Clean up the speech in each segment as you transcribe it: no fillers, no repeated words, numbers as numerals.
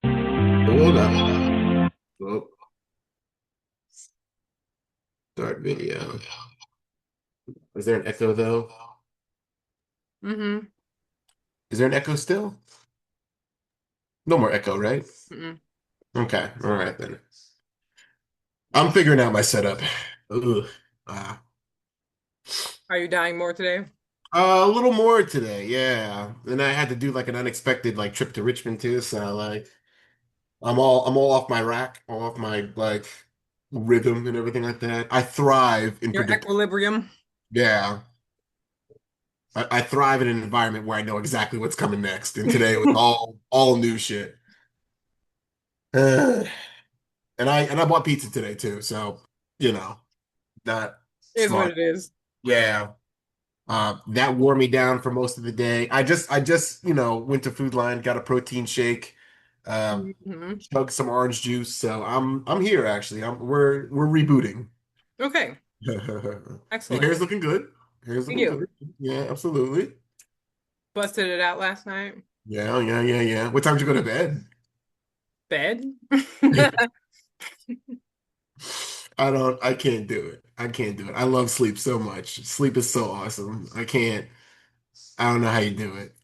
Hold up. Oh, start video. Is there an echo though? Mm-hmm. Is there an echo still? No more echo, right? Mm-mm. Okay, all right then. I'm figuring out my setup. Ugh. Uh, Are you dying more today? a little more today, yeah. And I had to do like an unexpected like trip to Richmond too, so like I'm all off my rack, all off my like rhythm and everything like that. I thrive in Your predict. equilibrium? Yeah, I thrive in an environment where I know exactly what's coming next. And today it was all new shit. Uh, and I bought pizza today too, so you know, not Is what smart. it is. Yeah. That wore me down for most of the day. I just went to Food Line, got a protein shake, uh, Hmm. chugged some orange juice. So I'm here actually. We're rebooting. Okay, Your excellent. hair's looking good. Hair's Thank looking you. good. Yeah, absolutely. Busted it out last night. Yeah, yeah, yeah, yeah. What time did you go to bed? Bed? I can't do it. I can't do it. I love sleep so much. Sleep is so awesome. I don't know how you do it.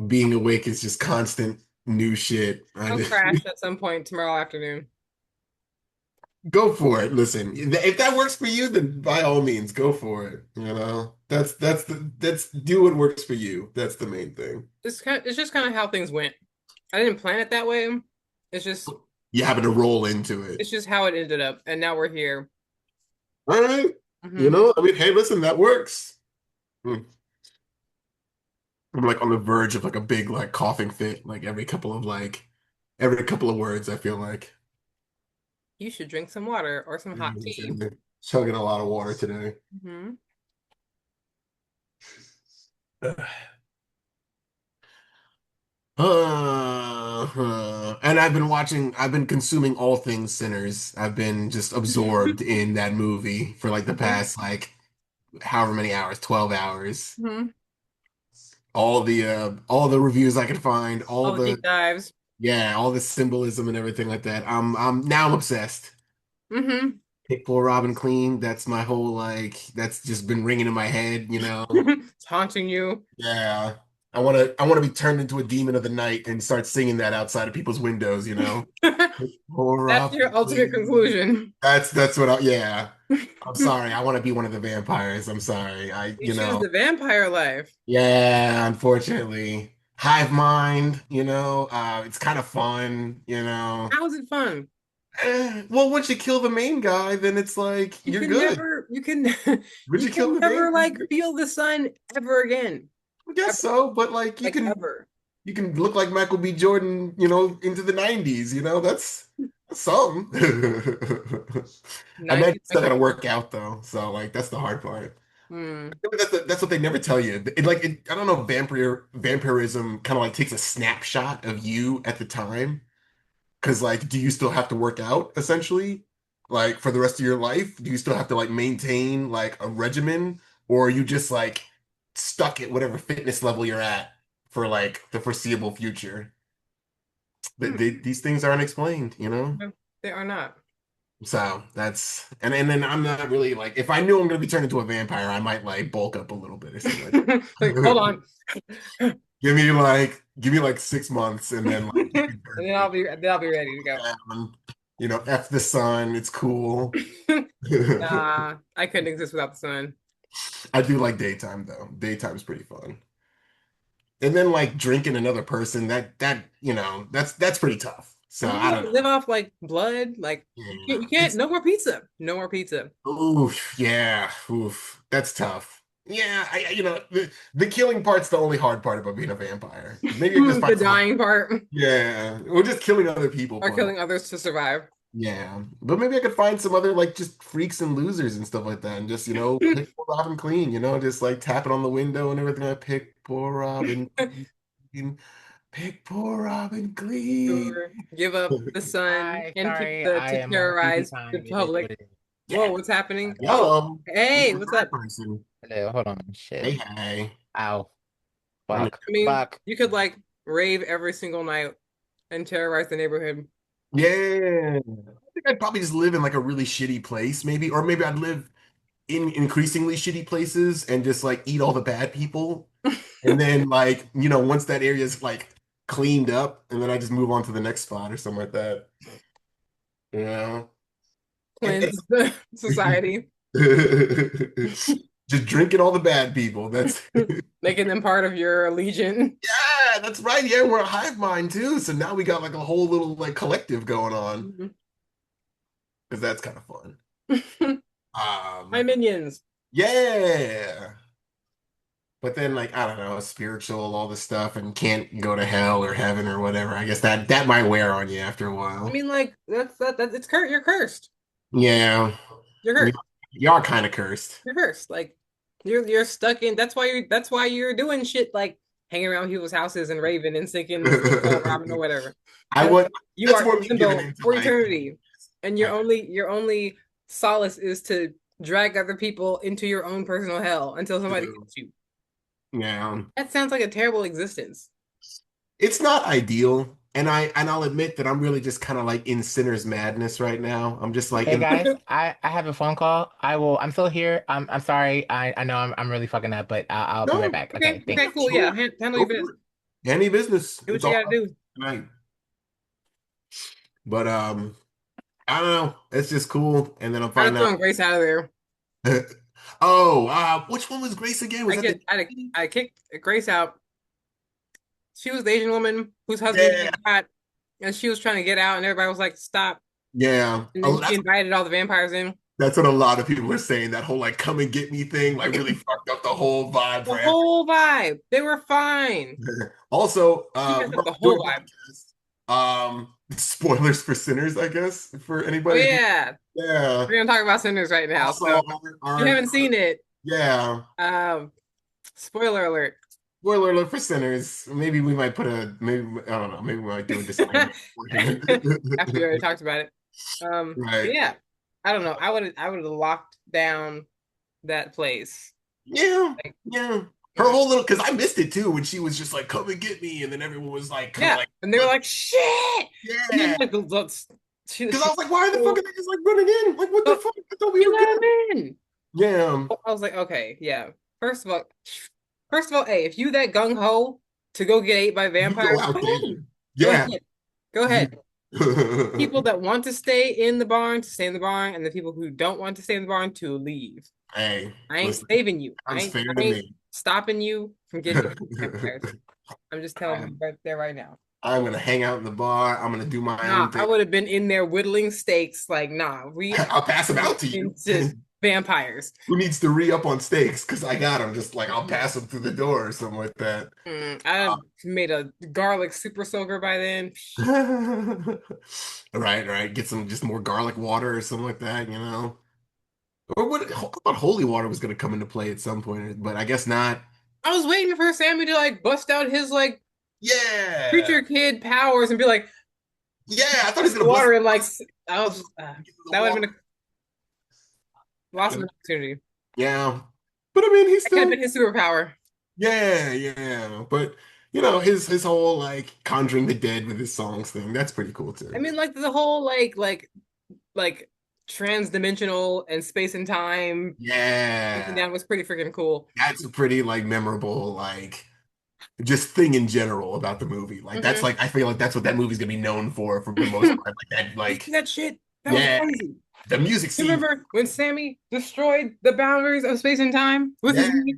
Being awake is just constant new shit. I I'll just crash at some point tomorrow afternoon. go for it. Listen, if that works for you, then by all means, go for it. That's do what works for you. That's the main thing. It's just kind of how things went. I didn't plan it that way. It's just You happen to roll into it. it's just how it ended up, and now we're here. All right. Hmm. I mean, hey, listen, that works. Hmm. I'm like on the verge of like a big like coughing fit, like every couple of words, I feel like. You should drink some water or some hot tea. Chugging a lot of water today. Hmm. And I've been consuming all things Sinners. I've been just absorbed in that movie for like the Hmm. past like however many hours, 12 hours. Hmm. All the reviews I could find, All the deep dives. all the symbolism and everything like that. I'm obsessed. Hmm. Pick for Robin Clean, that's my whole like that's just been ringing in my head. It's haunting you. Yeah. I want to be turned into a demon of the night and start singing that outside of people's windows. Pour That's up, your ultimate please. conclusion. That's what yeah. I'm sorry. I want to be one of the vampires. I'm sorry. You choose the vampire life. Yeah, unfortunately. Hive mind, it's kind of fun. How is it fun? Well, once you kill the main guy, then it's like You you're can good. never, you can, Once you you kill can the never main, like feel the sun ever again. I guess Ever, so, but like you like can ever. you can look like Michael B. Jordan, into the 90s. That's something. I imagine 90s it's still Michael. gotta work out though. So like that's the hard part. Hmm. That's what they never tell you. I don't know if vampirism kind of like takes a snapshot of you at the time. Because like, do you still have to work out essentially? Like for the rest of your life? Do you still have to like maintain like a regimen? Or are you just like stuck at whatever fitness level you're at for like the foreseeable future? Hmm. These things aren't explained. No, they are not. So and then I'm not really like if I knew I'm gonna be turned into a vampire, I might like bulk up a little bit or something like Like, hold that. on. Give me like 6 months and then like you can And turn then I'll be ready to go. down. F the sun, it's cool. I couldn't exist without the sun. I do like daytime though. Daytime's pretty fun. And then like drinking another person, that's pretty tough. So You I don't live off like blood. Like know. you can't. It's No more pizza. No more pizza. oof, yeah, oof. That's tough. Yeah, the killing part's the only hard part about being a vampire. Maybe I can just The find someone. dying part Yeah, or just killing other people or part. killing others to survive. Yeah, but maybe I could find some other like just freaks and losers and stuff like that, and just pick poor Robin clean. Just like tapping on the window and everything. I pick poor Robin clean, pick poor Robin clean. Or give up the sun Hi, and sorry, pizza I to am on TV terrorize the time. It is what public. it is. Whoa, Yeah, what's happening? Oh, yellow. hey, You're a what's bad up? person. Hello, hold on. Hey, Shit. hey. Ow. I'm Fuck. I mean, Fuck. you could like rave every single night and terrorize the neighborhood. Yeah. I think I'd probably just live in like a really shitty place, maybe, or maybe I'd live in increasingly shitty places and just like eat all the bad people. And then like, once that area's like cleaned up, and then I just move on to the next spot or something like that. You know? And Cleanse the society, just drinking all the bad people. That's making them part of your legion. yeah, that's right. Yeah, we're a hive mind too. So now we got like a whole little like collective going on because that's kind of fun. My Um, minions. yeah. But then like I don't know, spiritual, all this stuff, and can't go to hell or heaven or whatever. I guess that might wear on you after a I while. mean, like that's it's you're cursed. Yeah. You're You, cursed. you are kind of cursed. You're cursed. Like you're stuck in. That's why you're doing shit like hanging around people's houses and raving and singing ramen or whatever. I Because would you that's are more in me giving limbo into for like eternity, and your only solace is to drag other people into your own personal hell until somebody kills you. yeah. That sounds like a terrible existence. It's not ideal. And I'll admit that I'm really just kind of like in sinner's madness right now. I'm just like Hey in guys, I have a phone call. I'm still here. I'm sorry. I know I'm really fucking up, but I'll be right no, back. Okay, Okay, okay, thanks. cool. Yeah, handle go your for business. it. Any business. Do what It's you all gotta right do. tonight. But I don't know. It's just cool. And then I'm Try to finding throw Grace out of there. out. Oh, which one was Grace again? Was I that the get I kicked Grace out. She was the Asian woman whose husband yeah, got shot, and she was trying to get out, and everybody was like, "Stop!" yeah. And Oh, then she invited all the vampires in. that's what a lot of people are saying. That whole like come and get me thing like really fucked up the whole vibe The for everyone. whole vibe. They were fine. Also, She messed we're up the doing whole vibe. a podcast. Spoilers for sinners, I guess, for Oh anybody. yeah, Yeah. we're gonna talk about Sinners right now. Also, So if you haven't seen it, yeah. um, spoiler alert. Spoiler alert for sinners. Maybe we might maybe I don't know. Maybe we might do a disclaimer. After we already talked about it. But Right. yeah, I don't know. I would have locked down that place. Yeah. Like, Yeah. Her whole little because I missed it too when she was just like, come and get me, and then everyone was like kind of yeah, like and they were like, "Shit!" And then yeah. like, she Because I was like, why are the fucking niggas like running in? Like, what the fuck? I thought we you were let good. him in. Yeah. I was like, okay, yeah. First of all, hey, if you that gung ho to go get ate by You go vampires, out go there. ahead. Go Yeah. ahead. Go ahead. People that want to stay in the barn to stay in the barn, and the people who don't want to stay in the barn to leave. Hey, I ain't listen, saving you. sounds fair I to ain't me. stopping you from getting ate by vampires. I'm just telling you right there, right now. I'm gonna hang out in the bar. I'm gonna do my Nah, own I thing. would have been in there whittling steaks. Like, nah, we are I'll pass them out to you. into vampires. Who needs to re-up on stakes? Because I got them. Just like I'll pass them through the door or something like that. I made a garlic super soaker by then. Right, right. Get some just more garlic water or something like that. Or what? I thought holy water was gonna come into play at some point, but I guess not. I was waiting for Sammy to like bust out his like Yeah, creature kid powers and be like yeah. I thought he was gonna bust water and like I was the that would have water. been a lost of an opportunity. Yeah, but I mean, he's That could have still been his superpower. yeah, yeah. But his whole like conjuring the dead with his songs thing. That's pretty cool I too. mean, like the whole like trans-dimensional and space and time breaking Yeah, down was pretty freaking cool. that's a pretty like memorable like just thing in general about the movie. Like Mm-hmm. I feel like that's what that movie's gonna be known for the most part. Like that, You see like that shit? That was yeah, crazy. The music You scene, remember when Sammy destroyed the boundaries of space and time with his yeah. knee?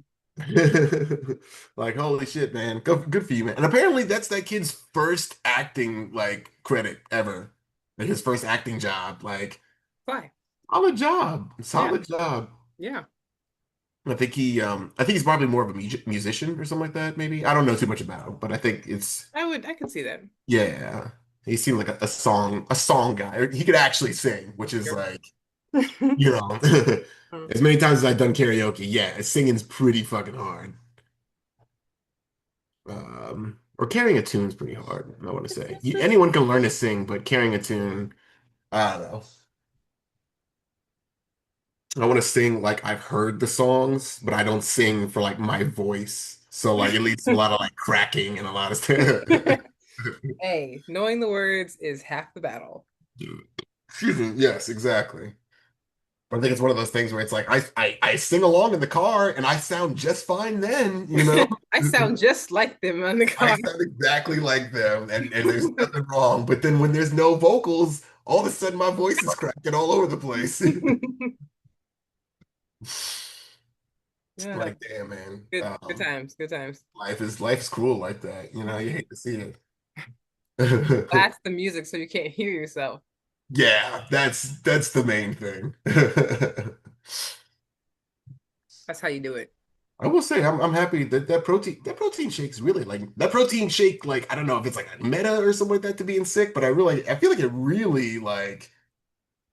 Like holy shit, man. Good for you, man. And apparently that's that kid's first acting like credit ever. Like his first acting job. Like Why? solid job. Yeah, Solid job. yeah. I think he's probably more of a musician or something like that, maybe. I don't know too much about him, but I think it's I could see that. yeah. He seemed like a song guy. He could actually sing, which is Sure. like, you know, as many times as I've done karaoke, yeah, singing's pretty fucking hard. Or carrying a tune's pretty hard, I want to say. Anyone can learn to sing, but carrying a tune, I don't know. I want to sing like I've heard the songs, but I don't sing for like my voice. So like it leads to a lot of like cracking and a lot of stuff. Hey, knowing the words is half the battle. Excuse me. Yes, exactly. But I think it's one of those things where it's like I sing along in the car and I sound just fine then, you know? I sound just like them on the I car. sound exactly like them and there's nothing wrong. But then when there's no vocals, all of a sudden my voice is cracking all over the place. Yeah, Like, damn, man. good times, good times. Life is cruel like that. You know, you hate to see it. Blast the music so you can't hear yourself. Yeah, that's the main thing. That's how you do it. I will say I'm happy that that protein shake's really like that protein shake like I don't know if it's like a meta or something like that to being sick, but I feel like it really like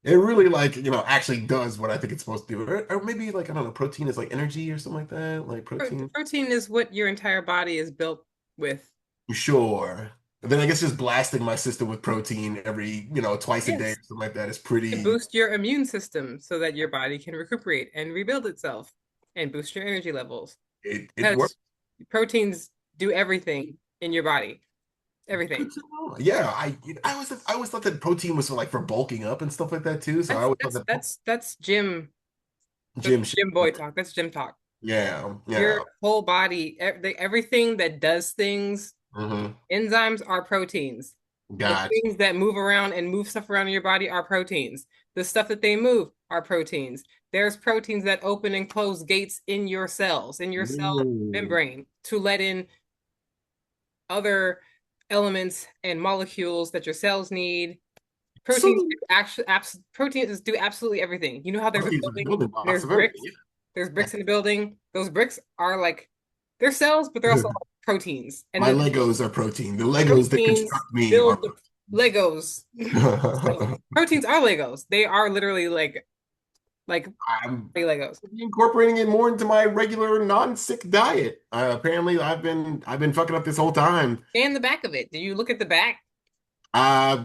actually does what I think it's supposed to do. Or maybe like I don't know, protein is like energy or something like that. Like protein. Protein is what your entire body is built with. Sure. And then I guess just blasting my system with protein every, twice a day or Yes. something like that is It pretty boosts your immune system so that your body can recuperate and rebuild itself and boost your energy levels. it works. Because proteins do everything in your body. Everything. Good to know. Yeah, I always thought that protein was for like for bulking up and stuff like that too. So I That's always thought that's that that's that's gym. That's gym shit. gym boy talk. That's gym talk. Yeah, Your yeah. whole body, everything that does things, Hmm. enzymes are proteins. The Gotcha. things that move around and move stuff around in your body are proteins. The stuff that they move are proteins. There's proteins that open and close gates in your cells, in your cell Ooh. membrane to let in other elements and molecules that your cells need. Proteins So do proteins do absolutely everything. You know how there's a proteins are the building, building blocks there's of everything. bricks, there's bricks in the building. Those bricks are like they're cells, but they're Yeah. also proteins. And My the Legos are protein. The Legos that proteins construct me are build the Legos. So protein. proteins are Legos. They are literally like I'm Legos. incorporating it more into my regular non-sick diet. Apparently, I've been fucking up this whole time. And the back of it. Do you look at the back? Uh,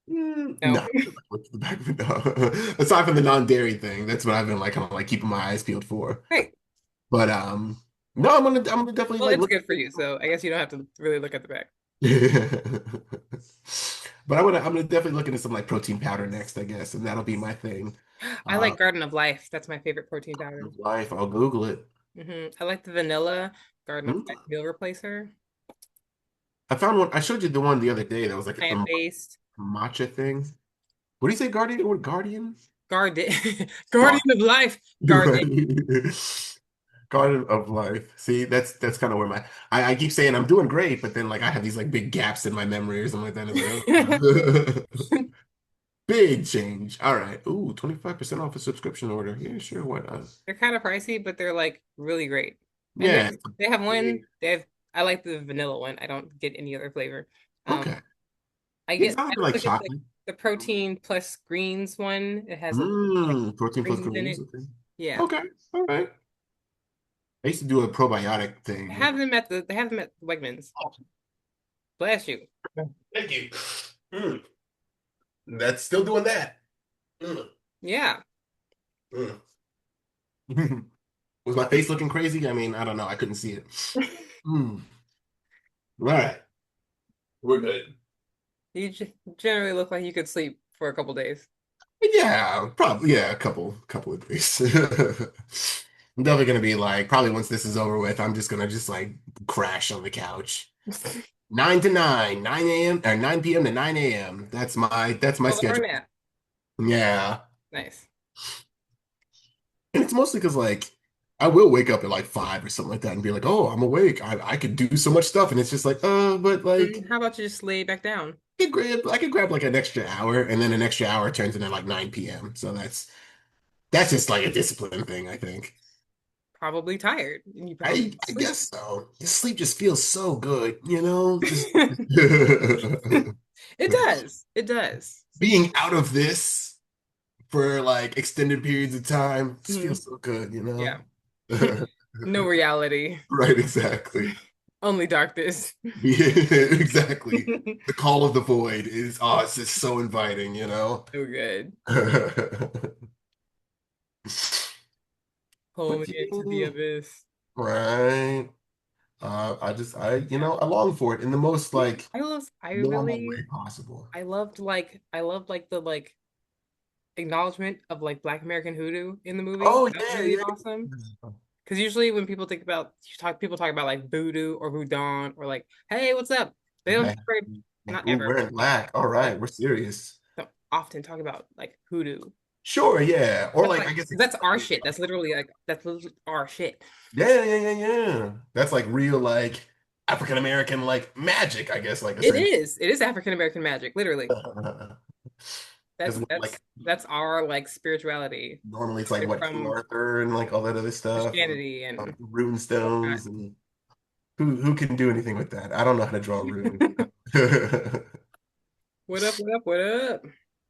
No. no. What's the back of it? No. Aside from the non-dairy thing, that's what I've been like kind of like keeping my eyes peeled for. Great. But no, I'm gonna definitely Well, like it's look. good for you, so I guess you don't have to really look at the back. But I'm gonna definitely look into some like protein powder next, I guess, and that'll be my thing. I Uh, like Garden of Life. That's my favorite protein powder. Life, I'll Google it. I like the vanilla Garden of Hmm. Life meal replacer. I found one. I showed you the one the other day that was like a Plant-based. matcha thing. What do you say, Guardian? What Guardian? Garden God. Garden of Life. Garden. Garden of Life. See, that's kind of where I keep saying I'm doing great, but then like I have these like big gaps in my memory or something like that. It's like, oh. Big change. All right. Ooh, 25% off a subscription order. Yeah, sure. What? They're kind of pricey, but they're like really great. And Yeah. they have one. They have. I like the vanilla one. I don't get any other flavor. Um, Okay. I It's get. not I like look at chocolate. the protein plus greens one. It has a like Protein plus greens in greens. it. Okay. Yeah, Okay. All right. I used to do a probiotic thing. they have them at Wegmans. Bless you. Thank you. Mm. That's still doing that. Mm. Yeah. Mm. Was my face looking crazy? I mean, I don't know. I couldn't see it. Mm. All right. We're good. You generally look like you could sleep for a couple days. Yeah, probably. Yeah, a couple of days. I'm definitely gonna be like, probably once this is over with, I'm just gonna just like crash on the couch. 9 to 9, 9 a.m. or 9 p.m. to 9 a.m. That's my Oh, or schedule. nap. Yeah. Nice. And it's mostly because like I will wake up at like 5 or something like that and be like, oh, I'm awake. I could do so much stuff. And it's just like, but like How about you just lay back down? I could grab like an extra hour and then an extra hour turns into like 9 p.m. So that's just like a discipline thing, I think. Probably tired, and you probably I sleep. guess so. The sleep just feels so good, you know? Just It does. It does. being out of this for like extended periods of time just Mhm. feels so good, you Yeah. know? No reality, Right, exactly. only darkness. Yeah, exactly. The call of the void is, it's just so inviting, you know? So good. Pull But me into the yeah, abyss. right. I long for it in the most like I normal really, way possible. I loved like the like acknowledgement of like Black American Hoodoo in the movie. Oh That was yeah, really yeah. awesome. Because usually when people talk about like voodoo or voodoo or like, hey, what's up? They don't Yeah. ever, Like, not ooh, ever, wearing black. All but right, we're serious. don't often talk about like hoodoo. Sure, yeah. Or That's like like I guess that's our shit. That's literally our shit. yeah, yeah, yeah, yeah. That's like real like African American like magic, I guess, like It essentially. is. It is African American magic, literally. Because like That's our like spirituality normally it's like what King from Arthur and like all that other stuff and Christianity and rune whatnot. stones and who can do anything with that? I don't know how to draw a rune. What up? What up? What up?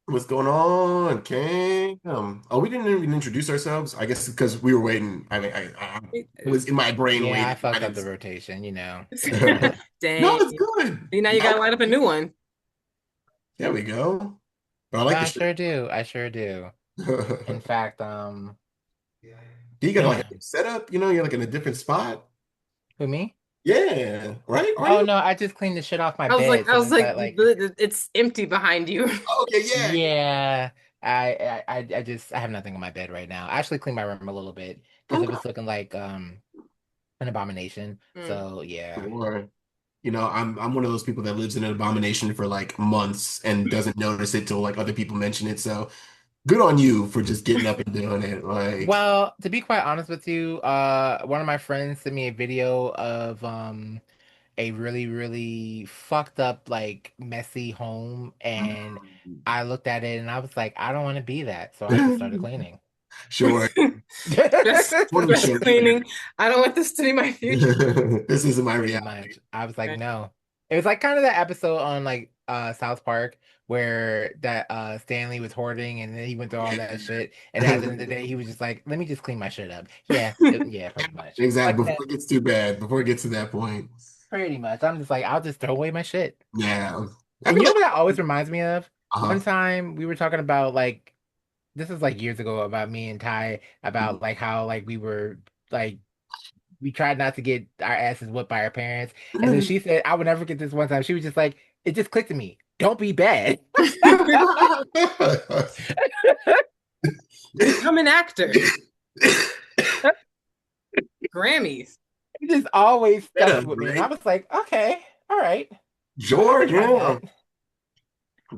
What's going on, King? Oh, we didn't even introduce ourselves. I guess because we were waiting. I mean, I was in my brain Yeah, I waiting. I fucked up didn't. the rotation, you know. No, Dang. it's good. See, now you gotta light up a new one. There we go. But I No, like the I shirt. sure do. I sure do. In fact, You got like a damn. new setup, you know, you're like in a different spot. Who, me? Yeah, right? Are Oh you? no, I just cleaned the shit off my I bed, so was it's like, like it's empty behind you. Okay, yeah, yeah. yeah. I have nothing on my bed right now. I actually cleaned my room a little bit because it Okay. was looking like an abomination. Mm. So yeah. Sure. I'm one of those people that lives in an abomination for like months and doesn't notice it till like other people mention it. So good on you for just getting up and doing it. Like, Well, to be quite honest with you, one of my friends sent me a video of a really, really fucked up, like messy home, and I looked at it and I was like, I don't want to be that, so I just started cleaning. sure, totally Stress sure. cleaning. I don't want this to be my future. This isn't my Pretty reality. much. I was like, Right. no. It was like kind of that episode on like South Park where that Stanley was hoarding and then he went through all that shit. And at the end of the day, he was just like, let me just clean my shit up. Yeah, yeah, pretty much. Exactly. Like Before that, it gets too bad, before it gets to that point. pretty much. I'm just like, I'll just throw away my shit. Yeah. I And feel you know like, what that always reminds me of? One uh-huh. time we were talking about like this is like years ago about me and Ty Mhm. about like how like we were like we tried not to get our asses whipped by our parents. And then she said, I would never get this one time. She was just like, it just clicked to me. Don't be bad. Become an actor. Grammys. It just always Yeah, stuck with me. And I right? was like, okay, all right. I Sure, can try yeah.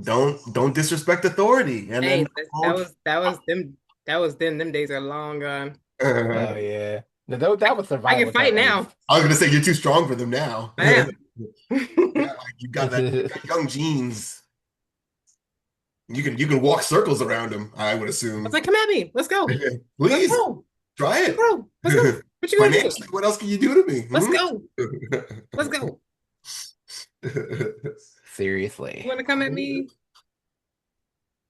that. Don't disrespect authority. And Hey, then that was then. Them days are long gone. Oh yeah. No, that was I can survival fight techniques. now. I was gonna say you're too strong for them now. I Yeah, am. like you got young genes. You can walk circles around them, I would I was assume. like, come at me. Let's go. Let's Please go. try Let's it. go. Let's go. What you gonna do? Financially, what else can you do to me? Let's go. Let's go. You Seriously. wanna come at me?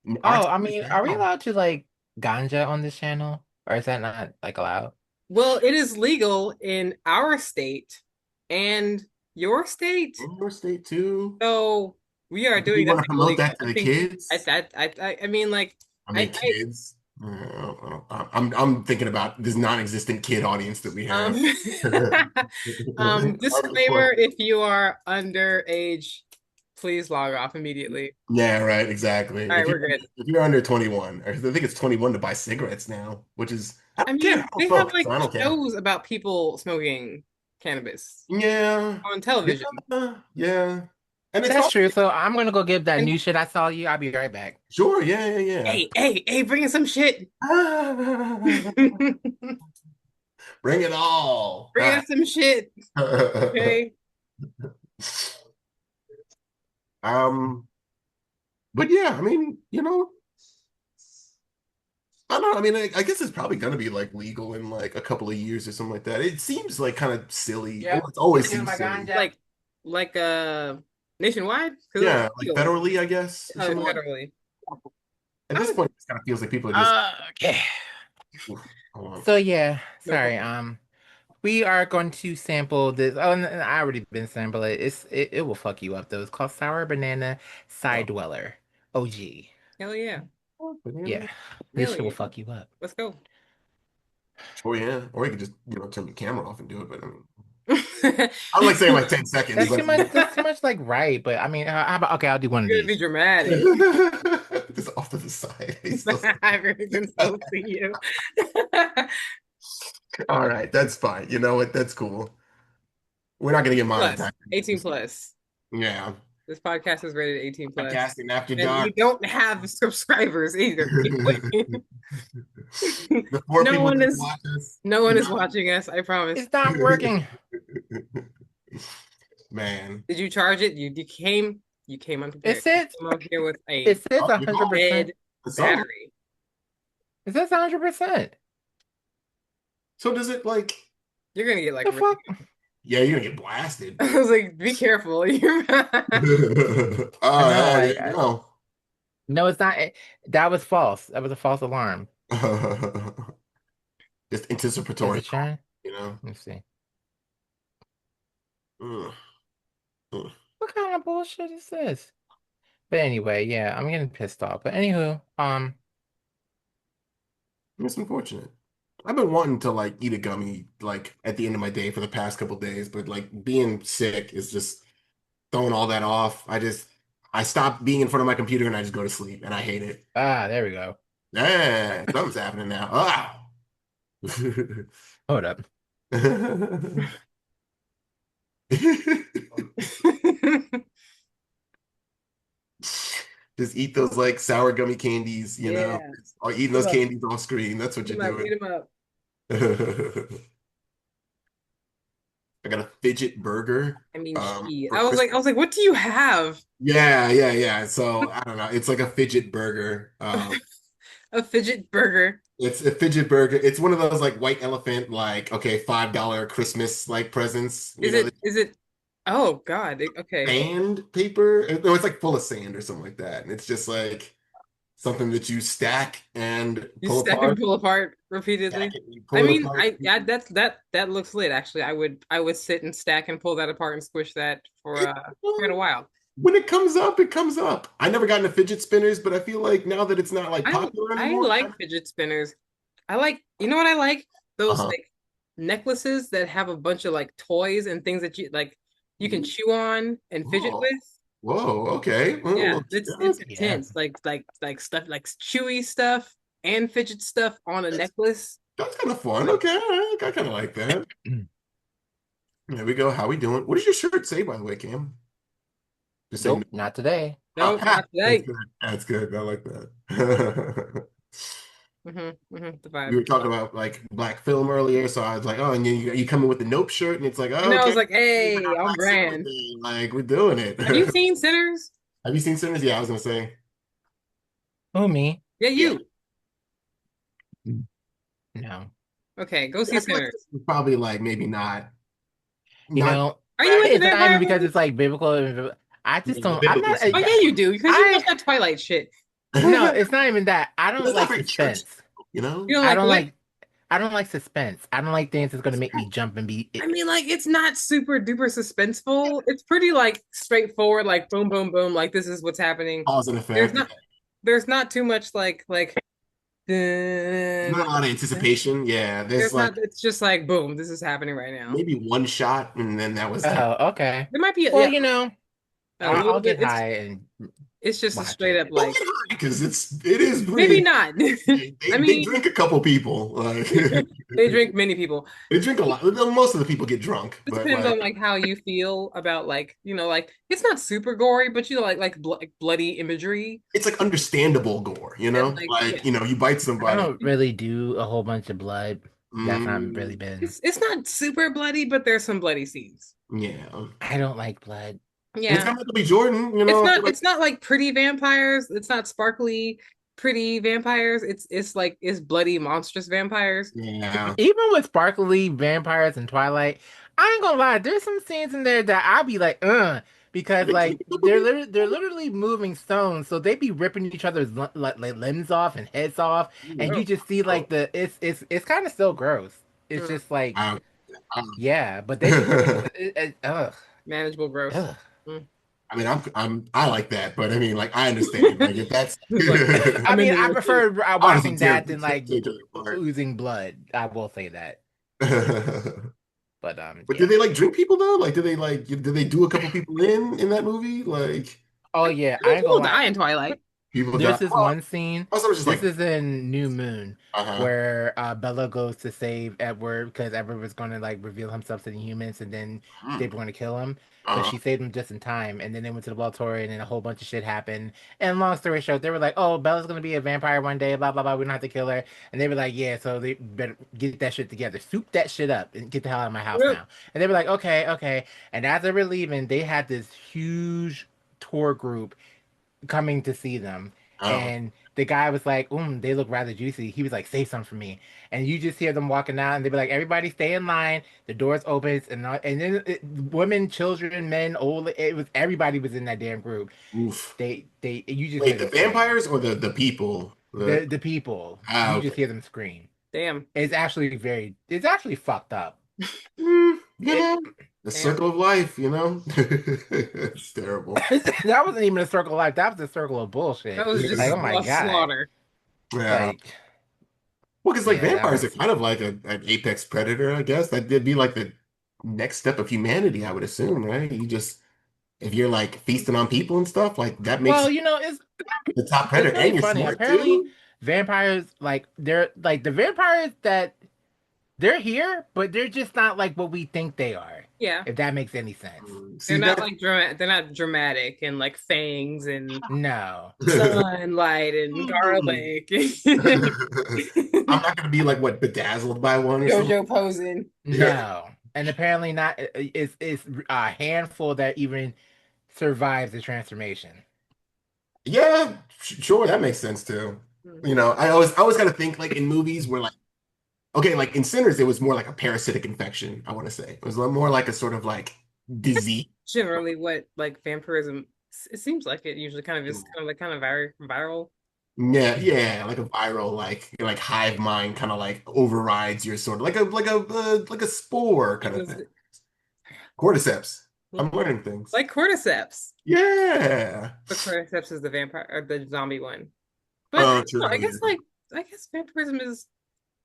Our Oh, I topic mean, are we now. allowed to like ganja on this channel? Or is that not like allowed? Well, it is legal in our state and your state. In your state too. So we are You doing want to nothing promote illegal. that to the kids? I mean, like, I I, mean, kids. I'm thinking about this non-existent kid audience that we um, have. Market disclaimer: for- if you are underage, please log off immediately. Yeah, right, exactly. All right, we're good. If you're under 21, or I think it's 21 to buy cigarettes now, which is I I don't care. mean, I don't they have smoke, like so I don't care. shows about people smoking cannabis Yeah, on television. yeah. And it's That's hard. true. So I'm gonna go give that And new shit I saw you. I'll be right back. Sure, yeah, yeah, hey, bring in some shit. yeah. Bring Bring it all. in some shit. Okay. Um, but yeah, I mean, I don't know. I mean, I guess it's probably gonna be like legal in like a couple of years or something like that. It seems like kind of silly. Oh, Yep. it's always Give me seems my silly. ganja. Like nationwide? Because it's Yeah, like legal. federally, I guess, or Oh, something like. federally. At this I point, it kind of feels like people are just. Okay. Oof, hold on. So yeah, no sorry. problem. We are going to sample this. Oh, and I already been sampled it. It will fuck you up though. It's called Sour Banana Side Oh, Dweller. OG. Hell yeah. Yeah, banana. this Hell shit will yeah. fuck you up. Let's go. Oh yeah, or you could just turn the camera off and do it. But I mean, You're I would like saying like 10 seconds, That's but too much. That's too much. Like right, but I mean, how about okay? I'll do one of gonna be these. dramatic. just off to the side. I really can so see you. All right, that's fine. You know what? That's cool. We're not gonna get Plus, monetized. 18 plus. Yeah, This podcast is rated 18 plus. podcasting after And we dark. don't have subscribers either. The four No people one that is watch us. no one is watching us, I promise. It's not working. Man, Did you charge it? You came It unprepared. You says came up here with a it says oh, you know, 100%. dead so battery. It says 100%. so does it like? You're gonna get like The fuck? Yeah, you're gonna get blasted. I was like, be careful. You're Oh I know. yeah, there you go. No, it's not. That was false. That was a false alarm. Just Is anticipatory, it shine? you know. Let's see. Ugh, ugh. What kind of bullshit is this? But anyway, yeah, I'm getting pissed off. But anywho, It's unfortunate. I've been wanting to like eat a gummy like at the end of my day for the past couple days, but like being sick is just throwing all that off. I stop being in front of my computer and I just go to sleep and I hate it. there we go. Yeah, something's happening now. Ah. Hold up. Just eat those like sour gummy candies, Yeah. or eating those candies off screen. That's what Eat you're 'em up. doing. I got a fidget burger. I mean, shit. For I was like, what do you have? yeah. So I don't know. It's like a fidget burger. A fidget burger. It's a fidget burger. It's one of those like white elephant, like okay, $5 Christmas like presents. Is it oh God. Okay. Sand paper. No, it's like full of sand or something like that. And it's just like something that you stack and You pull stack apart. and pull apart repeatedly. Stack it, you pull I it mean, apart. that looks lit actually. I would sit and stack and pull that apart and squish that for quite a while. When it comes up, it comes up. I never got into fidget spinners, but I feel like now that it's not like popular I anymore. like fidget spinners. You know what I like? Those Uh-huh. like necklaces that have a bunch of like toys and things that you can chew on and fidget Whoa, with. whoa, okay. Yeah, Well, it's Yeah. intense. Like stuff like chewy stuff and fidget stuff on a necklace. that's kind of fun. Okay, I kind of like that. There we go. How we doing? What does your shirt say, by the way, Cam? Just say Nope, not today. No, not That's today. good. That's good. I like that. The We vibe. were talking about like black film earlier, so I was like, oh, and then you come in with the Nope shirt, and it's like, And oh, I was okay, like, hey, our I'm Black Cinema brand. thing. Like we're doing it. Have you seen Sinners? Have you seen Sinners? Yeah, I was gonna say. Who me? Yeah, Yeah. you. No. Okay, go see I feel like Sinners. this is probably like maybe not. You Not know, Are you into it's not vampire even because movies? it's like biblical. I just don't. I'm biblical not. stuff. Oh yeah, you do because you I- watch that Twilight shit. No, it's not even that. I don't It's not like very church, suspense. you know? You don't I like don't what? like. I don't like suspense. I don't like things that's gonna make me jump and be. I mean, like it's not super duper suspenseful. It's pretty like straightforward, like boom, boom, boom. Like this is what's happening. Cause and There's effect. not there's not too much like Not a lot of anticipation. Yeah, there's there's like not. It's just like boom, this is happening right now. maybe one shot, and then that was it. Oh, okay. There might be Well, yeah, a I'll little get bit. high and It's just a Watch straight it. up like Because it is maybe pretty. not. I They mean, drink a couple people. Like they drink many people. they drink a lot. Most of the people get drunk, It but depends like on like how you feel about like like it's not super gory, but like bloody imagery it's like understandable gore, you and know? like Like, yeah, you bite I somebody. don't really do a whole bunch of blood. That's not really Mm, been. it's not super bloody, but there's some bloody scenes. yeah. I don't like blood. And it's Yeah, got Michael B. Jordan, you know. I feel like it's not like pretty vampires. It's not sparkly pretty vampires. It's bloody monstrous vampires. yeah. Even with sparkly vampires and Twilight, I ain't gonna lie, there's some scenes in there that I'll be like, because They like drink a couple they're literally moving stones, so they be ripping each other's like limbs off and heads off, and you No. just see like people. the it's kind of still gross. It's Mm, just like I, yeah, but they be ripping manageable gross. ugh. Mm. I mean, I like that, but I mean, like, I understand. Like, if that's, It's like I I I'm mean, into I this too. prefer honestly watching that than like tear each other apart. oozing blood. I will say that, but But did yeah. they like drink people though? Like, did they do a couple people in that movie? Like, Oh yeah, I ain't gonna People lie. die in Twilight. people There's die. this Well, one scene. also was just This like, is in New Moon uh-huh. where Bella goes to save Edward because Edward was going to like reveal himself to the humans and then they Hmm, were going to kill him. But uh-huh. she saved him just in time. And then they went to the laboratory and then a whole bunch of shit happened. And long story short, they were like, oh, Bella's going to be a vampire one day, blah, blah, blah. We don't have to kill her. And they were like, yeah, so they better get that shit together. Soup that shit up and get the hell out of my house Yep. now. And they were like, okay, okay. And as they were leaving, they had this huge tour group coming to see them. Oh, And the guy was like, they look rather juicy. He was like, save some for me. And you just hear them walking out and they'd be like, everybody stay in line. The doors opens and then women, children, men, old, everybody was in that damn group. oof. You just hear Wait, the them scream. vampires or the people? The people, you just Okay. hear them scream. Damn. It's actually fucked up. You It, know, the Damn. circle of life, you know? It's terrible. that wasn't even a circle of life. That was a circle of That bullshit. was Like, just oh my a God. slaughter. Yeah. Like, Well, because like yeah, that vampires are was. kind of like an apex predator, I guess. That'd be like the next step of humanity, I would assume, right? If you're like feasting on people and stuff, like that makes Well, you the top it's predator, really and you're funny. smart Apparently, too. vampires like they're like the vampires that they're here, but they're just not like what we think they are. Yeah. If that makes any sense. They're See not that? like dramatic. They're not dramatic and like fangs and No, sunlight and garlic. I'm not gonna be like what bedazzled by one or something. JoJo posing. Yeah, no, and apparently not. It's a handful that even survives the transformation. yeah, sure, that makes sense too. Hmm. You know, I always gotta think like in movies where like okay, like in Sinners, it was more like a parasitic infection, I want to say. It was more like a sort of like disease. Generally, what like vampirism? It seems like it usually kind of is kind of viral. Yeah, yeah, like a viral, like hive mind kind of like overrides your sort of like a spore It kind of was thing. Cordyceps. I'm learning things. like cordyceps. Yeah. But cordyceps is the vampire or the zombie one. But Oh, no, true. Yeah. I guess vampirism is.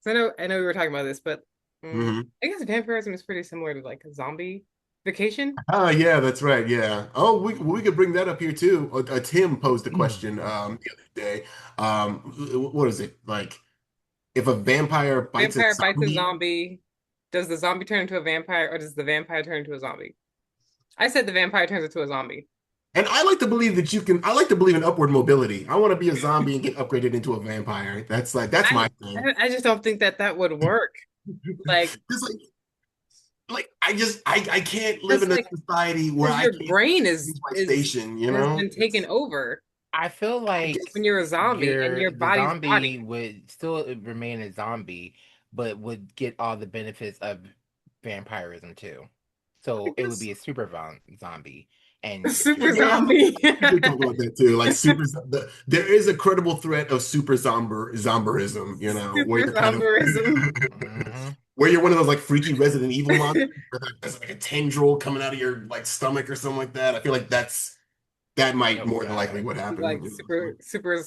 'Cause I know we were talking about this, but Hmm. I guess vampirism is pretty similar to like a zombie vacation. Oh, yeah, that's right. Yeah. Oh, we could bring that up here too. Tim posed a question the other day. What is it like? If a vampire bites a Vampire bites a zombie, zombie. Does the zombie turn into a vampire, or does the vampire turn into a zombie? I said the vampire turns into a zombie. and I like to believe that you can. I like to believe in upward mobility. I want to be a zombie and get upgraded into a vampire. That's I my thing. I just don't think that that would work. Like, It's like I can't live because in a like society where because I your can't brain use my is station, you has know? been taken over I feel I like guess when you're a zombie and your the body's zombie body. would still remain a zombie, but would get all the benefits of vampirism too. I So it would guess be a zombie, and Super yeah, zombie. we did talk about that too. Like there is a credible threat of super zomberism, where Super you're kind of zomberism. Mhm. where you're one of those like freaky Resident Evil monsters where there's like a tendril coming out of your like stomach or something like that. I feel like that might Oh more than likely God. what Like happened. super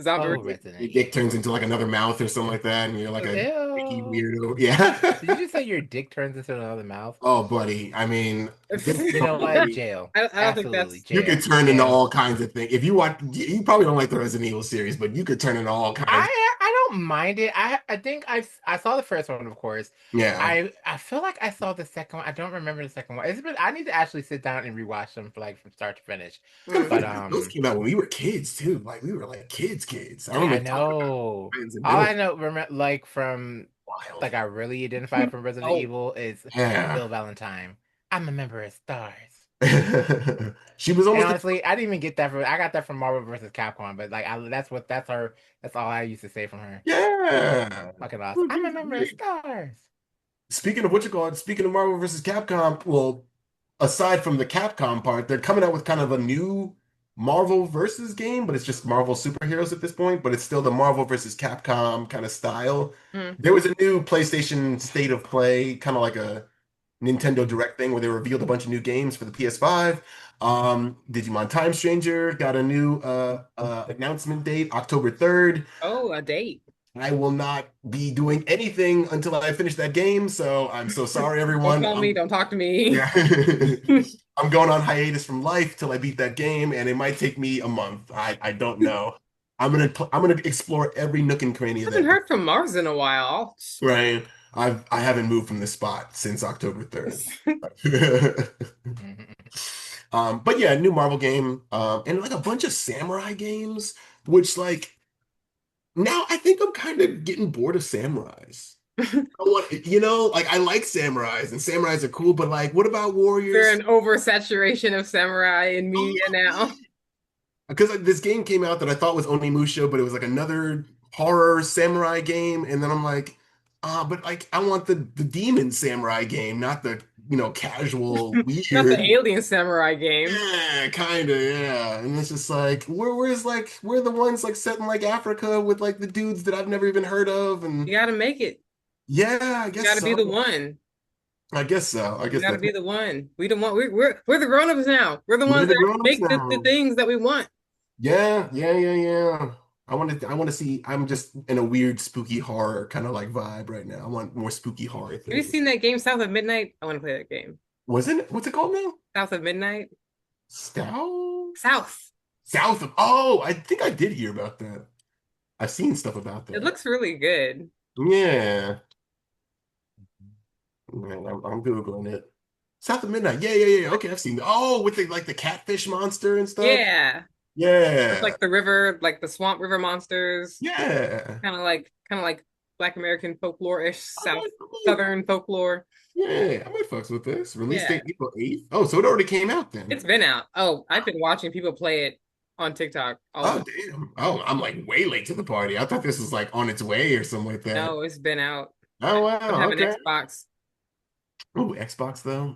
Zombie. Oh, Resident Your dick turns into Evil. like another mouth or something like that, and you're like a icky Ew. weirdo. Yeah. Did you just say your dick turns into another mouth? Oh, buddy. I mean, this is You know what? probably Jail. I don't think Absolutely, that's. you could jail. turn into Jail. all kinds of things. If you watch, you probably don't like the Resident Evil series, but you could turn into all kinds. I don't mind it. I think I saw the first one, of course. Yeah. I feel like I saw the second one. I don't remember the second one. It's been I need to actually sit down and rewatch them for like from start to finish. It's kind of Mm. funny But because those came out when we were kids too. Like we were like kids. I I remember talking about know. friends and they All were I know remember like from wild. like I really identified from Resident Oh, Evil is Yeah. Jill Valentine. I'm a member of Stars. She was And almost the honestly, I didn't even get that from I got that from Marvel versus Capcom, but like that's her that's all I used to say from her. yeah. Fucking awesome. I'm a member of Stars. Speaking of what you call it, speaking of Marvel versus Capcom, well, aside from the Capcom part, they're coming out with kind of a new Marvel versus game, but it's just Marvel superheroes at this point, but it's still the Marvel versus Capcom kind of style. mm. There was a new PlayStation State of Play, kind of like a Nintendo Direct thing where they revealed a bunch of new games for the PS5. Digimon Time Stranger got a new announcement date, October 3rd. Oh, a date. I will not be doing anything until I finish that game, so I'm so sorry, Don't everyone. call me. Don't talk to me. Yeah. I'm going on hiatus from life till I beat that game, and it might take me a month. I don't know. I'm gonna explore every nook and cranny I of haven't that game. heard from Mars in a while. Right. I haven't moved from this spot since October 3rd. But yeah, new Marvel game, and like a bunch of samurai games, which like now I think I'm kind of getting bored of samurais. I want, like I like samurais and samurais are cool, but like, what about There warriors? an oversaturation of samurai in A media little now. bit. Because like, this game came out that I thought was Onimusha, but it was like another horror samurai game, and then I'm like, but like I want the demon samurai game, not the casual Not the weird. alien samurai game. Yeah, kind of, yeah. And it's just like, where are the ones like set in like Africa with like the dudes that I've never even heard of, and You gotta make it. yeah, I You guess gotta be so. the one. I guess so. I You guess gotta that's be the one. We the one. We're the grown-ups now. We're the we're ones the that grown-ups make the now. things that we want. Yeah. I want to see. I'm just in a weird spooky horror kind of like vibe right now. I want more spooky horror Have you things. seen that game South of Midnight? I want to play that game. Wasn't it? What's it called now? South of Midnight? South? South. South of. Oh, I think I did hear about that. I've seen stuff about It that. looks really good. Yeah. Man, I'm Googling it. South of Midnight. Yeah. Okay, I've seen. Oh, with the like the catfish monster and stuff. Yeah. It's Yeah. like the river, like the swamp river monsters. Yeah. Kind of like Black American folklore-ish, I might, Southern folklore. I might fucks with this. Release Yeah. date April 8th. Oh, so it already came out then. It's been out. Oh, I've been watching people play it on TikTok all Oh, the damn. Oh, I'm like way late to the party. I thought this was like on its way or something like that. No, it's been out. I Oh, don't wow. have an Okay. Xbox. Oh, Xbox though.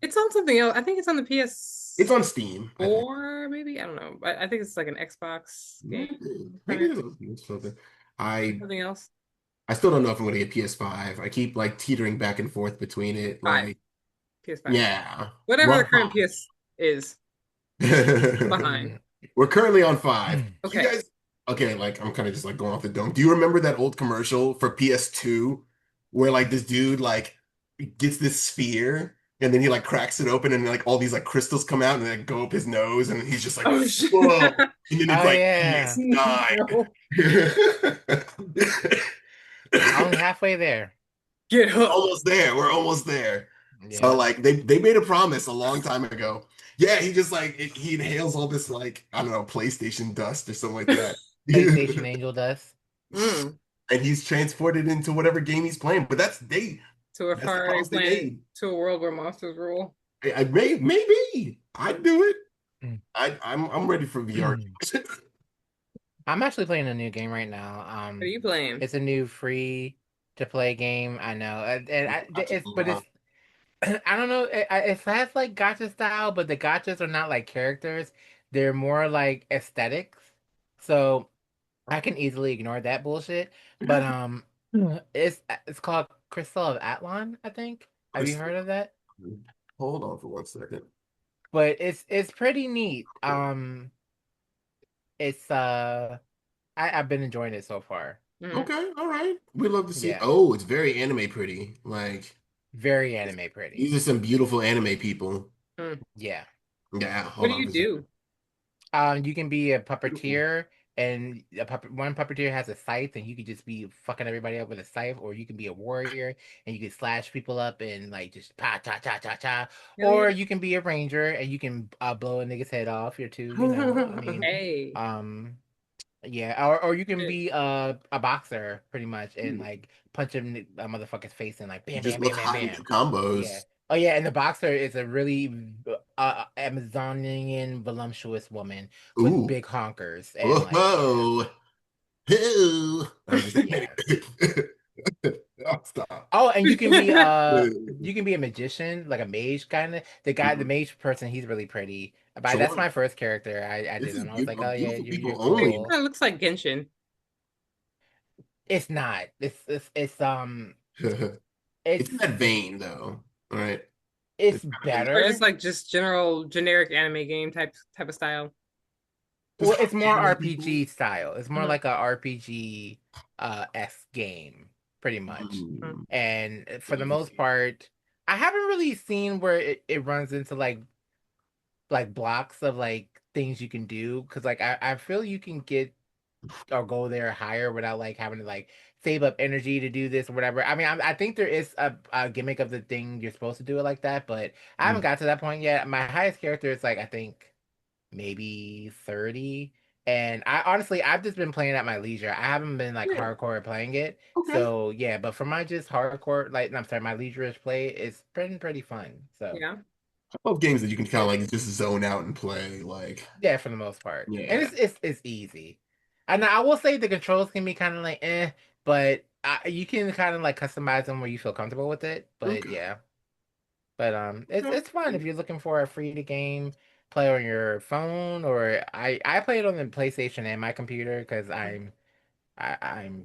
It's on something else. I think it's on the It's PS4, on Steam, I think. maybe. I don't know. I think it's like an Xbox game. Maybe it is on Steam. Something. I Something else. I still don't know if I'm gonna get PS5. I keep like teetering back and forth between it. Five. Like, PS5. yeah. Whatever We're the on current PS is. I'm five. behind. We're currently on 5. You Okay. guys, okay, like I'm kind of just like going off the dome. Do you remember that old commercial for PS2 where like this dude like gets this sphere and then he like cracks it open and like all these like crystals come out and then go up his nose and he's just like, Oh shit. whoa. And then it's Oh like yeah. PS9. Only halfway there. Get We're up. almost there. We're almost there. So Yeah. like they made a promise a long time ago. Yeah, he just like he inhales all this like I don't know PlayStation dust or something like that. PlayStation Angel dust. Mm. And he's transported into whatever game he's playing. But To a that's the faraway promise they planet, made. to a world where monsters rule. Maybe I'd do it. Mm. I'm ready for VR. I'm actually playing a new game right now. What are you playing? It's a new free to play game. I know, it's I don't know. It has like gacha style, but the gachas are not like characters. They're more like aesthetics. So I can easily ignore that bullshit. But it's called Crystal of Atlan, I think. Have you heard of that? Hold on for 1 second. But it's pretty neat. It's I've been enjoying it so far. Mhm. Okay, all right. We'd love to see. Yeah, Oh, it's very anime pretty. Like very anime pretty. these are some beautiful anime people. Mm. Yeah. Yeah, What hold do on you for a second. do? You can be a Beautiful. puppeteer, and one puppeteer has a scythe, and you could just be fucking everybody up with a scythe, or you can be a warrior, and you can slash people up and like just pa cha cha cha cha, Hell yeah. or you can be a ranger, and you can blow a nigga's head off. You're too, you know. I mean, Hey. um, yeah, or you can Shit. be a boxer pretty much, and Ooh, like punch him a motherfucker's face and like you bam just bam look bam bam hot and do bam. Yeah. combos. Oh yeah, and the boxer is a really Amazonian voluptuous woman with Ooh. big honkers and like yeah, Whoa. Whoa. I'm just kidding. yeah. Oh, stop. Oh, and you can be a magician, like a mage kind of. The Mhm. mage person, he's really pretty. But that's Sure. my first character. I This did is and I was like, oh yeah, beautiful you're people It only. cool. kind of looks like Genshin. It's not. It's in It's that vein though. All right. it's It's kind of in Or just better. like just general generic anime game type of style. just Well, hot it's more anime people. RPG style. It's more Mhm. like a RPG S game, pretty much. Mhm. Mm, And for I the can most see it. part, I haven't really seen where it runs into like blocks of like things you can do. Cause like I feel you can get or go there higher without like having to like save up energy to do this or whatever. I mean, I think there is a gimmick of the thing you're supposed to do it like that, but I haven't Mm. got to that point yet. My highest character is like I think maybe 30. And I honestly, I've just been playing at my leisure. I haven't been like Yeah. hardcore playing it. Okay. So yeah, but for my just hardcore, like, I'm sorry, my leisure play, it's been pretty fun. So Yeah. I love games that you can kind of Good. like just zone out and play. Like, yeah, for the most part. And yeah. it's easy. And I will say the controls can be kind of like but you can kind of like customize them where you feel comfortable with it. But Okay. yeah. But Okay. it's fun if you're looking for a free to game play on your phone or I play it on the PlayStation and my computer because I'm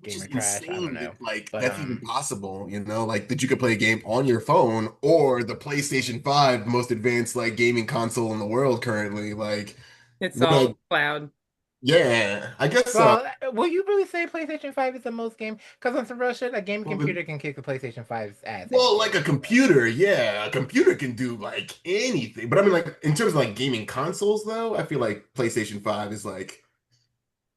Which gamer is trash. I don't insane know. that like But that's even possible, like that you could play a game on your phone or the PlayStation 5, the most advanced like gaming console in the world currently. Like, It's what all a cloud. yeah, I guess well, will you really say PlayStation 5 is the most game? Because on some real shit, a gaming well, computer can kick the PlayStation 5's ass any well, like a day. So computer, yeah, a computer can do like anything. But I mean like in terms of like gaming consoles though, I feel like PlayStation 5 is like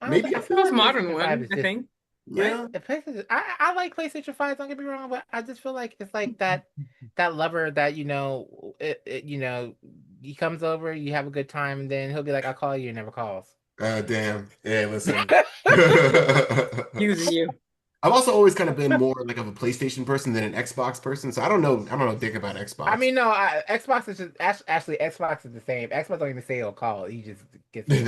maybe I up feel Most like there. modern PlayStation 5 one, is I just think. Right? Yeah. the PlayStation. I like PlayStation 5. Don't get me wrong, but I just feel like it's like that lover that he comes over, you have a good time, and then he'll be like, "I'll call you," and never calls. Damn. Yeah, listen. Using you. I've also always kind of been more like of a PlayStation person than an Xbox person, so I don't know dick about I Xbox. mean, no, Xbox is just actually Xbox is the same. Xbox don't even say he'll call. He just gets a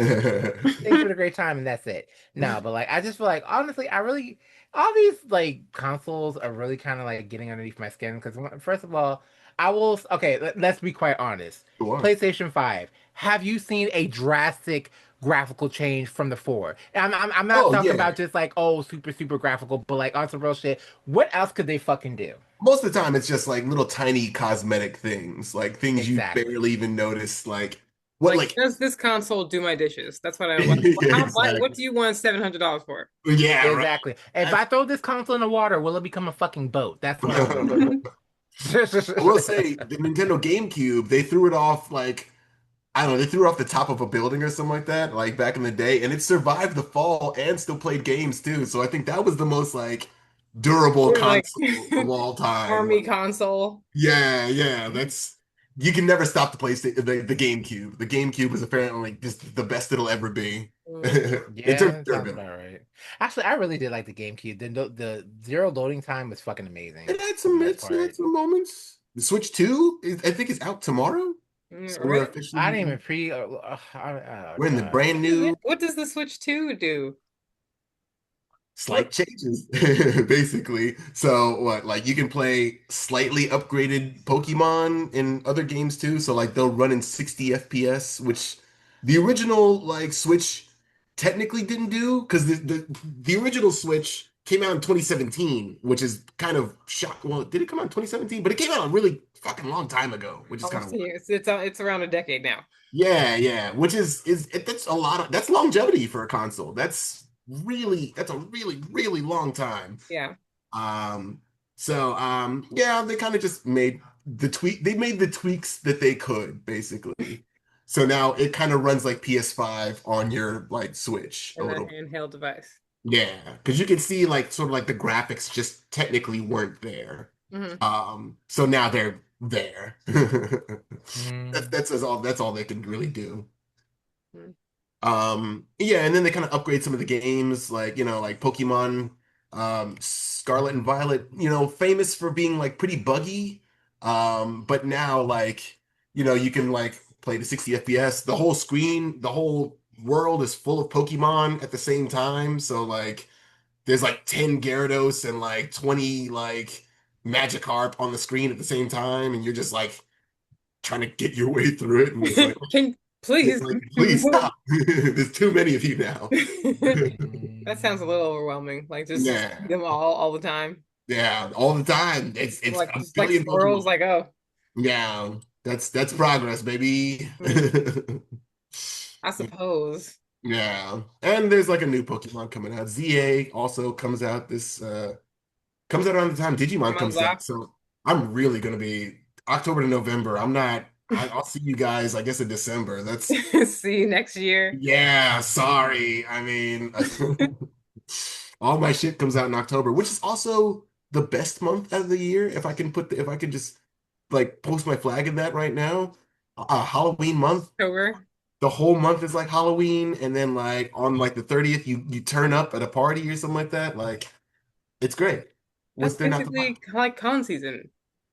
thanks for the great time and that's it. No, but like I just feel like honestly, I really all these like consoles are really kind of like getting underneath my skin because first of all, okay, let's be quite honest. Sure. PlayStation 5, have you seen a drastic graphical change from the 4? And I'm not Oh talking yeah. about just like oh super graphical, but like on some real shit. What else could they fucking do? Most of the time it's just like little tiny cosmetic things, like things you Exactly. barely even notice, like what Like, like does this console do my dishes? That's what I want. yeah, What exactly. do you want $700 for? Yeah, right. Exactly. If I That's throw this console in the water, will it become a fucking boat? That's what I want to know. I will say the Nintendo GameCube, they threw it off like I don't know, they threw it off the top of a building or something like that, like back in the day, and it survived the fall and still played games too. So I think that was the most like durable Like console of all time. army console. Yeah, yeah, that's you can never stop the PlayStation, the GameCube. The GameCube is apparently like just the best it'll ever be in terms Yeah, of that sounds durability. about right. Actually, I really did like the GameCube. The zero loading time was fucking amazing for the most It had part. some moments. The Switch 2 I think is out tomorrow. So we're Really? I officially didn't even oh we're in the God. brand new What does the Switch 2 do? slight changes, basically. So what, like you can play slightly upgraded Pokemon in other games too. So like they'll run in 60 FPS, which the original like Switch technically didn't do because the original Switch came out in 2017, which is kind of shock. Well, did it come out in 2017? But it came out a really fucking long time ago, which is kind Almost of 10 weird. years. It's around a decade now. Yeah, yeah, which is that's a lot of that's longevity for a console. that's a really, really long time. Yeah. Um, yeah, they kind of just made they made the tweaks that they could, basically. So now it kind of runs like PS5 on your like Switch a And a little. handheld device. Yeah, because you can see like sort of like the graphics just technically weren't there. Hmm. So now they're there. Mm. That's all they can really do. Hmm. Yeah, and then they kind of upgrade some of the games, like, like Pokemon, Scarlet and Violet, famous for being like pretty buggy. But now like, you can like play to 60 FPS. The whole screen, the whole world is full of Pokemon at the same time. So like there's like 10 Gyarados and like 20 like Magikarp on the screen at the same time, and you're just like trying to get your way through it, and Can it's please like, please stop. There's too many of you now. that sounds a little overwhelming. Like just see Yeah, them all the time. yeah, all the time. It's Like a just like billion squirrels, Pokemon. like oh. Yeah, that's progress, baby. Hmm. I suppose. Yeah, and there's like a new Pokemon coming out. ZA also comes out around the time Digimon Someone's comes out. off. So I'm really gonna be October to November. I'll see you guys, I guess, in December. That's See you next year. Yeah, sorry. I mean, all my shit comes out in October, which is also the best month of the year. If I can just like post my flag in that right now. Halloween month, October. the whole month is like Halloween, and then like on like the 30th, you turn up at a party or something like that. Like it's great. That's What's there not to like? basically like con season,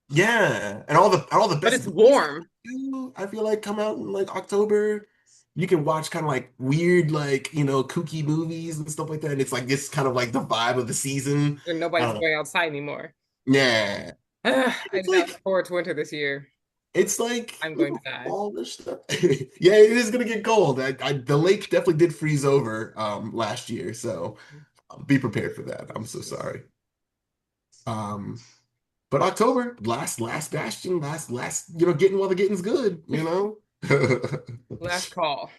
Yeah, and all the but best it's movies warm. too, I feel like come out in like October. You can watch kind of like weird, like kooky movies and stuff like that. And it's like this kind of like the vibe of the season. And I nobody's don't know. going outside anymore. Yeah, I it's do not look like forward to winter this year. it's like I'm going to die. all this stuff. Yeah, it is gonna get cold. The lake definitely did freeze over last year, so be prepared for that. I'm so sorry. Um, but October, last bastion, last, getting while the getting's good. Last call.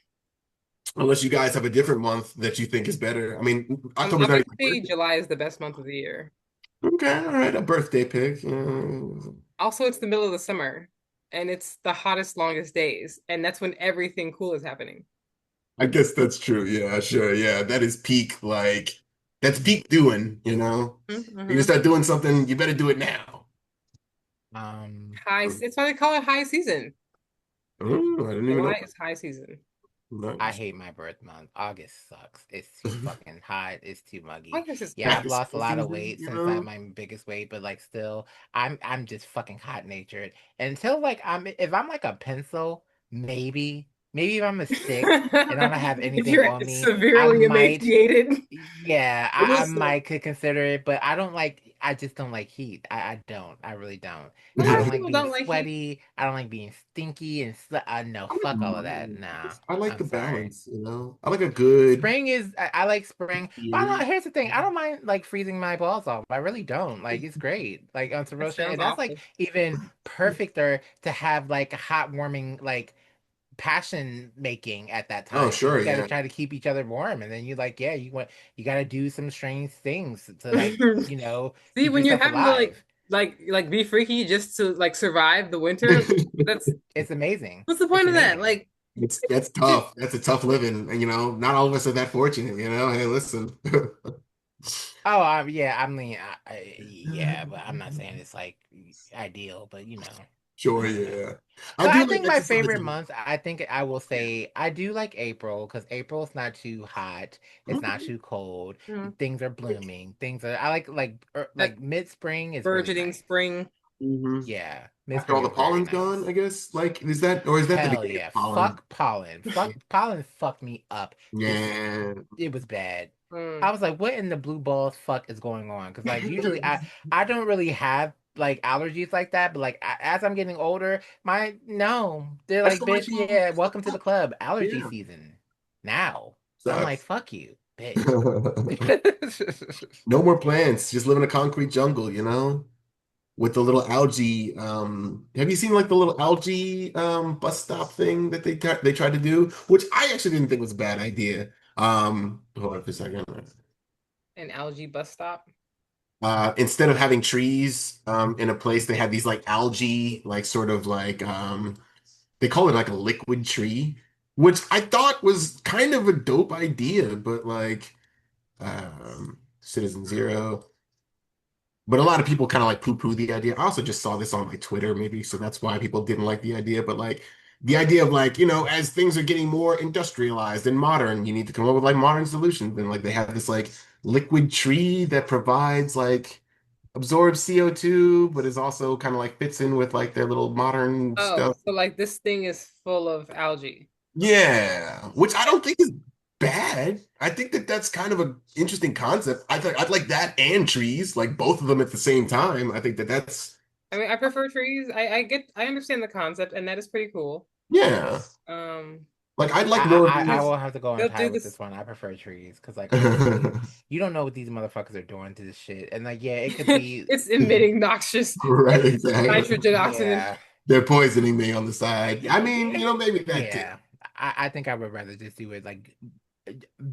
Unless you guys have a different month that you think is better. I mean, I'm October's not gonna even my say birthday. July is the best month of the year. Okay, all right, a birthday pick. Also, it's the middle of the summer, and it's the hottest, longest days, and that's when everything cool is happening. I guess that's true. Yeah, sure. Yeah, that is peak. Like, that's peak doing. You Mm-hmm. start doing something, you better do it now. High. It's why they call it high season. Oh, I didn't even know. July is high season. I Nice. hate my birth month. August sucks. It's too fucking hot. It's too muggy. August is Yeah, good. I've Back to lost a school lot of season, weight since I'm my biggest weight, but like still, I'm just fucking hot natured. Until like if I'm like a pencil, maybe if I'm a stick and I don't have If anything you're on me, I severely might. emaciated. Yeah, I Listen. might could consider it, but I just don't like heat. I don't. I really don't. A I lot don't of like people being don't like heat. sweaty. I don't like being stinky no, I wouldn't fuck all of that. mind. Nah, I like I'm the sorry. balance. I like a good Spring is I like spring, but I don't, year. here's the thing. I don't mind like freezing my balls off. I really don't. Like it's great. Like on That Sarosha, sounds and that's like awful. even perfecter to have like a hot warming like passion making at that Oh, time because sure, you got to yeah. try to keep each other warm, and then you like you got to do some strange things to like See, keep when you're yourself having to alive. like be freaky just to like survive the winter, that's It's amazing. what's the It's point of that? amazing. Like, That's tough. That's a tough living. And not all of us are that fortunate. Hey, listen. Oh, yeah. I mean, yeah, but I'm not saying it's like ideal, but Sure, I don't know. yeah. I But I do like think my favorite exercising. month, I think I will say I do like April because April's not too hot, it's not Okay. too cold. mm, Things are blooming. Things are I that like mid-spring is really burgeoning nice. spring. Mhm. Yeah, After mid-spring all the is very pollen's gone, nice. I guess. Like, or is that the Hell beginning yeah. of pollen? Fuck pollen. Fuck pollen fucked me up. This Yeah. it was bad. I Mm. was like, what in the blue balls fuck is going on? Because like usually I don't really have like allergies like that, but like as I'm getting older, my no, they're That's like, the life bitch, yeah, welcome to the of club, allergy Yeah. season now. I'm like, Sucks. fuck you, bitch. No more plants. Just live in a concrete jungle. With the little algae. Have you seen like the little algae bus stop thing that they tried to do, which I actually didn't think was a bad idea. Hold on for a second. An algae bus stop. Instead of having trees in a place, they had these like algae, like sort of like they call it like a liquid tree, which I thought was kind of a dope idea, but like Citizen Zero. But a lot of people kind of like poo-poo the idea. I also just saw this on like Twitter, maybe, so that's why people didn't like the idea. But like the idea of like, as things are getting more industrialized and modern, you need to come up with like modern solutions. And like they have this like liquid tree that provides like absorbs CO2, but is also kind of like fits in with like their little modern Oh, stuff. so like this thing is full of algae. Yeah, which I don't think is bad. I think that that's kind of an interesting concept. I think I'd like that and trees, like both of them at the same time. I think that that's I mean, I prefer trees. I understand the concept, and that is pretty cool. yeah. Um, Like I'd like more of I because these. will have to go they'll untied do with this this. one. I prefer trees because, like, honestly, you don't know what these motherfuckers are doing to this shit. And like, yeah, it could be, It's emitting noxious Right, exactly. nitrogen, oxygen. yeah, They're poisoning me on the side. I mean, maybe that too. yeah. I think I would rather just do it like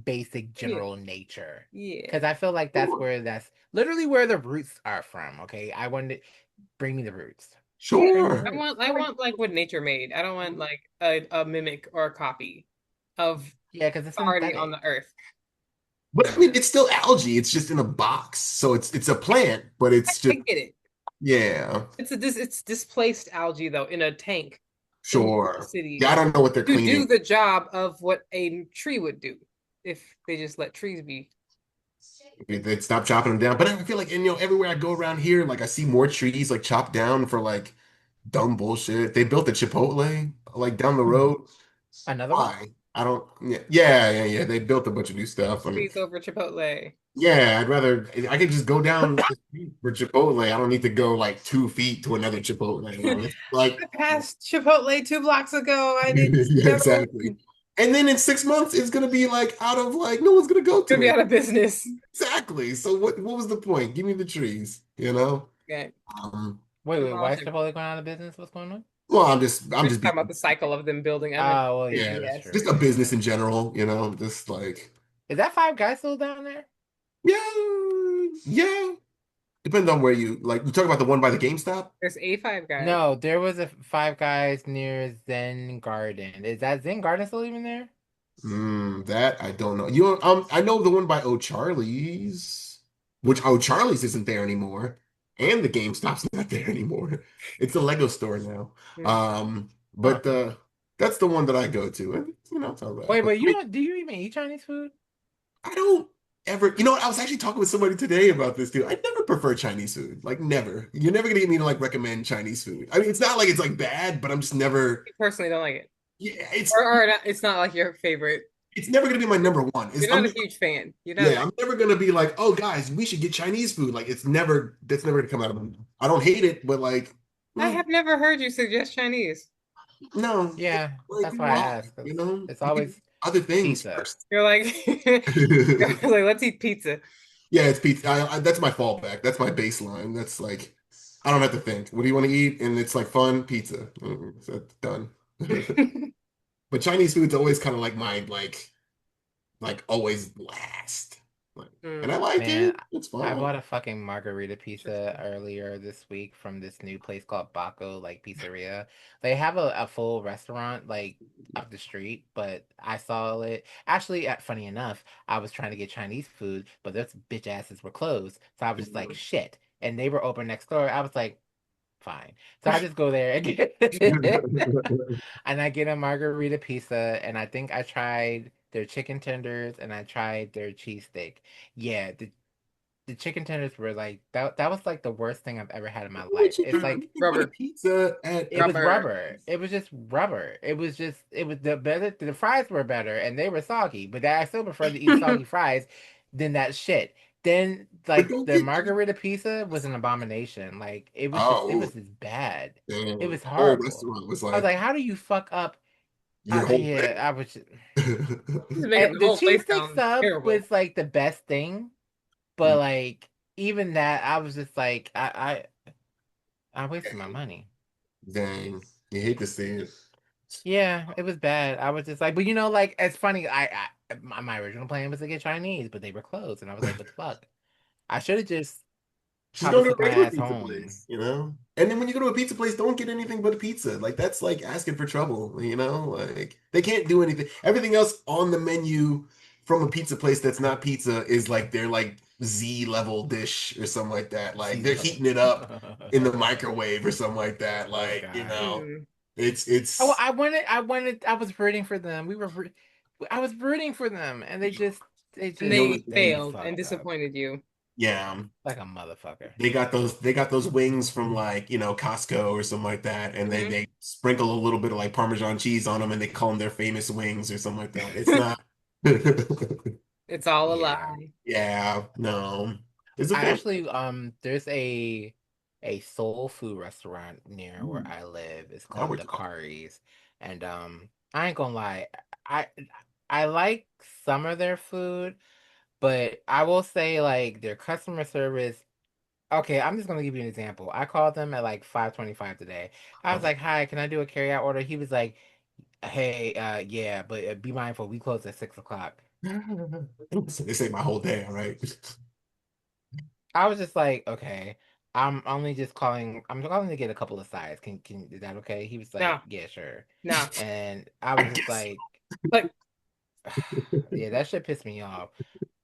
basic Yeah, general nature yeah. because I feel like Sure. that's literally where the roots are from. Okay, I wanted bring me the roots. Bring me the Sure. roots. I want like what nature made. I don't want like a mimic or a copy of Yeah, because it's already on synthetic. the earth. But I mean, Yeah. it's still algae. It's just in a box. So it's a plant, but I, it's I just get it. yeah, It's displaced algae though in a tank in the sure. city Yeah, I don't know what they're to do cleaning. the job of what a tree would do if they just let trees be. They'd stop chopping them down. But I feel like, and everywhere I go around here, like I see more trees like chopped down for like dumb bullshit. They built a Chipotle like down the road. Another one? Why? I don't. Yeah. They built a bunch of new stuff. I mean, Trees over Chipotle. yeah, I'd rather I could just go down the street for Chipotle. I don't need to go like 2 feet to another Chipotle. It's like, I passed Chipotle 2 blocks ago. I didn't yeah, know. exactly. And then in 6 months, it's gonna be like out of like no one's gonna go Gonna to be it. out of business. Exactly. So what was the point? Give me the trees, you know? Okay. Um, Wait, why Demolish is it. Chipotle going out of business? What's going on? well, I'm We're just just talking about being the cycle of them building. I meant Oh, well, yeah, yeah, that's yes. true. just a Yeah, business yeah. in general, just like Is that Five Guys still down there? yeah. Depends on where you like. You talk about the one by the GameStop. There's A5 Guys. No, there was a Five Guys near Zen Garden. Is that Zen Garden still even there? That I don't know. I know the one by O'Charlie's, which O'Charlie's isn't there anymore, and the GameStop's not there anymore. It's a Lego store now. Hmm. But that's the one that I go to, and it's all right. Wait, I you mean, don't, do you even eat Chinese food? I don't ever. You know what? I was actually talking with somebody today about this too. I never prefer Chinese food. Like never. You're never gonna get me to like recommend Chinese food. I mean, it's not like it's like bad, but I'm just never. Personally, don't like it. Yeah, Or not, it's not like your favorite. it's never gonna be my number one. You're not a huge fan. You're not. Yeah, I'm never gonna be like, oh guys, we should get Chinese food. Like that's never gonna come out of me. I don't hate it, but like, I mm, have never heard you suggest Chinese. no. Yeah, Like that's why I why? asked. 'Cause it's You can always other things pizza. first. You're like, you're like, let's eat pizza. Yeah, it's pizza. That's my fallback. That's my baseline. That's like, I don't have to think. What do you want to eat? And it's like fun pizza. So done. But Chinese food's always kind of like my like always last. Like, and I Mm, like Man, it. It's I fun. bought a fucking margarita pizza interesting. earlier this week from this new place called Baco, like pizzeria. They have a full restaurant like up the street, but I saw it. Actually, funny enough, I was trying to get Chinese food, but those bitch asses were closed. So I was just like, shit. And they were open next door. I was like, fine. So I just go there and get and I get a margarita pizza, and I think I tried their chicken tenders and I tried their cheesesteak. Yeah, the chicken tenders were like that was like the worst thing I've ever had in my life. It's You like can go to Rubber, pizza at it was rubber. rubber. It was just rubber. It was the fries were better and they were soggy, but I still prefer to eat soggy fries than that shit. Then but like don't the get margarita pizza was an abomination. Like it oh was just bad. damn. It was The whole horrible. restaurant was I was like like, how do you fuck up? your whole Yeah, I was. Just make it And the the whole place cheesesteak sound sub terrible. was like the best thing, but thing. like even that, I was just like, I wasted my money. Dang. You hate to see it. Yeah, it was bad. I was just like, but like it's funny. my original plan was to get Chinese, but they were closed, and I was like, what the fuck? I should have just Just go probably to a took my regular ass pizza home. place, you know? And then when you go to a pizza place, don't get anything but a pizza. Like that's like asking for trouble, you know? Like they can't do anything. Everything else on the menu from a pizza place that's not pizza is like their like Z level dish or something like that. Like See, they're level. heating it up in the microwave or something like that. Oh Like, you God. know, Hmm. Oh, it's I was rooting for them. I was rooting for them, and And they they failed and fucked up disappointed you. yeah. like a motherfucker. They got those wings from like, Costco or something like that, and Hmm. they sprinkle a little bit of like Parmesan cheese on them and they call them their famous wings or something like that. It's not It's all a Yeah. lie. yeah, no. It's a I family. actually there's a soul food restaurant near where Ooh, I live. It's now called we're the talking. Karis. And I ain't gonna lie, I I like some of their food, but I will say like their customer service. Okay, I'm just gonna give you an example. I called them at like 5:25 today. I was Okay. like, "Hi, can I do a carry out order?" He was like, "Hey, yeah, but be mindful, we close at 6 o'clock." So they say my whole day, all right? I was just like, "Okay, I'm only just calling. I'm calling to get a couple of sides. Can is that okay?" He was like, No, "Yeah, sure." no. And I I was just guess. like, Like, "Yeah, that shit pissed me off."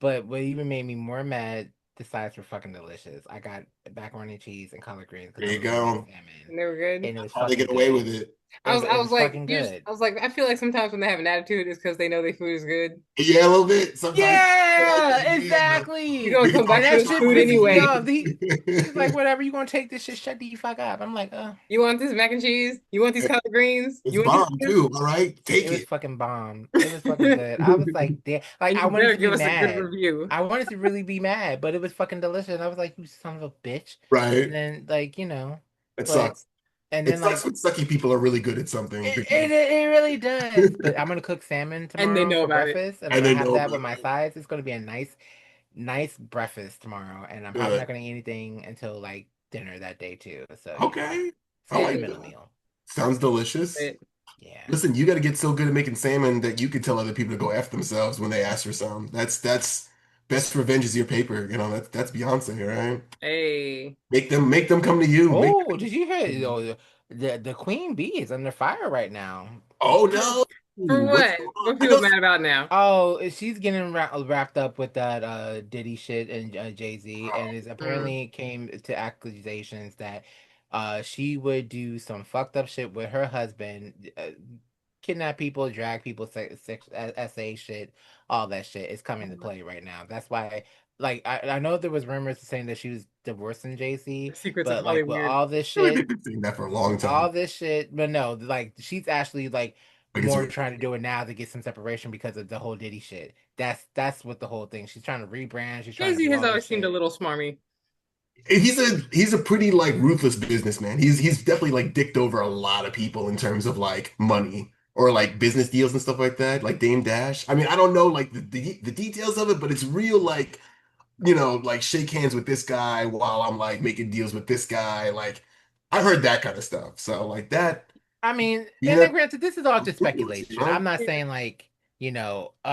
But what even made me more mad, the sides were fucking delicious. I got macaroni and cheese and collard greens because There I you was gonna make go. salmon, and they were good. and it was How they fucking get away with good. it. I It was was like, fucking here's, good. I was like, I feel like sometimes when they have an attitude, it's because they know their food is good. Yeah, a little bit. Sometimes like Yeah, that, yeah. You're exactly. gonna Because come And back for that this shit food pisses me anyway. off. He's like, whatever, you gonna take this shit, shut the fuck up. I'm like, You want this mac and cheese? You want these collard greens? it's You want these bomb chips? too, all right? it Take was it. fucking bomb. It was fucking good. I was like, damn, like And I you wanted better to be give us a good mad. review. I wanted to really be mad, but it was fucking delicious. I was like, you son of a bitch. And Right. then like, It but sucks. and It then sucks like when sucky people are really good at something because it really does. But I'm gonna cook salmon And they tomorrow know for about it. breakfast, and I'm and gonna they have know that with about my it. sides. It's gonna be a nice breakfast tomorrow, and I'm probably not Good. gonna eat anything until like dinner that day too. So Okay. it's I gonna be a like middle that. meal. Sounds delicious. But Yeah. Listen, you got to get so good at making salmon that you could tell other people to go F themselves when they ask for some. That's best revenge is your paper. That's Beyonce, right? hey, Make them come to you. Oh, did you hear? The queen bee is under fire right now. Oh for, no. for What's what? going on? What I know people mad about now? Oh, she's getting wrapped up with that Diddy shit and Jay-Z, and is Mm. apparently came to accusations that she would do some fucked up shit with her husband, kidnap people, drag people, sex, SA shit, all that shit is coming to play right now. That's why, like, I know there was rumors saying that she was divorcing The Jay-Z, secrets of but like with Hollywood. all this I feel like shit, they've been saying that for a long time. but no, like she's actually like Like it's more trying to do it now to get some separation because of the whole Diddy shit. That's what the whole thing. She's trying to rebrand. She's trying to Jay-Z do has all this always seemed a shit. little smarmy. He's a pretty like ruthless businessman. He's definitely like dicked over a lot of people in terms of like money or like business deals and stuff like that. Like Dame Dash. I mean, I don't know like the details of it, but it's real like like shake hands with this guy while I'm like making deals with this guy. Like I heard that kind of stuff. So like that, I mean, and yeah, then granted, this is all just influence, speculation. I'm not Yeah. saying like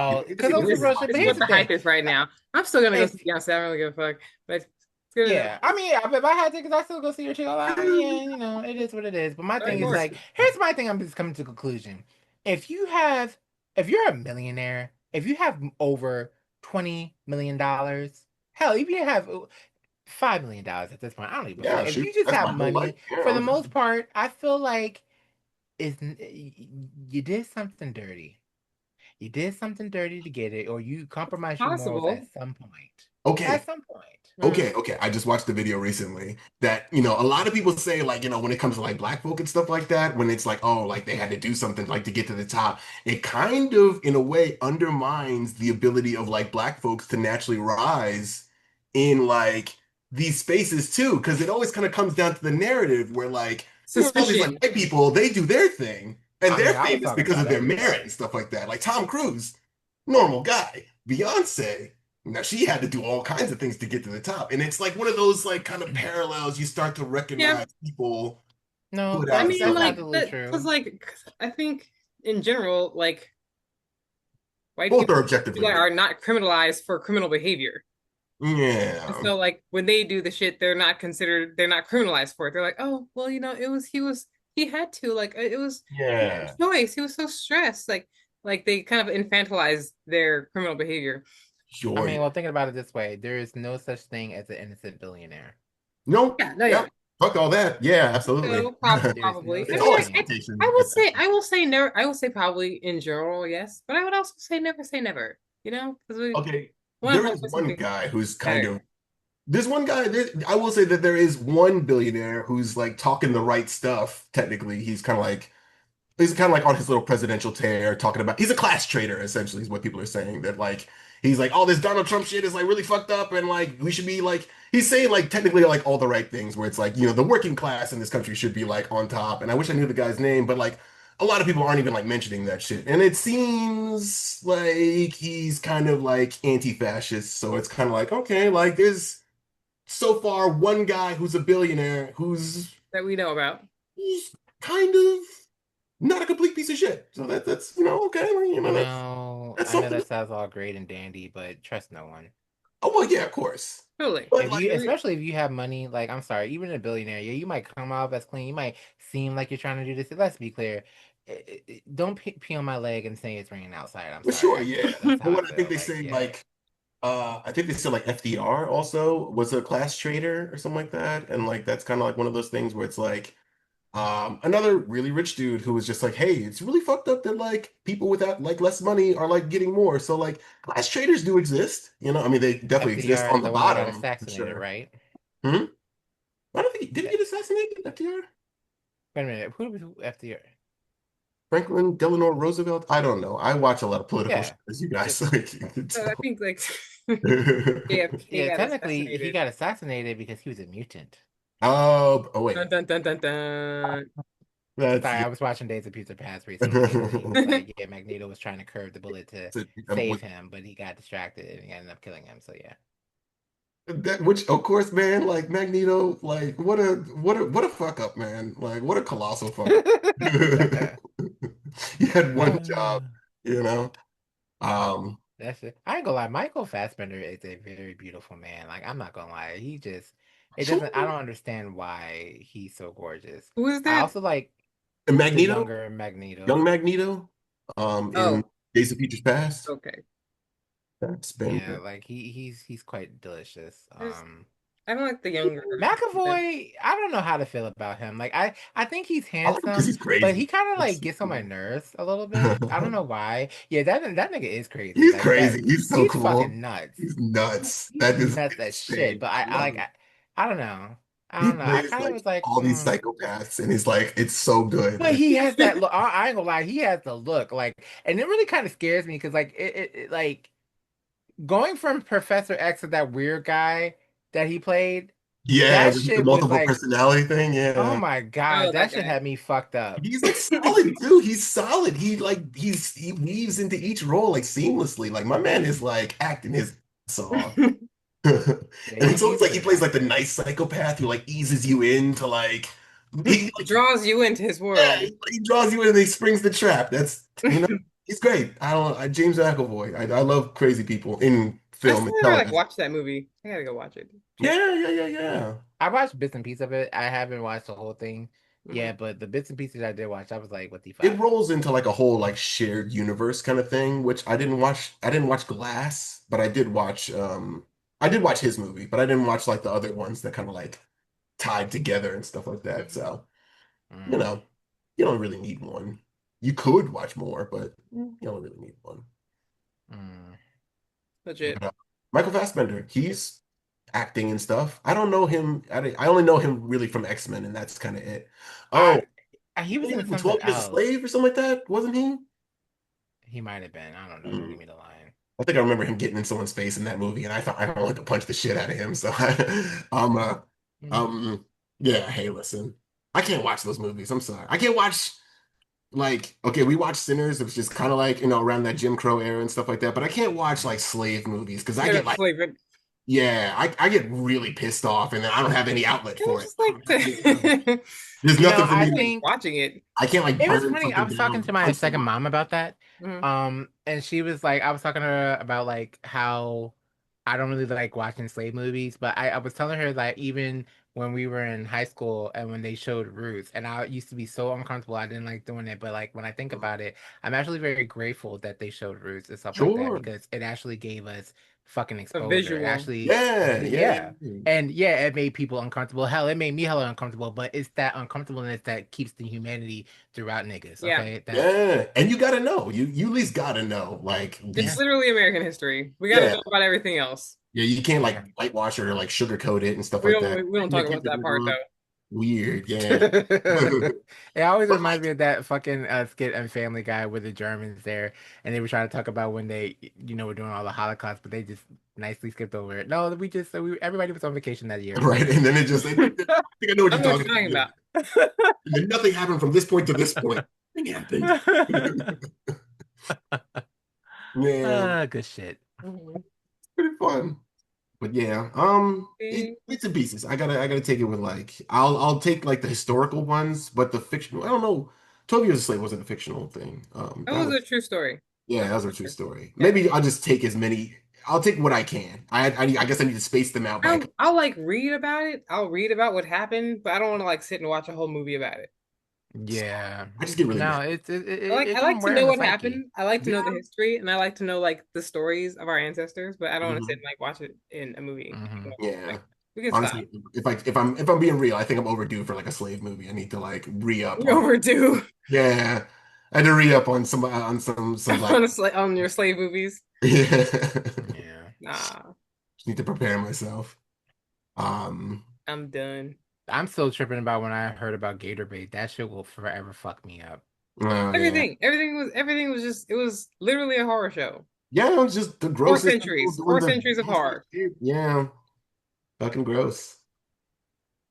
Yeah, oh, it's because a those are rumor. real shit. This But is here's what the the hype thing: is right now. I'm still gonna go if see Beyonce. I don't really give a fuck. But it's good enough. yeah, I mean, if I had tickets, I still go see her too. Like, yeah, it is what it is. But my Of thing is course. like, here's my thing. I'm just coming to a conclusion. If you have, if you're a millionaire, if you have over $20 million, hell, even if you have $5 million at this point, I don't even fuck. Yeah, If shoot, you just that's have my whole life. money, Yeah, for the I'm most part, I feel like is you did something dirty. You did something dirty to get it, or you compromised your morals at Possible. some point. At okay. some point. Mm. Okay. I just watched the video recently that, a lot of people say like, when it comes to like black folk and stuff like that, when it's like, oh, like they had to do something like to get to the top, it kind of in a way undermines the ability of like black folks to naturally rise in like these spaces too. Cause it always kind of comes down to the narrative where like, all these like Suspicion. white people, they do their thing and I they're mean, I was famous talking because about of their merit everybody. and stuff like that. Like Tom Cruise, normal guy. Beyonce. Now she had to do all kinds of things to get to the top. And it's like one of those like kind of parallels you start to Yeah. recognize people No, put I out and mean, stuff that's like like that. absolutely that, because true. like I think in general, like White Both people are objectively good. are not criminalized for criminal behavior. And Yeah. so like when they do the shit, they're not criminalized for it. They're like, oh, well, he had to, like it was Yeah. a choice. He was so stressed. Like they kind of infantilize their criminal behavior. I Sure. mean, Yeah. well, think about it this way: there is no such thing as an innocent billionaire. No. Yeah, no, yeah. Yep. Fuck all that. Yeah, absolutely. So There is no probably. I such It's mean, all thing. I expectation, would say essentially. never. I would say probably in general, yes, but I would also say never say never. You know, because we Okay. want to There hope is for one something guy who's kind better. of there's one guy I will say that there is one billionaire who's like talking the right stuff. Technically, he's kind of like on his little presidential tear talking about he's a class traitor essentially is what people are saying that like he's like all this Donald Trump shit is like really fucked up and like we should be like he's saying like technically like all the right things where it's like the working class in this country should be like on top and I wish I knew the guy's name but like a lot of people aren't even like mentioning that shit and it seems like he's kind of like anti-fascist so it's kind of like okay like there's so far one guy who's a billionaire That we know about. who's kind of not a complete piece of shit. So that's okay, that's I know something. that sounds all great and dandy, but trust no one. Oh well, yeah, of course. Totally. But If like, you, especially if you have money, like I'm sorry, even a billionaire, yeah, you might come off as clean. You might seem like you're trying to do this. Let's be clear. Don't pee on my leg and say it's raining outside. I'm for sorry. sure, yeah. That's But how I what I think feel. they Like, say, yeah. I think they said like FDR also was a class trader or something like that, and like that's kind of like one of those things where it's like, another really rich dude who was just like, hey, it's really fucked up that like people without like less money are like getting more. So like class traders do exist, I mean they definitely exist FDR on is the the one that got bottom for assassinated, sure. right? Hmm? I don't think did he That, get assassinated, FDR? wait a minute. Who FDR? Franklin Delano Roosevelt? I don't know. I watch a lot of political Yeah. shit, as you guys so you can So I tell. think like JFK Yeah, got technically he assassinated. got assassinated because he was a mutant. Oh wait. Dun dun dun dun dun. That's Sorry, yeah. I was watching Days of Future Past recently, and he was like, "Yeah, Magneto was trying to curve the bullet to So, save him, but he got distracted and he ended up killing him." So yeah, which of course, man, like Magneto, like what a fuck up, man. Like what a colossal fuck up. He had one job, you know. Um, that's it. I ain't gonna lie, Michael Fassbender is a very beautiful man. Like I'm not gonna lie, he just it sure. doesn't. I don't understand why he's so gorgeous. Who is I that? also like And the Magneto, younger Magneto. young Magneto, in Oh, Days of Future's Past. okay. That's been Yeah, like he's quite delicious. I don't like the younger. McAvoy, I don't know how to feel about him. Like I think he's I like him because handsome, he's but he crazy. kind of like That's gets on my cool. nerves a little bit. I don't know why. Yeah, that nigga is crazy. He's Like that crazy. He's so he's cool. fucking nuts. He's nuts. He's That is nuts as shit. insane. But I I love like it. I don't know. I He don't know. I plays kind of like was like, all these psychopaths, and he's like, it's so good. but he has that look. I ain't gonna lie, he has the look. Like, and it really kind of scares me because like like going from Professor X to that weird guy that he played, Yeah, that with the shit was multiple like, personality thing. oh Yeah, my God, Oh, that that shit guy. had me fucked up. he's like solid too. He's solid. He weaves into each role like seamlessly. Like my man is like acting his ass off. And Yeah, it's always he's a like he good plays like the actor. nice psychopath who like eases you into like he like Draws you into his yeah, world. he draws you in and he springs the trap. That's he's great. I don't James McAvoy. I love crazy people in I film still and never like television. watched that movie. I gotta go watch it. Yeah. I watched bits and pieces of it. I haven't watched the whole thing. Mhm. Yeah, but the bits and pieces I did watch, I was like, what the It fuck? rolls into like a whole like shared universe kind of thing, which I didn't watch. I didn't watch Glass, but I did watch his movie, but I didn't watch like the other ones that kind of like tied together and stuff like that. Mhm. So, you Mm, know, you don't really need one. You could watch more, but you don't really need one. mm. But, Legit. Michael Fassbender, he's acting and stuff. I don't know him. I only know him really from X-Men, and that's kind of it. Oh, He was wasn't he in like from something 12 Years a else. Slave or something like that? Wasn't he? He might have been. I don't know. Don't Hmm. give me the line. I think I remember him getting in someone's face in that movie, and I thought I wanted to punch the shit out of him. So, Mm. um, yeah. Hey, listen, I can't watch those movies. I'm sorry, I can't watch like okay, we watched Sinners. It was just kind of like around that Jim Crow era and stuff like that. But I can't watch like slave movies because I Straight get up like flagrant. Yeah, I get really pissed off, and then I don't have any outlet It was for it. just like There's You know, nothing I for I me just to. like think watching it. I can't like it was burn funny. I something was down talking with to a my pencil. second mom about that. Mhm. And she was like, I was talking to her about like how I don't really like watching slave movies, but I was telling her that even when we were in high school and when they showed Roots, and I used to be so uncomfortable, I didn't like doing it. But like when I think about it, I'm actually very grateful that they showed Roots and stuff like that Sure. because it actually gave us fucking A exposure. It visual. actually, Yeah, yeah. yeah. And yeah, it made people uncomfortable. Hell, it made me hella uncomfortable, but it's that uncomfortableness that keeps the humanity throughout niggas. Yeah. Okay. That's Yeah. And you gotta know. You at least gotta know. Like It's yeah, these literally American history. We got to yeah. know about everything else. Yeah, you can't like yeah. whitewash it or like sugarcoat it and stuff We like that. don't we don't You talk keep about it that part real though. weird, yeah. It always But reminds me of that fucking skit on Family Guy with the Germans there, and they were trying to talk about when they, were doing all the Holocaust, but they just nicely skipped over it. No, everybody was on vacation that year. right, and then it just I think I know what I you're know what talking you're talking about. about. And then nothing happened from this point to this point. Nothing happened. Yeah, Good shit. Mhm. pretty fun. But yeah, it's in pieces. I gotta take it with like I'll take like the historical ones, but the fictional I don't know. 12 Years a Slave wasn't a fictional thing. That That was was a true story. yeah, that was a true story. Yeah. Maybe I'll just take as many. I'll take what I can. I guess I need to space them out by. I'll like read about it. I'll read about what happened, but I don't want to like sit and watch a whole movie about it. Yeah. I just get really No, mad. I it's like to somewhere know in the what psyche. happened. I like to know the Yeah. history, and I like to know like the stories of our ancestors, but I don't want to sit Mhm. and like watch it in a movie. Hmm. Like Yeah. we can stop. Honestly, if I'm being real, I think I'm overdue for like a slave movie. I need to like re-up We on. overdue Yeah. I had to re-up on some black. honestly on your slave movies. Yeah. Yeah. Nah, Just need to prepare myself. Um. I'm done. I'm still tripping about when I heard about Gator Bait. That shit will forever fuck me up. Oh yeah. Everything was just it was literally a horror show. Yeah. It was just the grossest people doing Four the centuries of nastiest horror. shit. Yeah. Fucking gross.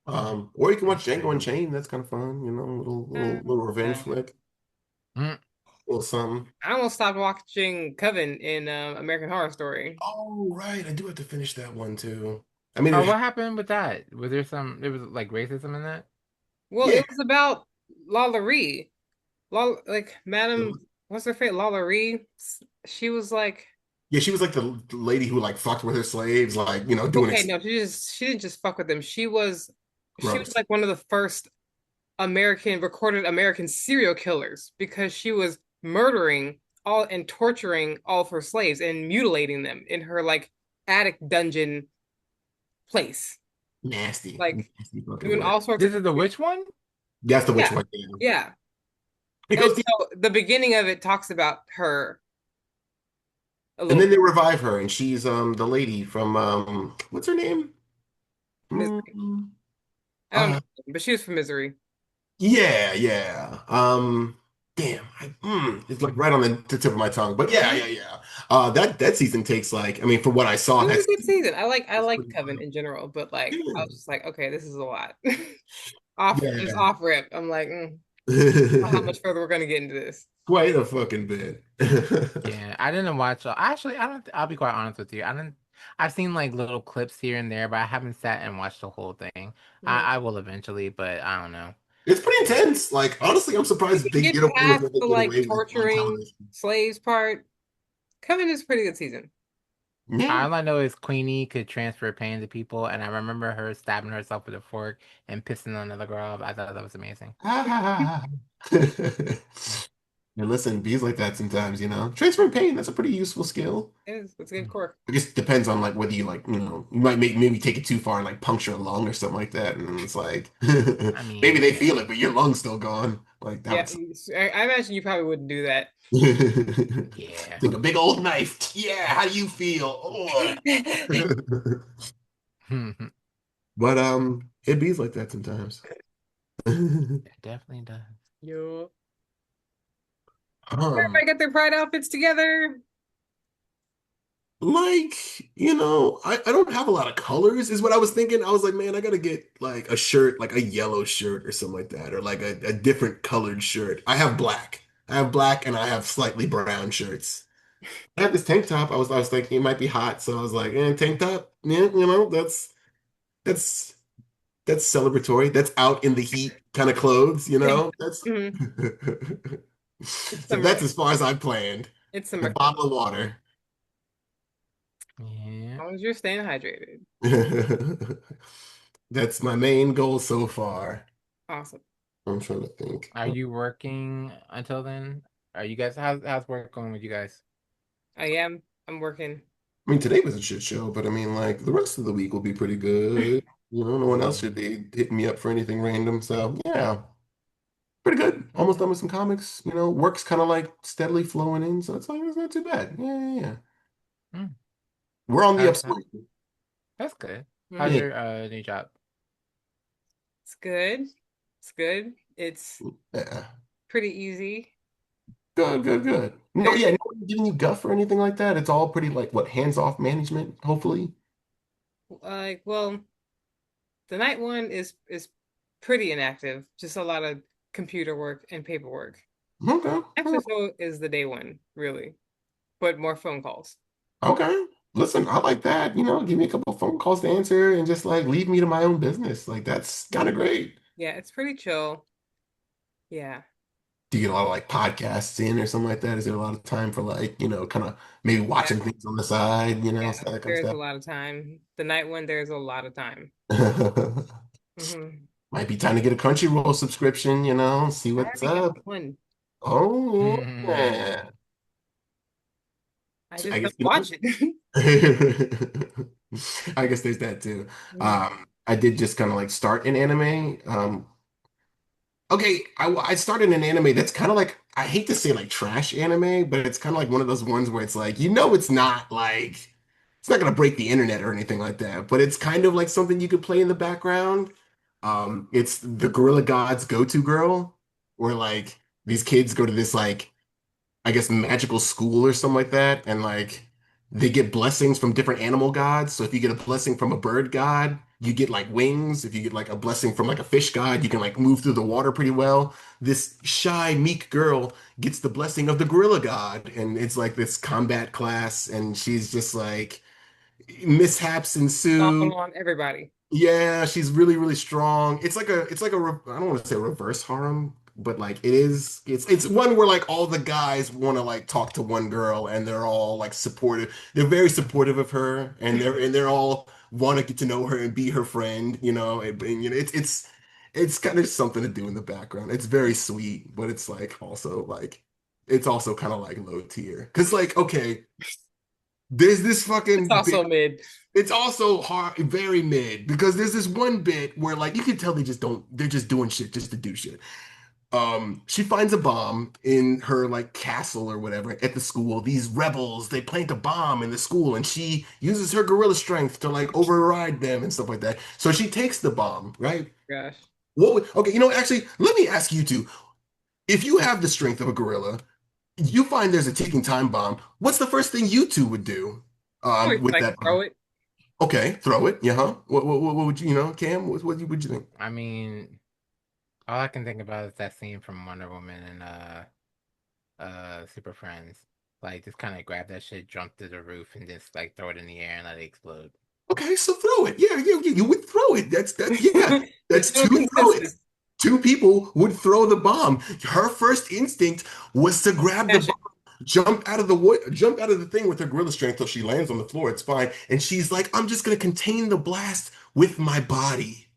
Or you can watch Django Okay. Unchained. That's kind of fun, little Uh, little little revenge uh, flick, Mm. little something. I almost stopped watching Coven in American Horror Story. Oh, right. I do have to finish that one too. I mean, Oh, what happened with that? There was like racism in that? Well, yeah, it was about Lala Ree. Like Madam, what's her face? Lala Ree. She was like, yeah. She was like the lady who like fucked with her slaves, like doing okay, no, she didn't just fuck with them. She was gross. like one of the first recorded American serial killers because she was murdering all and torturing all of her slaves and mutilating them in her like attic dungeon place, Nasty, like nasty fucking doing work. all sorts of This is the witch one? That's the witch yeah, one. Yeah. yeah. It And goes deep. so the beginning of it talks about her a And little then bit. they revive her, and she's the lady from what's her name? Misery. Mm, I don't uh, know, but she was from Misery. yeah, yeah. Damn, it's like right on the tip of my tongue. But yeah, yeah, yeah. That season takes like, I mean, for what I It saw, was a good season. I that's like pretty Coven wild. in general, but like I was Yeah, just like, okay, this is a lot. yeah. Off rip. I'm like, how much further we're gonna get into this. Quite a fucking bit. Yeah, I didn't watch. Actually, I don't. I'll be quite honest with you. I didn't. I've seen like little clips here and there, but I haven't sat and watched the whole thing. Mhm. I will eventually, but I don't know. It's pretty intense. Like, honestly, I'm If surprised you they get get away with past what they the get like away with on torturing television. slaves part, Coven is a pretty good season. Yeah. All I know is Queenie could transfer pain to people, and I remember her stabbing herself with a fork and pissing on another girl. I thought that was amazing. And listen, bees like that sometimes. Transferring pain, that's a pretty useful skill. It's a good quirk. I guess it depends on like whether you like, you might maybe take it too far and like puncture a lung or something like that. And it's like I maybe mean, they feel yeah. it, but your lung's still gone. Like that Yeah, would suck. I imagine you probably wouldn't do that. Yeah. Like a big old knife. Yeah, how do you feel? Oh. It But it bees like that sometimes. definitely does. Yo, Um, everybody got their pride outfits together. I don't have a lot of colors, is what I was thinking. I was like, man, I gotta get like a shirt, like a yellow shirt or something like that, or like a different colored shirt. I have black and I have slightly brown shirts. I had this tank top. I was thinking it might be hot, so I was like, tank top. Yeah, that's that's celebratory. That's out in the heat kind of clothes, That's Mhm. It's so summer. that's as far as I planned. It's A summer clothes. bottle of water. Yeah. As long as you're staying hydrated. That's my main goal so far. Awesome. I'm trying to think. Are I you working until then? Are you guys how's work going with you guys? I am. I'm working. mean, today was a shit show, but I mean, like, the rest of the week will be pretty good. No one else should Mm. be hitting me up for anything random. So, yeah, pretty good. Almost done with some comics. Work's kind of like steadily flowing in. So it's not too bad. Yeah, yeah, yeah. Mm. We're on the How's that? upswing. That's good. How's Mhm. Yeah, your new job? It's good. It's good. It's yeah. pretty easy. Good, good, good. No, There's yeah, no one giving you guff or anything like that. It's all pretty like what hands-off management, hopefully. well, the night one is pretty inactive. Just a lot of computer work and paperwork. Okay. Actually, so is the day one, really, but more phone calls. Okay. Listen, I like that. Give me a couple of phone calls to answer and just like leave me to my own business. Like that's kind of great. Yeah, it's pretty chill. Yeah. Do you get a lot of like podcasts in or something like that? Is there a lot of time for like, kind of maybe Yeah. watching things on the side, Yeah. so that kind There's a of lot of time. The night one, there's a lot of time. stuff? Hmm. Might be time to get a Crunchyroll subscription, see I what's already got up. one. Oh, Mm. yeah. I So just I don't guess, watch it. I guess there's that too. Mhm. I did just kind of like start an anime. Okay, I started an anime that's kind of like I hate to say like trash anime, but it's kind of like one of those ones where it's like it's not like it's not gonna break the internet or anything like that, but it's kind of like something you could play in the background. It's the Gorilla Gods Go-To Girl, where like these kids go to this like I guess magical school or something like that, and like they get blessings from different animal gods. So if you get a blessing from a bird god, you get like wings. If you get like a blessing from like a fish god, you can like move through the water pretty well. This shy, meek girl gets the blessing of the gorilla god, and it's like this combat class, and she's just like mishaps ensue. Stomping on everybody. Yeah, she's really, really strong. I don't want to say reverse harem, but like it's one where like all the guys want to like talk to one girl and they're all like supportive. They're very supportive of her and they're all want to get to know her and be her friend, it's kind of something to do in the background. It's very sweet, but it's also kind of like low tier. 'Cause like, okay, there's this It's fucking bit also mid. it's also hard, very mid, because there's this one bit where like you can tell they're just doing shit just to do shit. She finds a bomb in her like castle or whatever at the school. These rebels, they plant a bomb in the school and she uses her gorilla strength to like override them and stuff like that. So she takes the bomb, right? Gosh. Okay, actually, let me ask you two. If you have the strength of a gorilla, you find there's a ticking time bomb, what's the first thing you two would do Always with like that throw bomb? it. Okay, throw it. Yeah, huh? What would Cam? Would you think? I mean, all I can think about is that scene from Wonder Woman and Super Friends. Like just kind of grab that shit, jump to the roof, and just like throw it in the air and let it explode. Okay, so throw it. Yeah, yeah, you would throw it. Yeah. There's That's no two throw it. consensus. Two people would throw the bomb. Her first instinct was to grab the Cash bomb, jump out of the wood, jump out of the thing with her gorilla strength till she lands on the floor. It's fine. And she's like, I'm just gonna contain the blast with my body.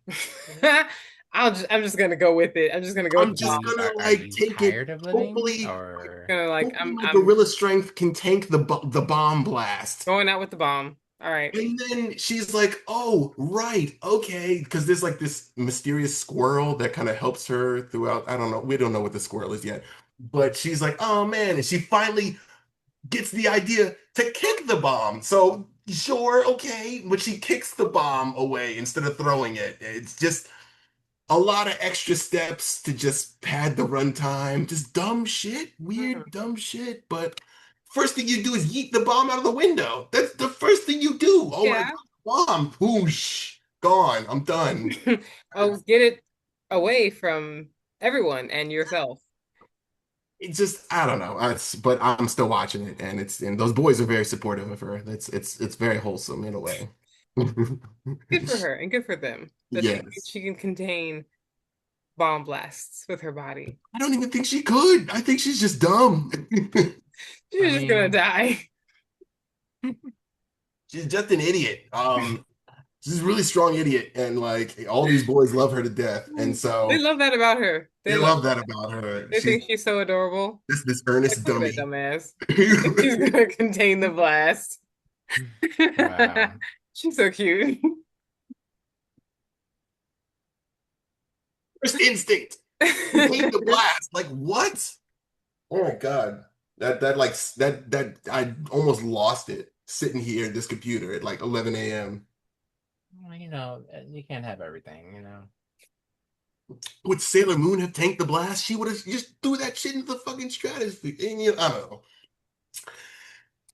it. I'm just gonna go with it. I'm just gonna go with I'm the just bomb. gonna Are like you take it. tired of living Hopefully, or Gonna like hopefully my I'm gorilla strength can tank the bomb blast. going out with the bomb. All right. And then she's like, "Oh, right, okay," because there's like this mysterious squirrel that kind of helps her throughout. I don't know. We don't know what the squirrel is yet, but she's like, "Oh man!" And she finally gets the idea to kick the bomb. So sure, okay, but she kicks the bomb away instead of throwing it. It's just a lot of extra steps to just pad the runtime. Just dumb shit, Mhm. weird, dumb shit. But first thing you do is yeet the bomb out of the window. That's the first thing you do. Oh my Yeah. God, bomb, whoosh, gone. I'm done. Oh, get it away from everyone and yourself. it just I don't know. But I'm still watching it, and those boys are very supportive of her. It's very wholesome in a way. Good for her and good for them that Yes. she can contain bomb blasts with her body. I don't even think she could. I think she's just dumb. I She's just gonna mean, die. She's just an idiot. She's a really strong idiot, and like all these boys love her to death, and They so love that about her. They they love love that that. about her. They She's think she's so adorable. this Like, earnest look at that dummy. dumbass. She's gonna contain the blast. wow. She's so cute. First instinct, contain the blast. Like what? Oh my God. That I almost lost it sitting here at this computer at like 11 a.m. Well, you can't have everything. Would Sailor Moon have tanked the blast? She would have just threw that shit into the fucking stratosphere. And, I don't know.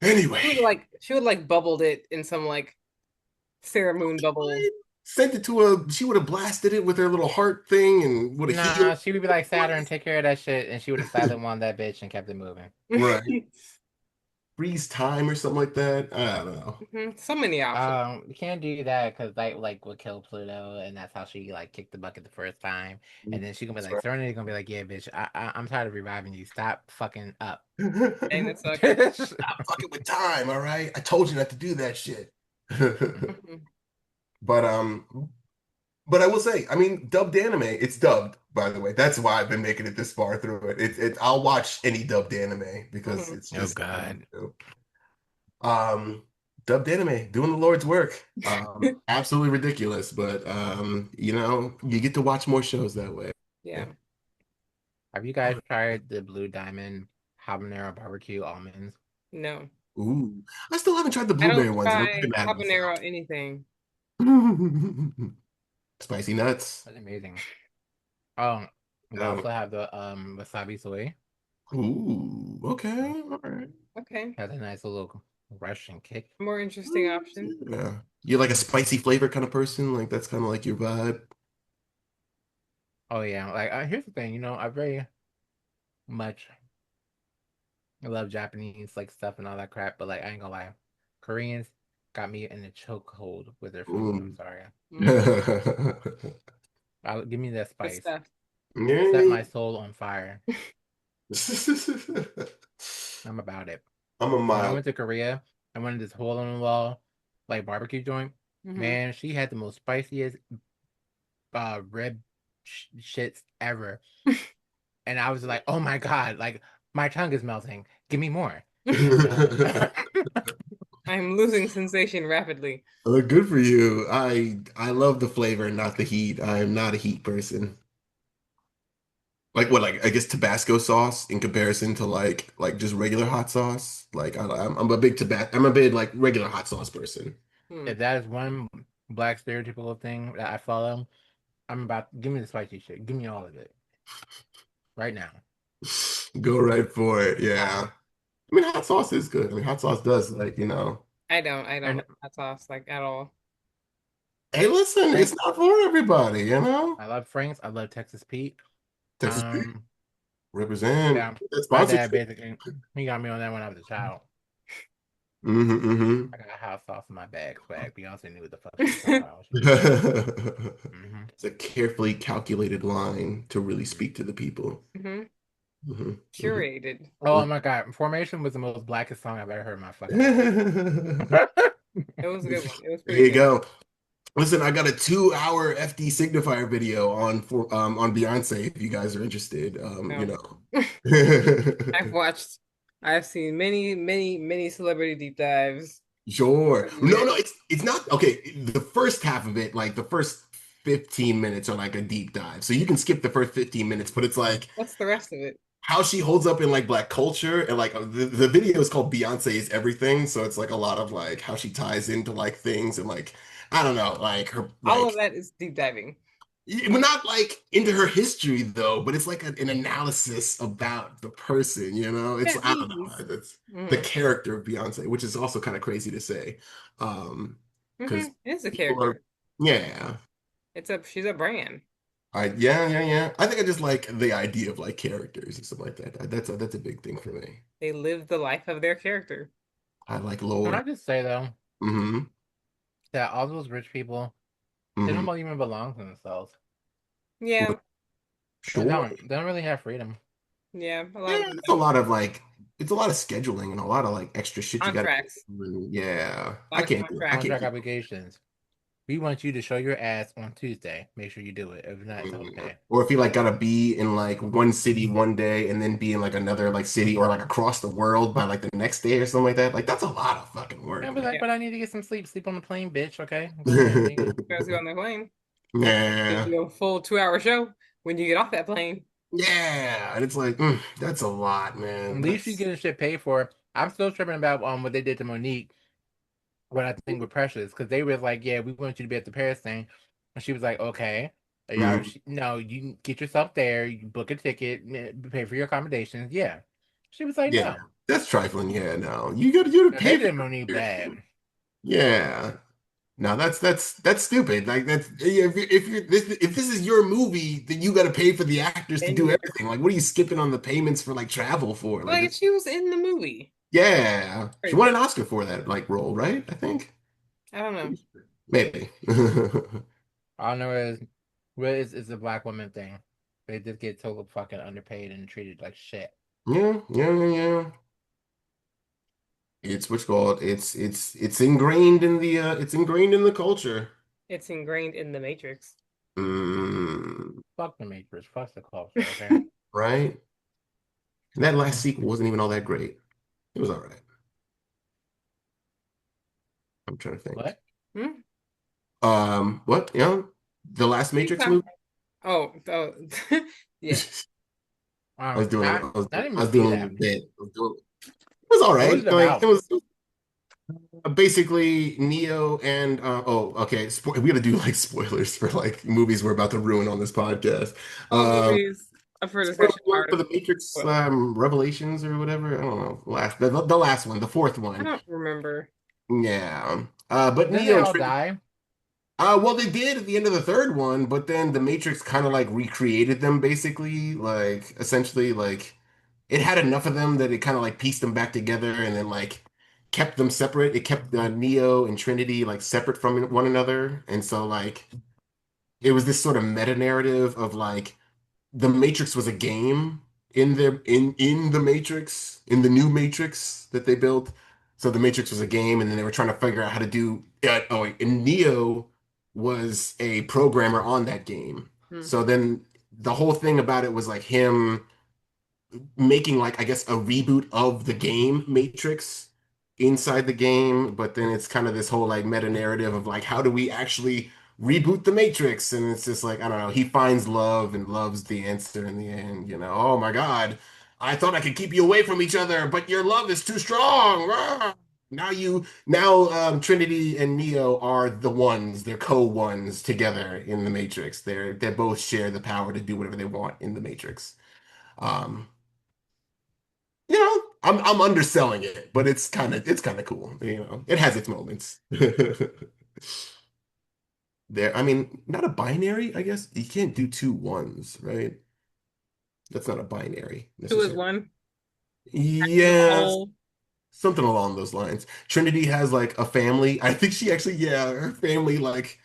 Anyway, She would like bubbled it in some like Sarah Moon bubble. sent it to a. She would have blasted it with her little heart thing and would have healed Nah, she would be like Saturn, take care of that shit, and she would have silent won that bitch and kept it moving. right. Freeze time or something like that. I don't know. So many options. You can't do that because like would kill Pluto, and that's how she like kicked the bucket the first time, and then she gonna be like Serenity gonna be like, yeah, bitch, I'm tired of reviving you. Stop fucking up. And it sucks. Stop fucking with time, all right? I told you not to do that shit. But but I will say, I mean, dubbed anime, it's dubbed, by the way. That's why I've been making it this far through it. I'll watch any dubbed anime because it's Oh just God. um dubbed anime, doing the Lord's work. Absolutely ridiculous, but you get to watch more shows that way. Yeah. Have you guys tried the Blue Diamond habanero barbecue almonds? No. Ooh, I still haven't tried the I don't blueberry ones, and I'm try pretty mad at habanero anything. myself. Spicy nuts. That's amazing. Oh, we Um, also have the wasabi soy. ooh, okay, all right. Okay. Has a nice little Russian kick. More interesting option. Yeah. You're like a spicy flavor kind of person? Like that's kind of like your vibe? Oh yeah, like here's the thing, I very much love Japanese like stuff and all that crap, but like I ain't gonna lie, Koreans got me in a chokehold with their food. I'm Mm. sorry. Mm, Give me that good spice. stuff. Set Yeah. my soul on fire. I'm about it. I'm a When I mild. went to Korea, I went to this hole in the wall like barbecue joint. Hmm. Man, she had the most spiciest rib shits ever. And I was like, oh my God, like my tongue is melting. Give me more. I'm losing sensation rapidly. Good for you. I love the flavor, not the heat. I am not a heat person. Like what? Like I guess Tabasco sauce in comparison to like just regular hot sauce. Like I'm a big I'm a big like regular hot sauce person. Hmm. If that is one black stereotypical thing that I follow, give me the spicy shit. Give me all of it right now. Go right for it. Yeah. I mean, hot sauce is good. I mean, hot sauce does I don't And like hot sauce like at all. Hey, listen, Frank, it's not for everybody. I love Frank's. I love Texas Pete. Texas Pete, Um, represent. yeah, That my sponsorship. dad basically he got me on that when I was a child. Hmm. I got hot sauce in my bag. Swag. Beyonce knew what the fuck she was talking about. Hmm. It's a carefully calculated line to really speak to the people. Hmm. Hmm. Curated. Oh my God, Formation was the most blackest song I've ever heard in my fucking There life. It was a good one. It was pretty you good. go. Listen, I got a 2-hour FD Signifier video on Beyonce if you guys are interested. No. I've watched, I've seen many, many, many celebrity deep dives. Sure. Pretty No, good. no, it's not okay. The first half of it, like the first 15 minutes are like a deep dive. So you can skip the first 15 minutes, but it's like What's the rest of it? how she holds up in like black culture and like the video is called Beyonce's Everything. So it's like a lot of like how she ties into like things and like I don't know, like her All of like that is deep diving. we're not like into her history though, but it's like an analysis about the person, It's That I don't means. know, it's the Hmm. character of Beyonce, which is also kind of crazy to say. Hmm. Because It's a people are character. yeah. She's a brand. Yeah. I think I just like the idea of like characters and stuff like that. That's a big thing for me. They live the life of their character. I like Can I lore. just say though Hmm. that all those rich people, they Hmm. don't even belong to themselves. Yeah, They Sure. don't. They don't really have freedom. yeah, a lot Yeah, of them it's a don't. lot of like it's a lot of scheduling and a lot of like extra shit you gotta Contracts, do. Yeah. a lot of I contracts. can't Contract keep obligations. We want you to show your ass on Tuesday. Make sure you do it. If not, it's okay. or if you like gotta be in like one city one day and then be in like another like city or like across the world by like the next day or something like that. Like that's a lot of fucking I'll work, be man. like, Yeah, but I need to get some sleep. Sleep on the plane, bitch. Okay, go ahead. goes on the plane. You Yeah. do a full 2 hour show when you get off that plane. Yeah. And it's like, that's a lot, At man. least you That's getting shit paid for. I'm still tripping about what they did to Monique. What I think with Precious, because they was like, yeah, we want you to be at the Paris thing, and she was like, okay. Yeah, mm, no, you can get yourself there. You book a ticket, pay for your accommodations. Yeah, she was like, yeah. no. That's trifling. Yeah, no. You gotta No, they pay for did Monique your bad. yeah. No, that's stupid. Like that's yeah, if this is your movie, then you got to pay for the actors to And do you, everything. Like, what are you skipping on the payments for like travel for? Like, like she was in the movie. yeah, she won Crazy. an Oscar for that like role, right? I think I don't know. maybe. All I know is, it's a black woman thing. They just get totally fucking underpaid and treated like shit. Yeah. It's what's called. It's ingrained in the it's ingrained in the culture. It's ingrained in the Matrix. Mm, Fuck the Matrix. Fuck the culture. Okay. right? And that last sequel wasn't even all that great. It was all right. I'm trying to think. What? Hmm? What? Yeah, the last Matrix movie. Oh, yeah. I didn't I even was see doing a that. little bit. It was all What was right. it Like it about? was basically Neo and oh, okay. We got to do like spoilers for like movies we're about to ruin on this podcast. All Um, movies up for spoiler discussion alert are for the Matrix spoilers. Revelations or whatever. I don't know. The last one, the fourth I one. don't remember. Yeah. But Didn't they Neo and all Trinity. die? Well, they did at the end of the third one, but then the Matrix kind of like recreated them basically, like essentially like it had enough of them that it kind of like pieced them back together and then like kept them separate. It kept Neo and Trinity like separate from one another, and so like it was this sort of meta narrative of like the Matrix was a game in the Matrix, in the new Matrix that they built. So the Matrix was a game, and then they were trying to figure out how to do. Oh, wait, and Neo was a programmer on that game. Hmm. So then the whole thing about it was like him making like I guess a reboot of the game Matrix inside the game, but then it's kind of this whole like meta narrative of like how do we actually reboot the Matrix? And it's just like I don't know, he finds love and loves the answer in the end, you know. Oh my God, I thought I could keep you away from each other, but your love is too strong. Ah! Now Trinity and Neo are the ones, they're co-ones together in the Matrix. They both share the power to do whatever they want in the Matrix. Um, I'm underselling it, but it's kind of cool. It has its moments. There, I mean, not a binary, I guess. You can't do two ones, right? That's not a binary Two is necessarily. one. The Yeah, whole. something along those lines. Trinity has like a family. I think she actually, yeah, her family like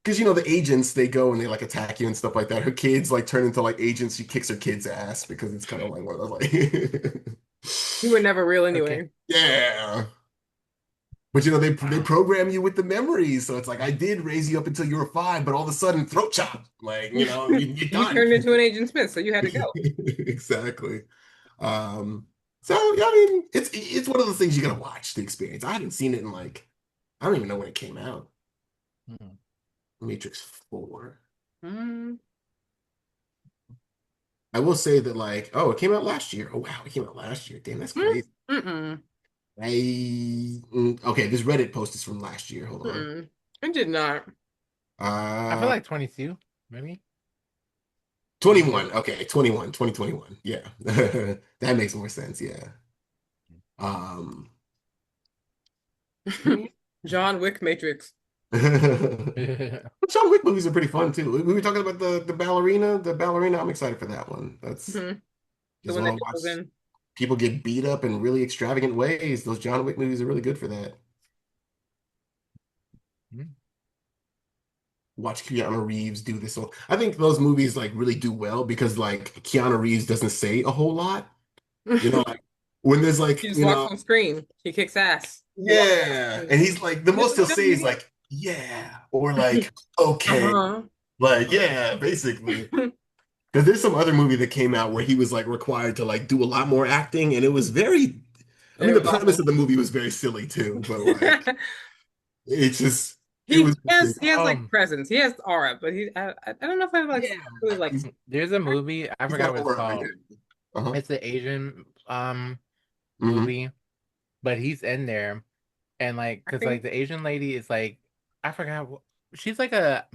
because the agents they go and they like attack you and stuff like that. Her kids like turn into like agents. She kicks her kids' ass because it's kind of like one of those like You were never real Okay. anyway. yeah. But they program you with the memories, so it's like I did raise you up until you were 5, but all of a sudden throat chop, like you're You done. turned into an Agent Smith, so you had to go. Exactly. Um, so yeah, I mean, it's one of those things you gotta watch to experience. I haven't seen it in like I don't even know when it came out. Mm. Matrix 4. Mm, I will say that like oh, it came out last year. Oh wow, it came out last year. Damn, that's mm, crazy. mm-mm, Okay, this Reddit post is from last year. Hold on. mm-mm. I did not. I feel Uh like 22, maybe 22. 21. Okay, 21, 2021. Yeah. That makes more sense. Yeah. Um, John Wick Matrix. John Wick movies are pretty fun too. We were talking about the ballerina. The ballerina, I'm excited for that one. That's Hmm. The just one want that to she was watch in. people get beat up in really extravagant ways. Those John Wick movies are really good for that. Watch Keanu Reeves do this. So I think those movies like really do well because like Keanu Reeves doesn't say a whole lot. You know, like when there's He like, just walks on screen. He kicks ass. He walks yeah. on And screen. he's like the most he'll say is like, yeah, or like, okay. Uh-huh. Like, yeah, basically. Because there's some other movie that came out where he was like required to like do a lot more acting, and it was very, I It mean, the was premise awful. of the movie was very silly too, but like it's just it He was he has like presence. He has aura, but I don't know if I like yeah, really like There's a movie, I he's forgot got what it's aura. called. Yeah. Uh-huh. It's the Asian Hmm. movie, but he's in there and like because acting. like the Asian lady is like I forgot she's like a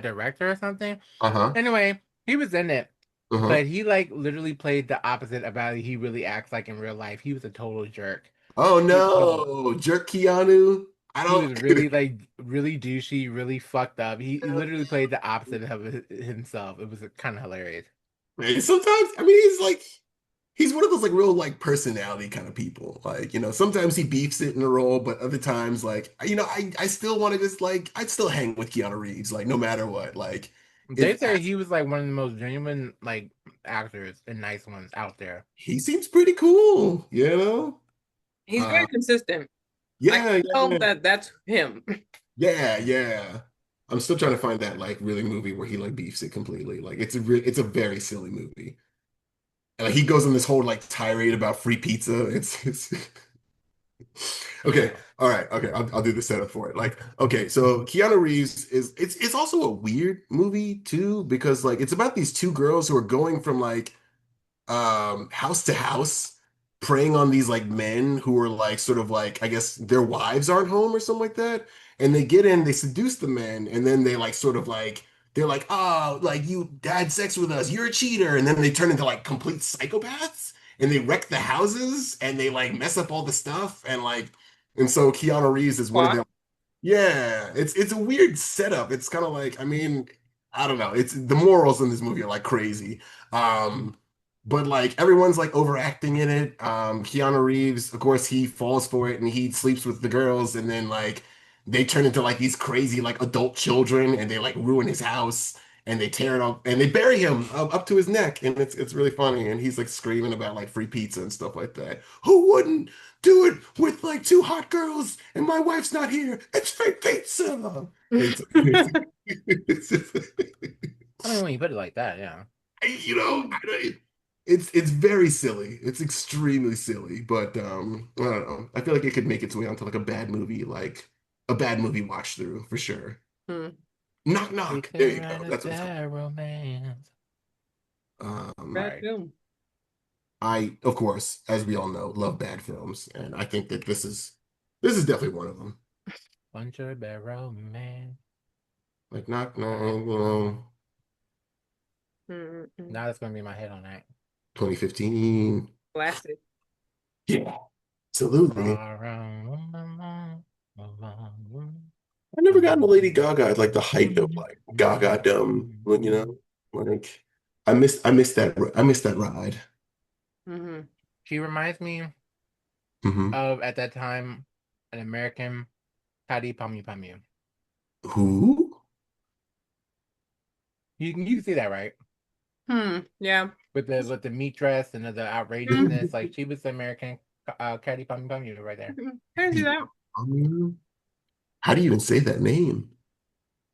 director or something. Uh-huh. Anyway, he was in it, Uh-huh. but he like literally played the opposite about he really acts like in real life. He was a total jerk. Oh He was total. no, Jerk Keanu. I He was don't really like really douchey, really fucked up. He literally played the opposite of himself. It was kind of hilarious. man, sometimes I mean he's one of those like real like personality kind of people. Like, sometimes he beefs it in a role, but other times like I still want to just like I'd still hang with Keanu Reeves, like no matter what. Like They if say he was like one of the most genuine like actors and nice ones out there. he seems pretty cool. He's Uh very consistent. I can yeah, tell yeah, that that's him. yeah. I'm still trying to find that like really movie where he like beefs it completely. Like it's a very silly movie. And like he goes on this whole like tirade about free pizza. It's okay. All right. Okay. I'll do the setup for it. Like, okay. So Keanu Reeves it's also a weird movie too, because like it's about these two girls who are going from like house to house preying on these like men who are like sort of like I guess their wives aren't home or something like that. And they get in, they seduce the men, and then they like sort of like they're like, oh, like you had sex with us, you're a cheater, and then they turn into like complete psychopaths and they wreck the houses and they like mess up all the stuff and so Keanu Reeves is one of Squad. them. Yeah, it's a weird setup. It's kind of like, I mean, I don't know. It's the morals in this movie are like crazy. Um, but like everyone's like overacting in it. Keanu Reeves, of course, he falls for it and he sleeps with the girls, and then like they turn into like these crazy like adult children and they like ruin his house and they tear it up and they bury him up to his neck, and it's really funny, and he's like screaming about like free pizza and stuff like that. Who wouldn't do it with like two hot girls and my wife's not here? It's fake pizza. I mean, when you put it like that, yeah. It's very silly. It's extremely silly, but I don't know. I feel like it could make its way onto like a bad movie watch through for sure. Hmm. Knock We knock. There can you go. write a That's what it's called. bad romance. All Um, Bad right. film. I of course, as we all know, love bad films, and I think that this is definitely one of them. Bunch of bad romance. Like knock knock. Mm-mm. Now that's gonna be my head on that. 2015. Classic. Yeah, absolutely. Around. I never gotten to Lady Gaga at like the height of like Gaga dumb, like I missed that ride. Hmm. She reminds me Hmm. of at that time an American Patty Pamu Pamu. Who? You can see that right Yeah. with the meat dress and the outrageousness. Like she was the American Patty Pamu Pamu right there. Mhm. I can see The- that. How do you even say that name?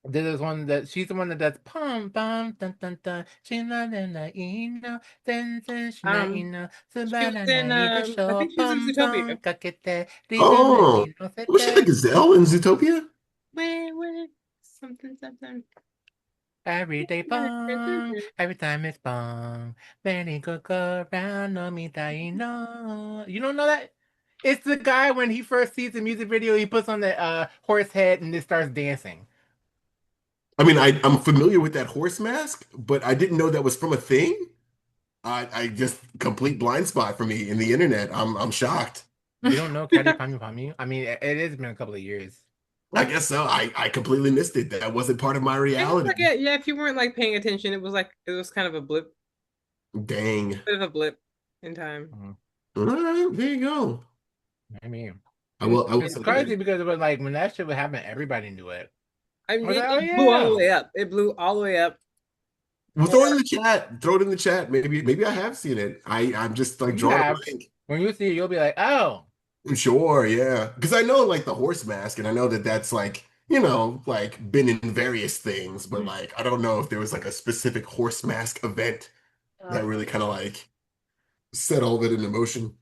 This is one that she's the one that does pum pum dun dun dun. She na na na ino then she na Um, ino she was subana na in ida I show think she was in pum pum Zootopia. kakete rika na Oh, ino was she the sete. gazelle in Zootopia? Wait, something, something. Every day bong, every time it's bong. Benny go around no me no. You don't know that? It's the guy when he first sees the music video, he puts on the horse head and then starts dancing. I mean, I'm familiar with that horse mask, but I didn't know that was from a thing. I just complete blind spot for me in the internet. I'm shocked. You don't know Caddy Pamu Pamu? I mean, it has been a couple of years. I guess so. I completely missed it. That wasn't part of my It was like reality. yeah, if you weren't like paying attention, it was kind of a blip, Dang. bit of a blip in time. Mhm. All right, there you go. I mean, I will it's say crazy that. because it was like when that shit would happen, everybody knew it. I I mean, was like, oh it blew all the yeah. way up. It blew all the way up. Well, throw it in the chat. Throw it in the chat. Maybe I have seen it. I'm just like You drawing a have. blank. When you see it, you'll be like, oh. Sure, yeah. Because I know like the horse mask, and I know that that's like, like been in various things, but like I don't know if there was like a specific horse mask event that really kind of like set all of it into motion.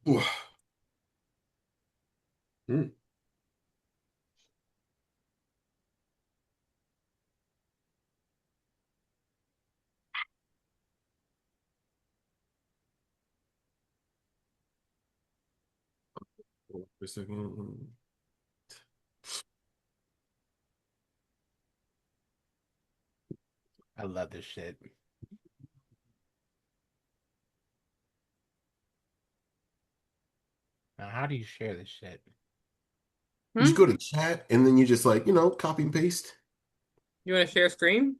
Ooh. Mm. Hold on for a second. I love this shit. Now, how do you share this shit? You just Hmm? go to chat and then you just like, copy and paste. You want to share screen?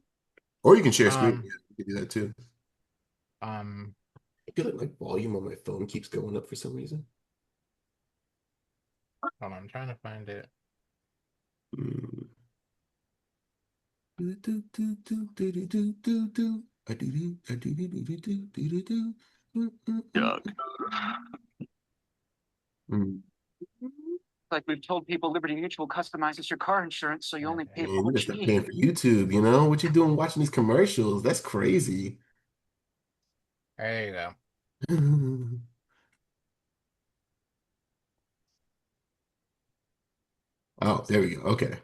Or you can share screen. Um, Yeah, you can do that too. um, I feel like my volume on my phone keeps going up for some reason. hold on, I'm trying to find it. Mm. Yuck. Mm. Like we've told people, Liberty Mutual customizes your car insurance, so you only pay Man, for you gotta what you stop need. paying for YouTube, you know? What you doing watching these commercials? That's crazy. There you go. Oh, there we go. Okay.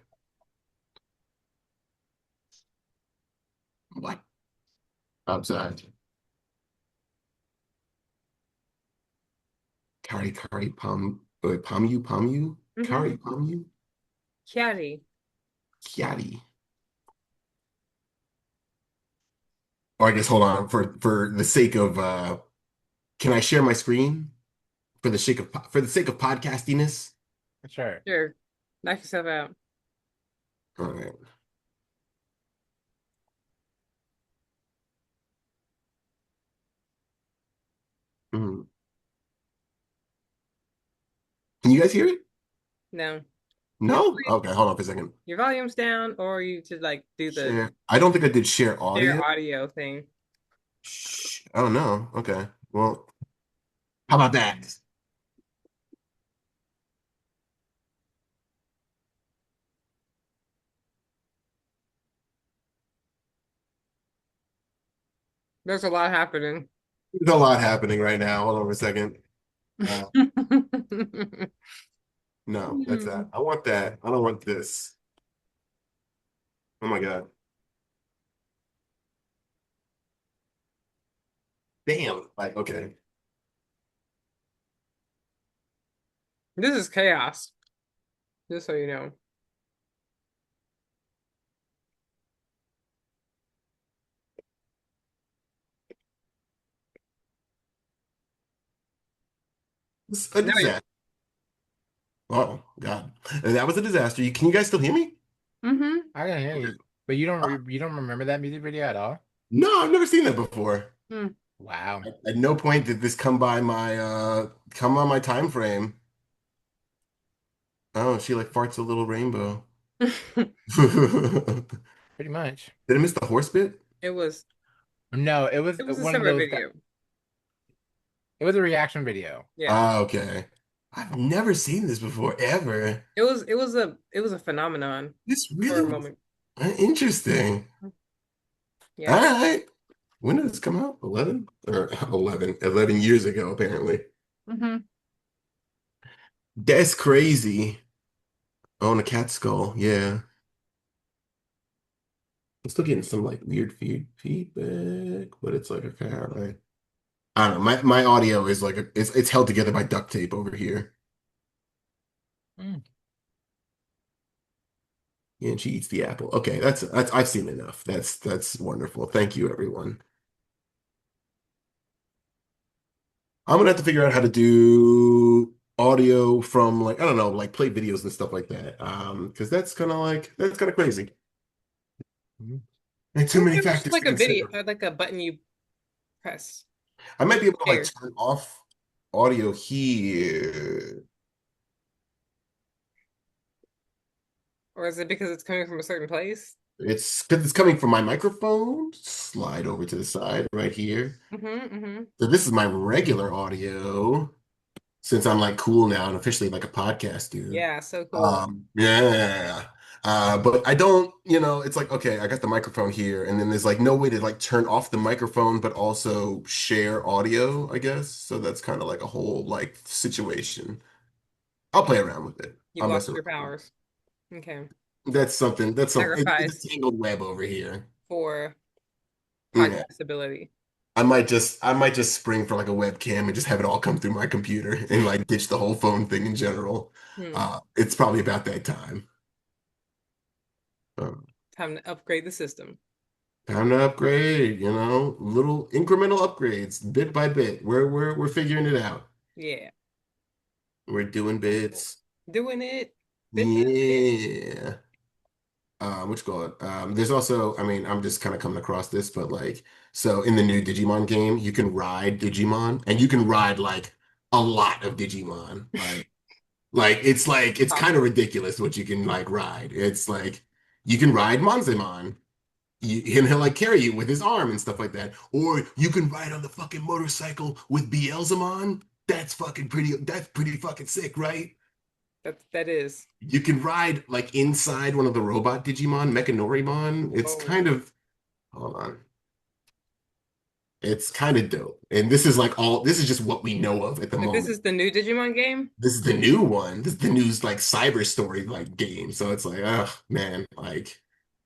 What? I'm sorry. Kari, Pamu? Mm-hmm. Kari, Pamu? Chatty. Kiati. Or I guess hold on for the sake of can I share my screen for the sake of podcastiness? Sure. Sure. Knock yourself out. All right. Mm. Can you guys hear it? No. No? Okay, hold on for a second. Your volume's down, or you should like do the Share. I don't think I did share share audio. audio thing. Oh no. Okay. Well, how about that? There's a lot happening. There's a lot happening right now. Hold on for a second. Uh, no, that's that. I want that. I don't want this. Oh my God. Damn. Like, okay. This is chaos, just so you know. It's a No, you. disaster. Oh God. That was a disaster. Can you guys still hear me? Mm-hmm. I can hear Okay. you, but you don't remember that music video at all? No, I've never seen that before. Wow. At no point did this come on my time frame. Oh, she like farts a little rainbow. Did Pretty much. I miss the horse bit? It was No, it was a one of similar those. video. It was a reaction video. Yeah. Ah, okay. I've never seen this before, ever. It was a phenomenon This for really a was moment. interesting. All Yeah. right. When did this come out? 11 or 11 years ago, apparently. Mm-hmm. That's crazy. Oh, and a cat skull. Yeah. I'm still getting some like weird feedback, but it's like okay, all right. I don't know. My audio is like it's held together by duct tape over here. Mm. Yeah, and she eats the apple. Okay, that's I've seen enough. That's wonderful. Thank you, everyone. I'm gonna have to figure out how to do audio from like I don't know, like play videos and stuff like that. Because that's kind of crazy. And I too wonder many if it's just factors to like a video, consider. like a button you press. I might be able to like Here. turn off audio here. Or is it because it's coming from a certain place? It's because it's coming from my microphone. Slide over to the side right here. Mm-hmm. So this is my regular audio since I'm like cool now and officially like a podcast dude. Yeah, so cool. Yeah. But I don't, it's like, okay, I got the microphone here, and then there's like no way to like turn off the microphone, but also share audio, I guess. So that's kind of like a whole like situation. I'll play around with it. You've I'll mess lost your around. powers. Okay. It's a Sacrifice tangled web over here. for Yeah. podcast ability. I might just spring for like a webcam and just have it all come through my computer and like ditch the whole phone thing in general. Hmm. It's probably about that time. Um, Time to upgrade the system. Time to upgrade, little incremental upgrades, bit by bit. We're figuring it out. Yeah. We're doing bits. Doing it bit by bit. Yeah. What you call it? There's also, I mean, I'm just kind of coming across this, but like, so in the new Digimon game, you can ride Digimon, and you can ride like a lot of Digimon. It's kind of Awesome. ridiculous what you can like ride. It's like you can ride Monzemon. And he'll like carry you with his arm and stuff like that. Or you can ride on the fucking motorcycle with Beelzemon. That's pretty fucking sick, right? That is. You can ride like inside one of the robot Digimon, Mechanorimon. Whoa. Hold on. It's kind of dope. And this is just what we know of at the Like this moment. is the new Digimon game? This is the new one. This is the new like cyber story like game. So it's like, oh man, like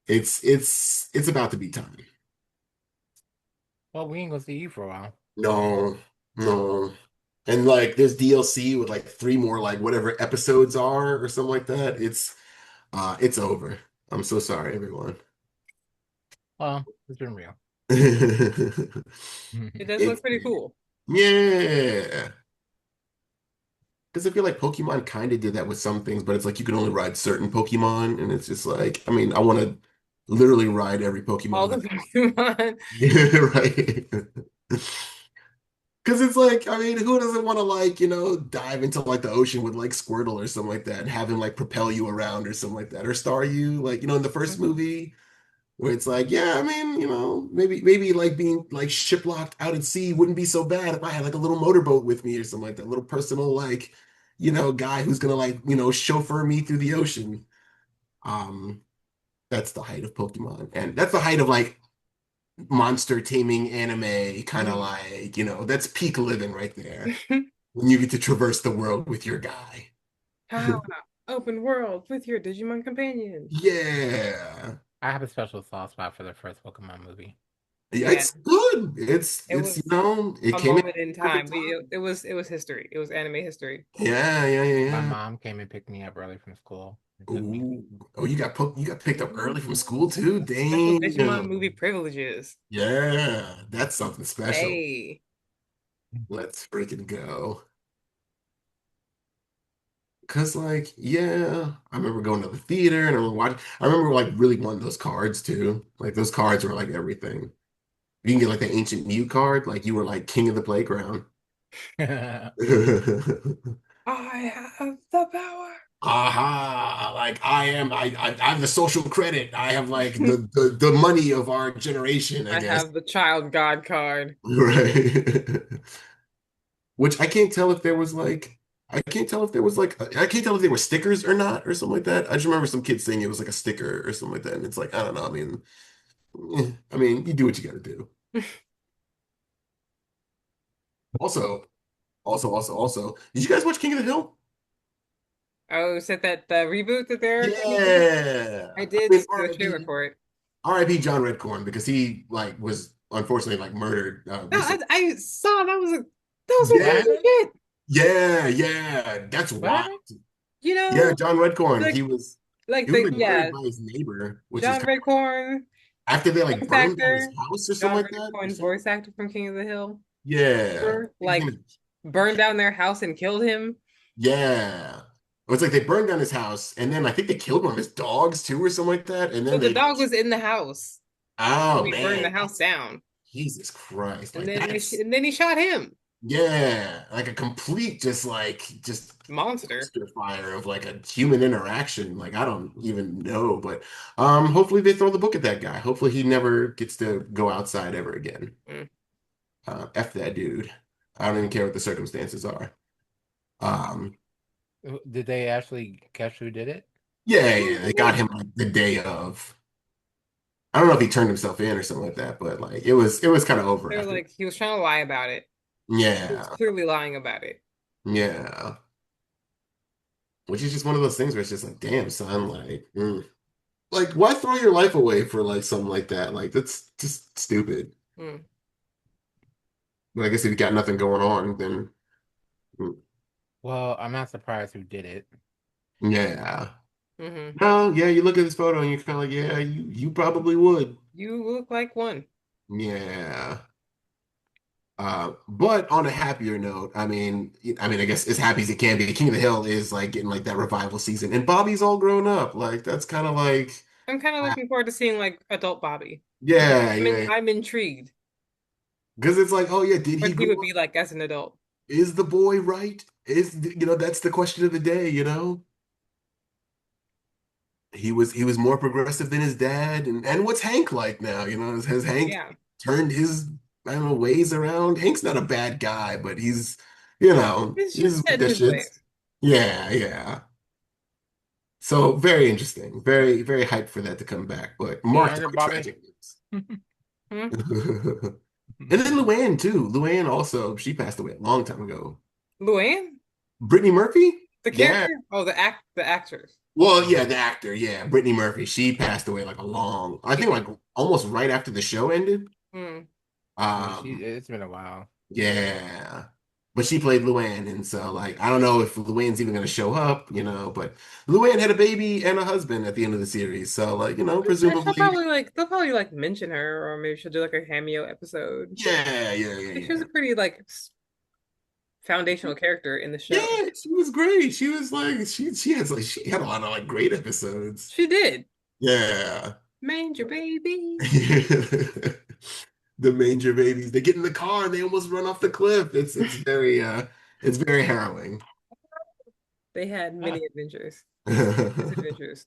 it's about to be time. Well, we ain't gonna see you for a while. No, no. And like there's DLC with like three more like whatever episodes are or something like that. It's over. I'm so sorry, everyone. Well, it's been real. It does It's look pretty cool. yeah. Because I feel like Pokemon kind of did that with some things, but it's like you can only ride certain Pokemon, and it's just like, I mean, I want to literally ride every All Pokemon the that. Pokemon. Yeah, right. Because it's like, I mean, who doesn't want to like, dive into like the ocean with like Squirtle or something like that and have him like propel you around or something like that, or Staryu, like, in the first movie where it's like, yeah, I mean, maybe like being like shiplocked out at sea wouldn't be so bad if I had like a little motorboat with me or something like that, little personal like, guy who's gonna like, chauffeur me through the ocean. Um, that's the height of Pokemon, and that's the height of like monster taming anime, kind of Mhm. like, that's peak living right there. When you get to traverse the world with your guy. How open world with your Digimon companion. Yeah. I have a special soft spot for the first Pokemon movie. Yeah, Yeah, it's good. It's it it's was it a came in moment in time. perfect time. It was history. It was anime history. Yeah, yeah, yeah, My yeah. mom came and picked me up early from school and took me. Ooh. Oh, you got picked up early from school too? Special Digimon Damn. movie privileges. Yeah, that's something special. Hey. Let's freaking go. Cause like, yeah, I remember going to the theater and I remember like really wanting those cards too. Like those cards were like everything. You can get like the ancient Mew card, like you were like king of the playground. I have the power. Aha, like I have the social credit. I have like the money of our generation, I I guess. have the child god card. Right. Which I can't tell if there was like I can't tell if they were stickers or not or something like that. I just remember some kids saying it was like a sticker or something like that. And it's like, I don't know. I mean, you do what you gotta do. Also, also, did you guys watch King of the Hill? Oh, said that the reboot that they're coming to? Yeah. I I did mean, see the trailer for it. R.I.P. John Redcorn because he like was unfortunately like murdered No, recently. I saw that was some What Yeah, crazy happened? shit. yeah. That's What wild. happened? You Yeah, know, John Redcorn. like He was the like murdered yeah, by his neighbor, which is John kind of Redcorn, after they like voice burned down his actor, house or something John like that or Redcorn, voice something. actor from King of the Hill, Yeah. I or think his name like is burned down their house and killed him. Yeah. It was like they burned down his house, and then I think they killed one of his dogs too, or something like that. And So then the they like, dog was in the house when oh they burned the man, house down, Jesus Christ, and like then that's and then he shot him. yeah, like a complete just Monster. dumpster fire of like a human interaction. Like I don't even know, but hopefully they throw the book at that guy. Hopefully he never gets to go outside ever again. Mm. F that dude. I don't even care what the circumstances are. Um, Did they actually catch who did it? yeah, yeah, they got him like the day of. I don't know if he turned himself in or something like that, but like it was kind of over They were after. like, he was trying to lie about it. He was Yeah, clearly lying about it. yeah. Which is just one of those things where it's just like, damn, son, like, like why throw your life away for like something like that? Like that's just stupid. Mm. But I guess if you got nothing going on, then mm, Well, I'm not surprised who did it. yeah. Hmm. No, yeah, you look at this photo and you're kind of like, yeah, you probably would. You look like one. Yeah. But on a happier note, I guess as happy as it can be, King of the Hill is like getting like that revival season, and Bobby's all grown up. Like that's kind of like, I'm kind of ah, looking forward to seeing like adult Bobby. yeah, yeah, I'm intrigued because it's like, oh yeah, did he what he grow would up? be like as an adult. Is the boy right? That's the question of the day. He was more progressive than his dad, and what's Hank like now? Has Hank Yeah. turned his I don't know ways around? Hank's not a bad guy, but He's he's just with set in the his shits. ways. Yeah, yeah. So very interesting. Very, very hyped for that to come back, but You marked younger by Bobby? tragic news. Hmm? And then Luann too. Luann also, she passed away a long time ago. Luann? Brittany Murphy? The Yeah. character? Oh, the actress. Well, yeah, the actor, yeah. Brittany Murphy. She passed away like I think Yeah. like almost right after the show ended. Mm. Yeah, Um, it's been a while. yeah. But she played Luann, and so like I don't know if Luann's even gonna show up, but Luann had a baby and a husband at the end of the series. So like, She'll presumably, probably like they'll probably like mention her, or maybe she'll do like a cameo episode. yeah, yeah, yeah, Like, she was yeah. a pretty like foundational character in the show. Yeah, she was great. She was like she had a lot of like great episodes. She did. Yeah. Manger baby. The manger babies. They get in the car and they almost run off the cliff. It's very harrowing. They had Ah, many adventures. So Misadventures.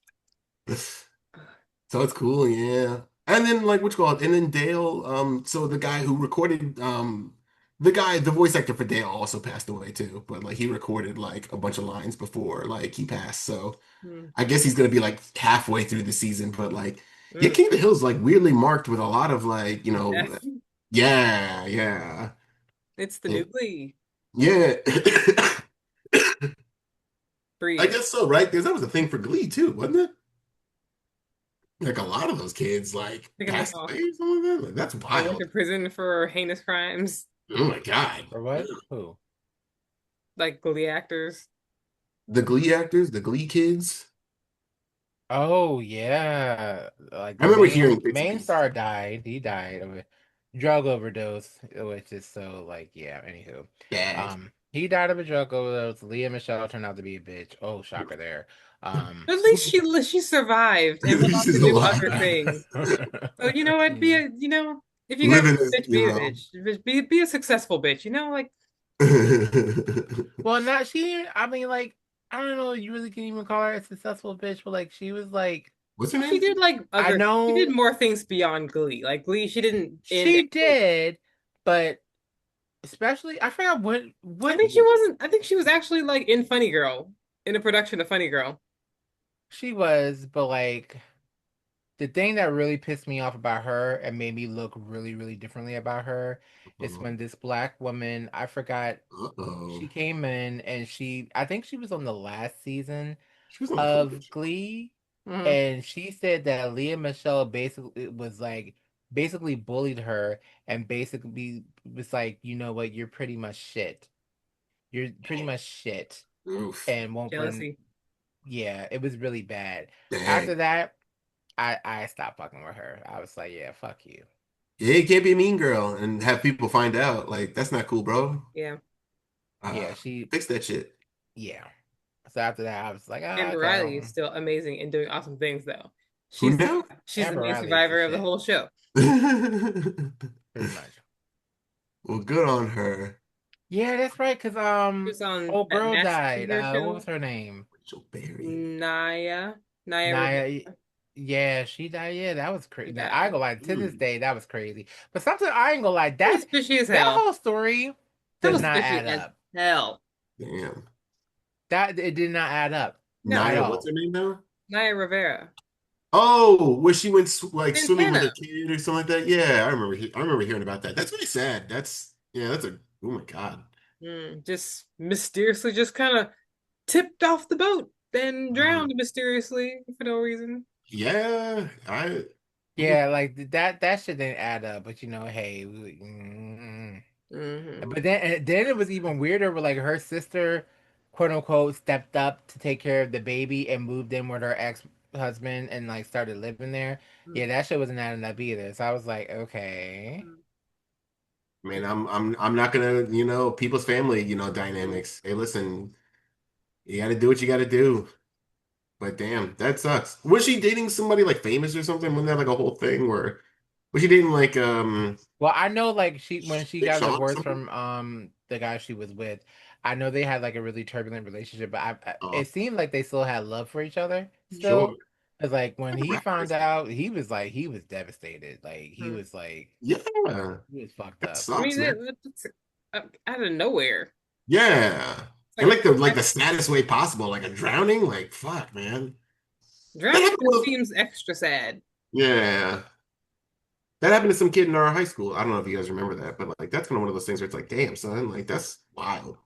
it's cool, yeah. And then like what's called, and then Dale, so the guy who recorded the voice actor for Dale also passed away too, but like he recorded like a bunch of lines before like he passed. So Mm. I guess he's gonna be like halfway through the season, but like yeah, Mm. King of the Hill's like weirdly marked with a lot of like, Death. yeah, yeah. It's the Yeah. new Glee. Yeah. I Breathe. guess so, right? Because that was a thing for Glee too, wasn't it? Like a lot of those kids like Taking like passed off away or something like that. Like, that's or went to wild. prison for heinous crimes, Oh my God. for what? Who? like Glee actors. The Glee actors, the Glee kids. Oh yeah, like I the remember main hearing bits and main pieces. star died. He died of a drug overdose, which is so like yeah. Anywho, Bad. he died of a drug overdose. Leah Michelle turned out to be a bitch. Oh, shocker there. At least she survived and went on She's to do alive. other things. So you know what? If you got Living a is, bitch, be a bitch. Be a successful bitch. Like Well, not she. I mean, like I don't know. You really can even call her a successful bitch, but like she was like what's her she name? did like I she did know more things beyond Glee. Like Glee, she didn't end. she did, but especially I forgot what I think she was actually like in Funny Girl, in a production of Funny Girl. she was, but like the thing that really pissed me off about her and made me look really, really differently about her is Uh-oh. when this black woman, I forgot, Uh-oh. she came in and I think she was on the last season She was on the Cobra of Show. Glee, Mhm. and she said that Leah Michelle basically was like basically bullied her and basically was like, you know what, you're pretty much shit. You're pretty much shit Oof. and won't bring. Jealousy. Yeah, it was really bad. Dang. After that, I stopped fucking with her. I was like, yeah, fuck you. Yeah, you can't be a mean girl and have people find out. Like, that's not cool, bro. Yeah. Yeah, Fix that shit. yeah. So after that, I was like, Amber okay, Riley is still amazing and doing awesome things though. Who She's now? she's the Amber main Riley is the survivor of the shit, whole show. pretty much. Well, good on her. Yeah, that's right. Cause She was on old that girl Masked died. Singer What show. was her name? Rachel Berry. Naya Naya. Rivera. Yeah, she died. Yeah, that was She crazy. I ain't died. gonna lie. To this Mm, day, that was crazy. But something I ain't gonna lie. That was fishy as That hell. whole story That does was not fishy add as up. hell. damn. That it did not add up No, at Naya, what's her all. name now? Naya Rivera. Oh, where she went like swimming with her Santana. kid or something like that. Yeah, I remember. I remember hearing about that. That's really sad. That's yeah. That's a oh my God. Just mysteriously just kind of tipped off the boat, then Mm, drowned mysteriously for no reason. yeah, I. Yeah, like that shit didn't add up. But hey, Hmm but then it was even weirder. Where like her sister, quote unquote, stepped up to take care of the baby and moved in with her ex husband and like started living there. Yeah, that shit wasn't adding up either. So I was like, okay. Man, I'm not gonna, people's family, dynamics. Hey, listen, you got to do what you got to do. But damn, that sucks. Was she dating somebody like famous or something? Wasn't that like a whole thing where was she dating like Well, I know like when she Big got Sean or divorced something? from the guy she was with, I know they had like a really turbulent relationship, but Oh, it seemed like they still had love for each other sure. still. Because like when Like a he rap found person. out, he was devastated. Like Yeah, he was fucked that up. I sucks, mean, man. that's out of nowhere. Yeah. It's And like like the saddest way possible, like a drowning, like fuck, man. That drowning happened just to, seems extra sad. yeah. That happened to some kid in our high school. I don't know if you guys remember that, but like that's kind of one of those things where it's like, damn, son, like that's wild.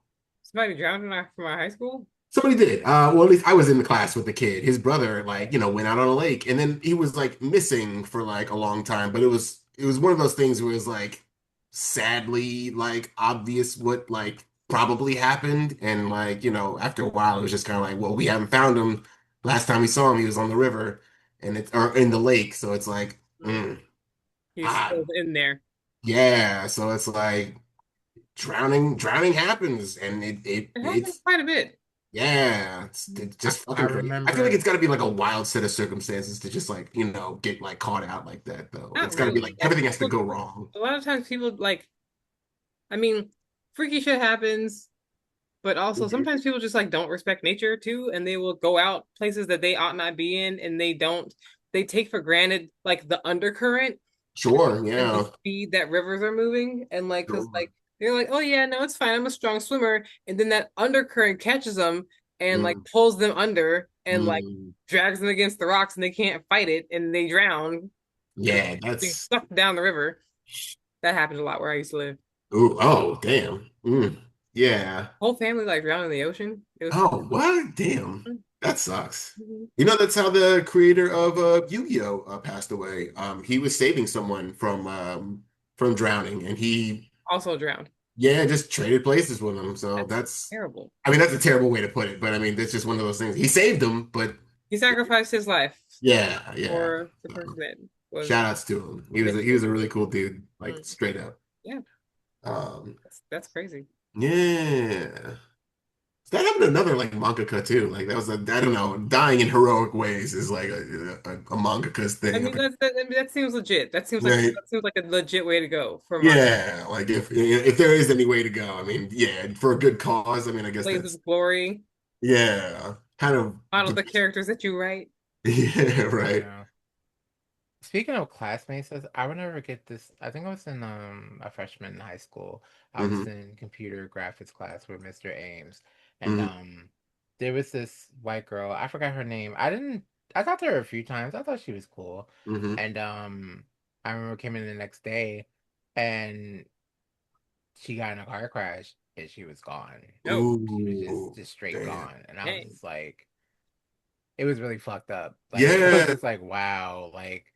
Somebody drowned from our high school. Somebody did. Well, at least I was in the class with the kid. His brother, like, went out on a lake, and then he was like missing for like a long time. But it was one of those things where it was like sadly like obvious what like probably happened, and like after a while it was just kind of like, well, we haven't found him. Last time we saw him, he was on the river, and it's or in the lake. So it's like, Mm. He's ah, still in there. yeah. So it's like drowning happens, and It happens it's quite a bit. yeah, it's just I fucking crazy. I feel like remember. it's got to be like a wild set of circumstances to just like, get like caught out like that though. Not It's got to be like really. everything has to Well, go wrong. a lot of times people like, I mean, freaky shit happens, but also Mhm. sometimes people just like don't respect nature too, and they will go out places that they ought not be in, and they don't. They take for granted like the undercurrent Sure, and the yeah. speed that rivers are moving, and like, cause Sure. like they're like, oh yeah, no, it's fine, I'm a strong swimmer, and then that undercurrent catches them and like Mm, pulls them under and like mm. drags them against the rocks, and they can't fight it, and they drown because Yeah, being that's sucked down the river. That happens a lot where I used to live. ooh, oh, damn. Yeah. Whole family like drowned in the ocean. It was Oh, what? Damn. That sucks. Mhm. That's how the creator of Yu-Gi-Oh passed away. He was saving someone from drowning, and he Also drowned. yeah, just traded places with him. So That's that's terrible. I mean, that's a terrible way to put it, but I mean, that's just one of those things. He saved him, but He sacrificed his life yeah, yeah. for the So, person that was shout outs to him. He was a mistreated. really cool dude, like Mm. straight up. Yeah, Um, that's crazy. yeah. That happened to another like mangaka too. Like that was I don't know, dying in heroic ways is like a mangaka's I thing. mean, I mean, that seems legit. Right? That seems like a legit way to go for Mark. Yeah, like if there is any way to go, I mean, yeah, for a good cause. I mean, I guess Blaze of that's glory, yeah, kind of model the characters that you write. yeah, right. Yeah. Speaking of classmates, I would never get this. I think I was in a freshman in high school. I was Hmm. in computer graphics class with Mr. Ames, and Hmm. there was this white girl. I forgot her name. I talked to her a few times. I thought she was cool, Hmm. and I remember came in the next day, and she got in a car crash, and she was gone. Oh, She was Ooh, just straight damn. gone, and I was dang. just like, it was really fucked up. Like I was Yeah. just like, wow, like,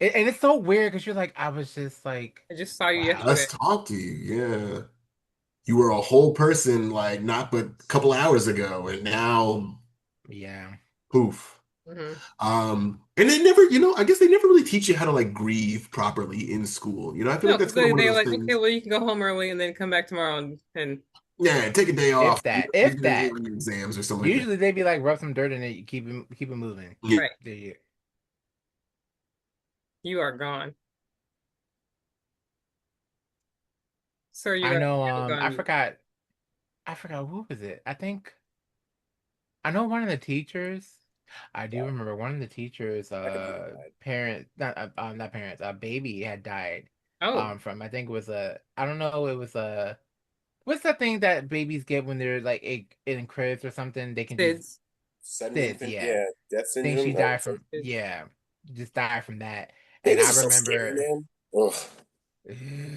and it's so weird because you're like, I was just like, I just saw you wow, yesterday. Let's talk to you. Yeah. You were a whole person like not but a couple hours ago, and now yeah, poof. Hmm And they never, I guess they never really teach you how to like grieve properly in school. I feel No, like that's because kind of one of they're those like, okay, things. well, you can go home early and then come back tomorrow and Yeah, take a day off. If You're that. doing your exams or something like that. Usually they'd be like, rub some dirt in it, keep it moving. Yeah. Right. There you. You are gone. Sir, you I are know. gone. I forgot who was it. I know one of the teachers. I do remember one of the teachers. Parent, not parents. A baby had died. Oh, From I think it was a. I don't know. It was a. What's that thing that babies get when they're like in cribs or something? They can just SIDS. Sudden SIDS. infant, Yeah, yeah, death think syndrome. she died I from. Yeah, just died from that. think And this I is so scary, remember. man. Ugh,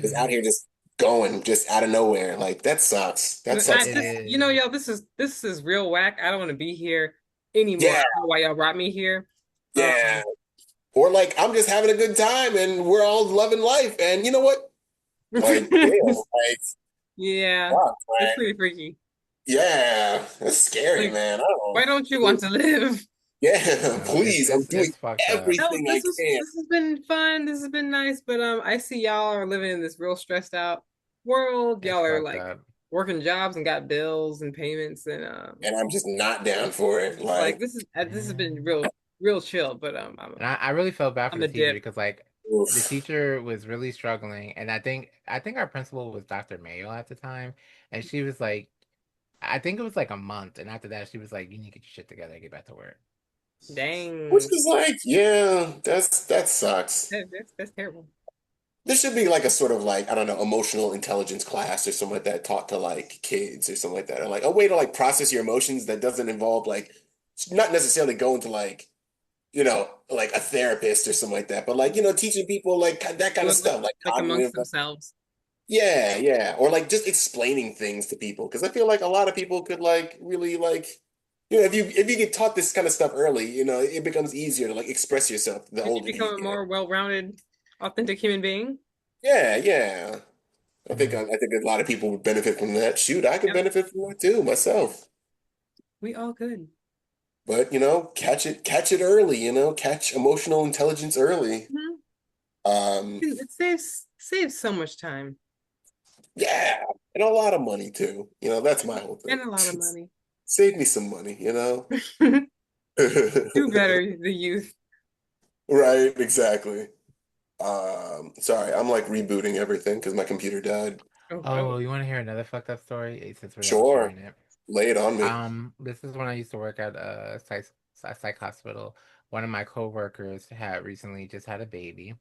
just out here, just going, just out of nowhere. Like that sucks. That I sucks. It this, you know, is. y'all, this is real whack. I don't want to be here anymore. I Yeah, don't know why y'all brought me here. yeah. Or like I'm just having a good time and we're all loving life. And you know what? Like, damn, like, Yeah, fuck, it's man. pretty freaky. Yeah, that's scary, Like, man. I why don't don't you know. want to live? Yeah, No, please. I'm doing it's fucked up. No, everything I can. this has been fun. This has been nice, but I see y'all are living in this real stressed out world. It's Y'all are fucked like up. working jobs and got bills and payments, and And I'm just not down for it. it's like Like, this has been And real chill. But I really felt bad for I'm the a teacher dip. because like the oof. teacher was really struggling, and I think our principal was Dr. Mayo at the time, and she was like, I think it was like a month, and after that she was like, you need to get your shit together, and get back to work. Which Dang, is like, yeah, that sucks. that's terrible. There should be like a sort of like, I don't know, emotional intelligence class or something like that taught to like kids or something like that. Or like a way to like process your emotions that doesn't involve like not necessarily going to like, like a therapist or something like that, but like, teaching people like that kind Do of it stuff, like like amongst cognitive. themselves. Yeah, yeah. Or like just explaining things to people. Because I feel like a lot of people could like really like, if you get taught this kind of stuff early, it becomes easier to like express yourself the And you older you become a get. more well-rounded, authentic human being. Yeah, yeah. I think Mhm. I think a lot of people would benefit from that. Shoot, I could Yep, benefit from that too myself. we all could. But catch it early, catch emotional intelligence early. Mhm. Um, It saves so much time yeah, and a lot of money too. That's my whole and thing. a lot of money. Save me some money. Do better, the youth. Right, exactly. Sorry, I'm like rebooting everything because my computer died. Oh no. Oh, you want to hear another fucked up story? Since we're all Sure, sharing it. lay it on me. This is when I used to work at a psych hospital. One of my coworkers had recently just had a baby.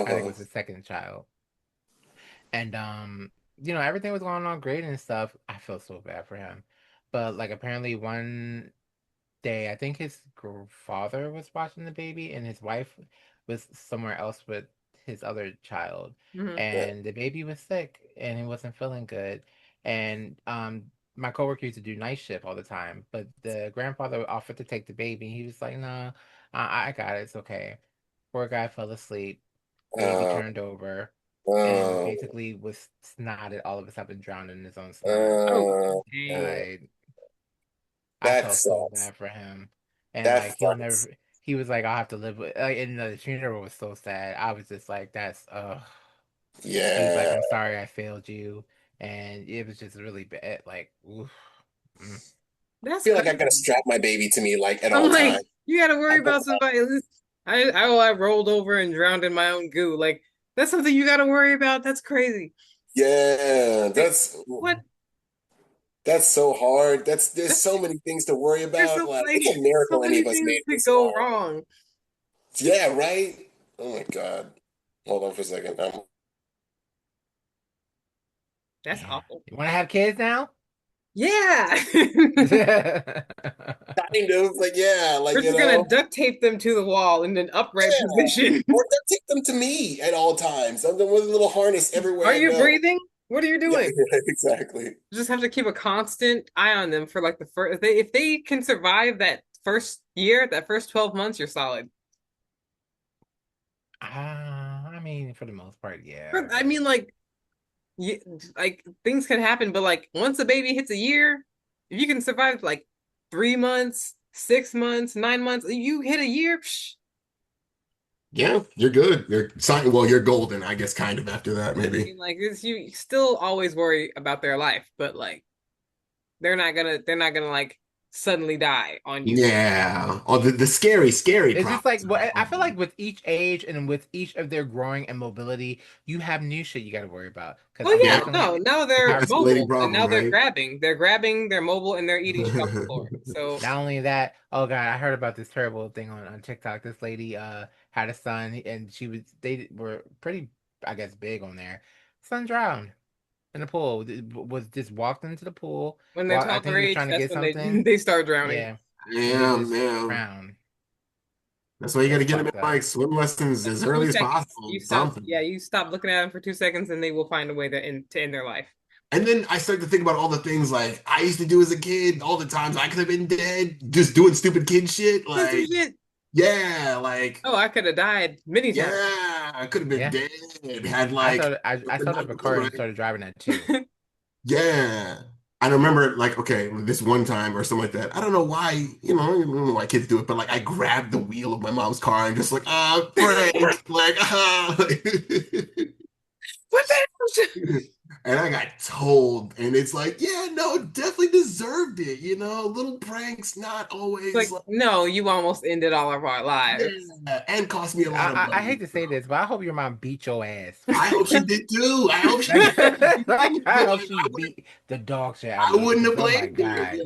I think it Uh-huh. was his second child. And everything was going on great and stuff. I feel so bad for him. But like apparently one day, I think his father was watching the baby and his wife was somewhere else with his other child. Mhm. Yeah. And the baby was sick and he wasn't feeling good. And my coworker used to do night shift all the time, but the grandfather offered to take the baby. He was like, "No, I got it. It's okay." Poor guy fell asleep. Baby Uh, turned over and uh, basically was snotted all of a sudden, drowned in his own snot. Oh, uh, dang. uh, Like I that felt so sucks. bad for him, and That like he'll fucks. never. He was like, "I'll have to live with." Like, and the funeral was so sad. I was just like, "That's." He was like, Yeah. "I'm sorry, I failed you," and it was just really bad. Like, oof. Mm. I That's feel like I crazy. gotta strap my baby to me like at I'm all like, times. you gotta worry I about somebody. I rolled over and drowned in my own goo. Like that's something you gotta worry about. That's crazy. Yeah, Like, that's what? that's so hard. There's That's so many things to worry there's about. so Like like it's a so miracle any many of us made things it could this go far. wrong. Yeah, right? Oh my God. Hold on for a second. I'm That's Yeah. awful. You want to have kids now? Yeah. kind of like, yeah, like, We're just gonna duct tape them to the wall in an upright yeah. position. Or they'll take them to me at all times. I'm with a little harness everywhere Are I you go. breathing? What are you Yeah, doing? exactly. You just have to keep a constant eye on them for like the first. If they can survive that first year, that first 12 months, you're solid. I mean, for the most part, yeah, I but mean, you, like things can happen, but like once a baby hits a year, if you can survive like 3 months, 6 months, 9 months, you hit a year. Psh, Yeah, you're good. Well, you're golden, I guess, kind of after that, I maybe. mean, like you still always worry about their life, but like they're not gonna like suddenly die on you. Yeah. Oh, the scary It's just like, problems. well, I feel like with each age and with each of their growing and mobility, you have new shit you got to worry about. Because Well, yeah, Yeah. no, unfortunately, now they're Escalating mobile and problem, now they're right? grabbing. They're grabbing, they're mobile, and they're eating shit off the floor. So not only that, oh God, I heard about this terrible thing on TikTok. This lady had a son and they were pretty, I guess, big on there. Son drowned in the pool. Was just walked into the pool. when they're Walk, I toddler think he was age, trying to that's get when they something. they start drowning. Yeah, and he Yeah, just man. drowned. That's why you got to That's get them in fucked up. like swim lessons Like as 2 early as seconds. possible. You stop, Something. yeah, you stop looking at them for 2 seconds, and they will find a way to end their life. And then I started to think about all the things like I used to do as a kid, all the times I could have been dead, just doing stupid kid shit. That's some Like, shit. yeah, like, Oh, I could have died many times. yeah, I could have been Yeah, dead. Had like, I started up a car and started driving that too. yeah. I remember like, okay, this one time or something like that. I don't know why, I don't know why kids do it, but like I grabbed the wheel of my mom's car and just like, Frank, like, What the hell? And I got told, and it's like, yeah, no, definitely deserved it. Little pranks, not always Like, like, no, you almost ended all of our lives. yeah, and cost me a lot of I hate money. to say this, but I hope your mom beat your ass. I hope she did too. I hope she Like, did. like I hope she I beat the dog shit out I of you. wouldn't have Oh my blamed her. God.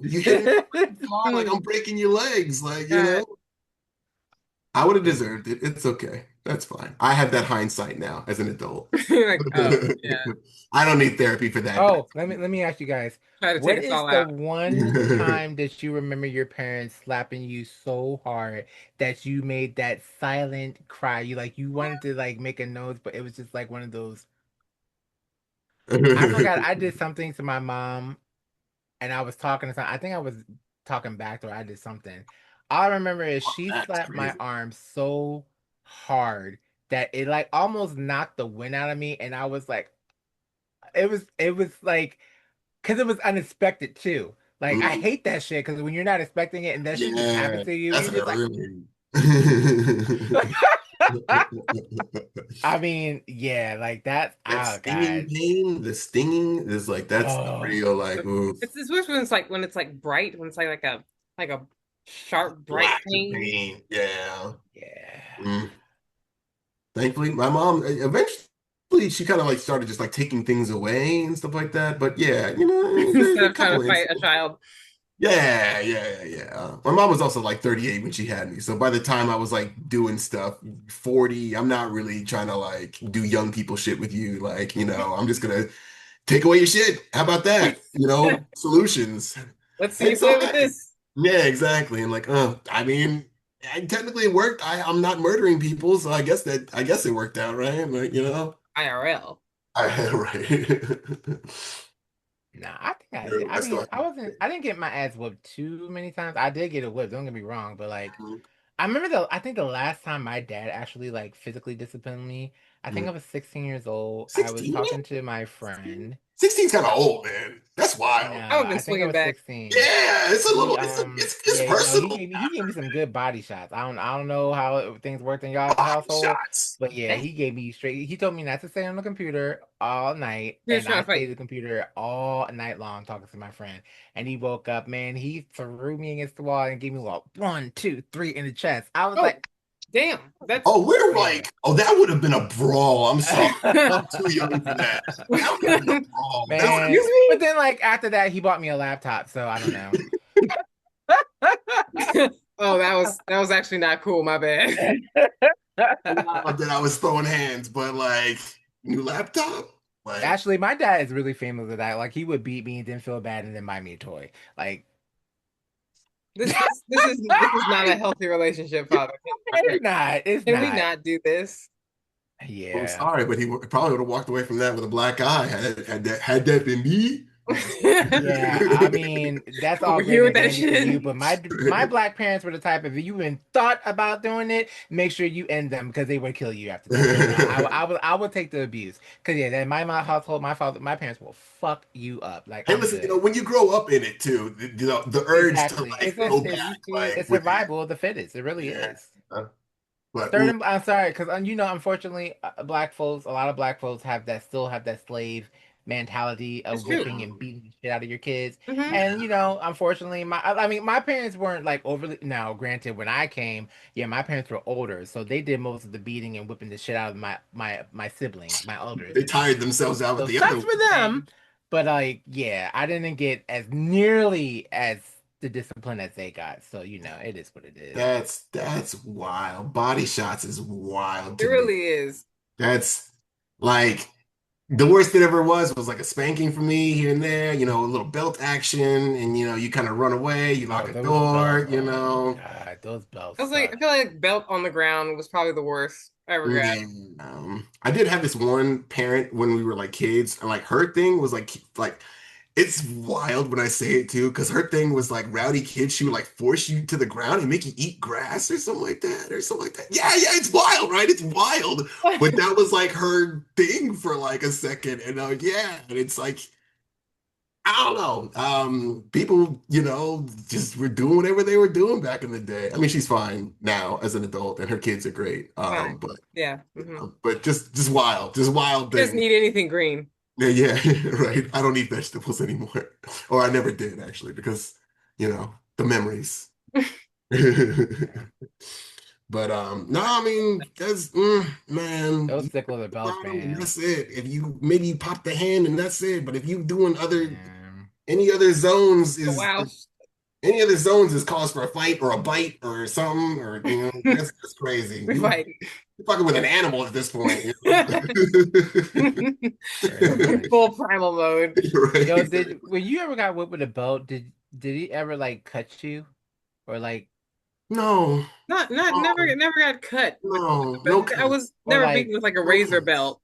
You hit me hard, like I'm breaking your legs, like God. I would have deserved it. It's okay. That's fine. I have that hindsight now as an adult. Like, oh yeah, I don't need therapy for that. Oh, let me ask you guys, try to take what us is all the out. one time that you remember your parents slapping you so hard that you made that silent cry? You wanted to like make a noise, but it was just like one of those. I forgot I did something to my mom and I was talking to I think I was talking back to her. I did something. All I remember is she That's slapped my crazy. arm so hard that it like almost knocked the wind out of me, and I was like, it was like, because it was unexpected too. Like I Mhm. hate that shit because when you're not expecting it and that shit just Yeah, happens to you, that's you're a just like. really. I mean, yeah, like that. That Oh stinging God. pain, the stinging is like that's the Oh real like oof, It's especially when it's like bright, when it's like a sharp bright flash of pain. pain. Yeah. yeah. Mm. Thankfully, my mom eventually she kind of like started just like taking things away and stuff like that. But yeah, Instead there's a of trying couple to fight a instances. child. Yeah. My mom was also like 38 when she had me. So by the time I was like doing stuff, 40, I'm not really trying to like do young people shit with you. Like, I'm just gonna take away your shit. How about that? Solutions. Let's see you It's all play with right. this. Yeah, exactly. And like, I mean, technically it worked. I'm not murdering people, so I guess it worked out, right? Like, IRL. right. Nah, I think I did. True. I I still mean, have I didn't get my ass whooped too many times. I did get a whip, don't get me wrong, but like Mhm. I think the last time my dad actually like physically disciplined me, I think I was 16 years old. I was 16? talking to my friend. 16's kind of old, man. That's No, wild. I would have been I think I swinging was back. 16. Yeah, it's a He little, it's yeah, no, personal. he gave me some good body shots. I don't know how things worked in y'all's Body household, shots. but yeah, he gave me straight. He told me not to stay on the computer all night, He was and trying I to fight stayed at you. the computer all night long talking to my friend. And he woke up, man. He threw me against the wall and gave me like 1, 2, 3 in the chest. I was Oh, like, damn. That's Oh, we're yeah. like, oh, that would have been a brawl. I'm sorry. I'm too young for that. That would have been a brawl. That would have Man, excuse but me. then like after that, he bought me a laptop, so I don't know. Oh, that was actually not cool. My bad. been that I was throwing hands, but like, new laptop? Like, Actually, my dad is really famous for that. Like he would beat me and then feel bad and then buy me a toy. Like This is not a healthy relationship, Father. it's not. It's Can we not. not do this? I'm Yeah. sorry, but probably would have walked away from that with a black eye had that been me. Yeah, I mean that's all Over great here with and that dandy for you, shit. but my black parents were the type of if you even thought about doing it, make sure you end them because they would kill you after that. So no, I would take the abuse because yeah, then my household, my parents will fuck you up. Like Hey, I'm listen, good. when you grow up in it too, the urge to Exactly. like go You back, see, like it's with it. survival of the fittest. It really Yeah. is. But ooh, Certain, I'm sorry, because unfortunately, black folks, a lot of black folks still have that slave mentality It's of true. whipping and beating the shit out of your kids. Mhm. And unfortunately, I mean, my parents weren't like overly. Now, granted, when I came, yeah, my parents were older, so they did most of the beating and whipping the shit out of my siblings, my older They siblings. tired themselves out with So the other sucks for them. Same. But like, yeah, I didn't get as nearly as the discipline as they got. So it is what it is. That's wild. Body shots is wild It to me. really is. That's like the worst it ever was like a spanking for me here and there, a little belt action, and you kind of run away, you lock Oh, a those belts. door, Oh my God, those belts I suck. feel like belt on the ground was probably the worst I ever got. Yeah. I did have this one parent when we were like kids, and like her thing was like it's wild when I say it too, because her thing was like rowdy kids. She would like force you to the ground and make you eat grass or something like that, or something like that. Yeah, yeah, it's wild, right? It's wild. But that was like her thing for like a second, and yeah, and it's like I don't know. People, just were doing whatever they were doing back in the day. I mean, she's fine now as an adult, and her kids are great. Fine. But Yeah. Hmm. but just wild He doesn't thing. eat anything green. Yeah, yeah, right. I don't eat vegetables anymore, or I never did actually, because the memories. But no, I mean that's man, Those you stick with the the belts, bottom and man. that's it. If you maybe you pop the hand and that's it. But if you doing other Man. any other zones Oh, is wow. any other zones is cause for a fight or a bite or something or that's crazy. We You're fight. fucking with an animal at this point. Very much. Full primal mode. Yo, Right. when you ever got whipped with a belt, did he ever like cut you? Or like No, Not no, never got cut with the no, belt. no I cuts. was or never beaten like with like a No razor cuts. belt.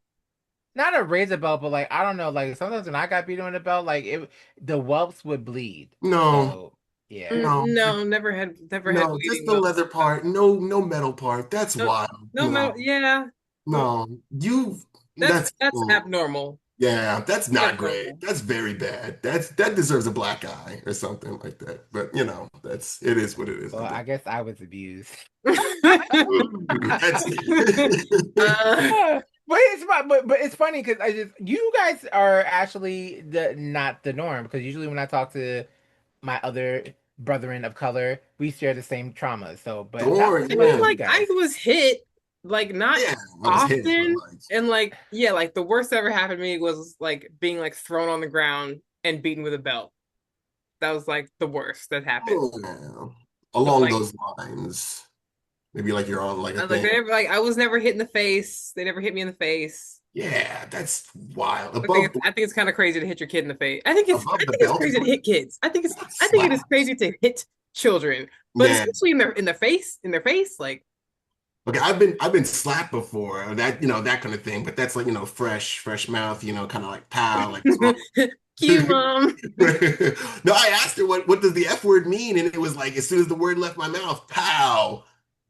not a razor belt, but like I don't know, like sometimes when I got beat on the belt, like the whelps would bleed. No, So yeah. no, No, never had no, just bleeding the welt. leather part. No, no metal part. That's No, wild. no metal. Yeah. Mm, No, that's abnormal. yeah, that's not great. Abnormal. That's very bad. That deserves a black eye or something like that. But it is what it is, I Well, guess. I guess I was abused. That's uh, But it's funny because I just you guys are actually the not the norm because usually when I talk to my other brethren of color, we share the same trauma. So, but not or so I much mean, yeah, with you like I guys. was hit, like not yeah, I was hit, but often, like, and like yeah, like the worst that ever happened to me was like being like thrown on the ground and beaten with a belt. That was like the worst that happened. oh, yeah. But Along like those lines, maybe like you're on like a I was like thing. they never like I was never hit in the face. They never hit me in the face. Yeah, that's wild. I think it's kind of crazy to hit your kid in the face. I Above the think it's belt crazy to hit kids. I that's think it is wild. crazy to hit children, but Man, especially in their face, like okay, I've been slapped before, or that kind of thing, but that's like, fresh mouth, kind of like pow, like what's wrong? cute mom. No, I asked her what does the F word mean, and it was like as soon as the word left my mouth, pow,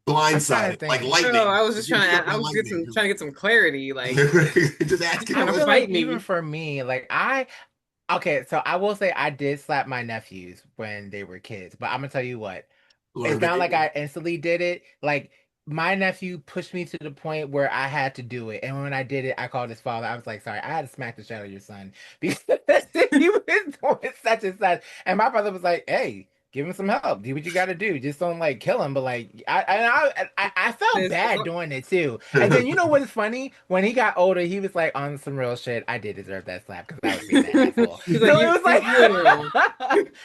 I'm trying to blindsided, like think. Oh, lightning. I was just You trying struck to by I was lightning. trying to get some clarity, like Just you asking I trying to feel questions. like fight even me. for me, like okay, so I will say I did slap my nephews when they were kids, but I'm gonna tell you what. It's Learn not like behavior. I instantly did it. Like my nephew pushed me to the point where I had to do it. And when I did it, I called his father. I was like, sorry, I had to smack the shit out of your son because he was doing such and such. And my brother was like, hey, give him some help. Do what you got to do. Just don't like kill him. But like, I felt This- bad doing it too. And then you know what is funny? When he got older, he was like on some real shit. I did deserve that slap because I was being an asshole. He's like So it was like, you ain't wrong.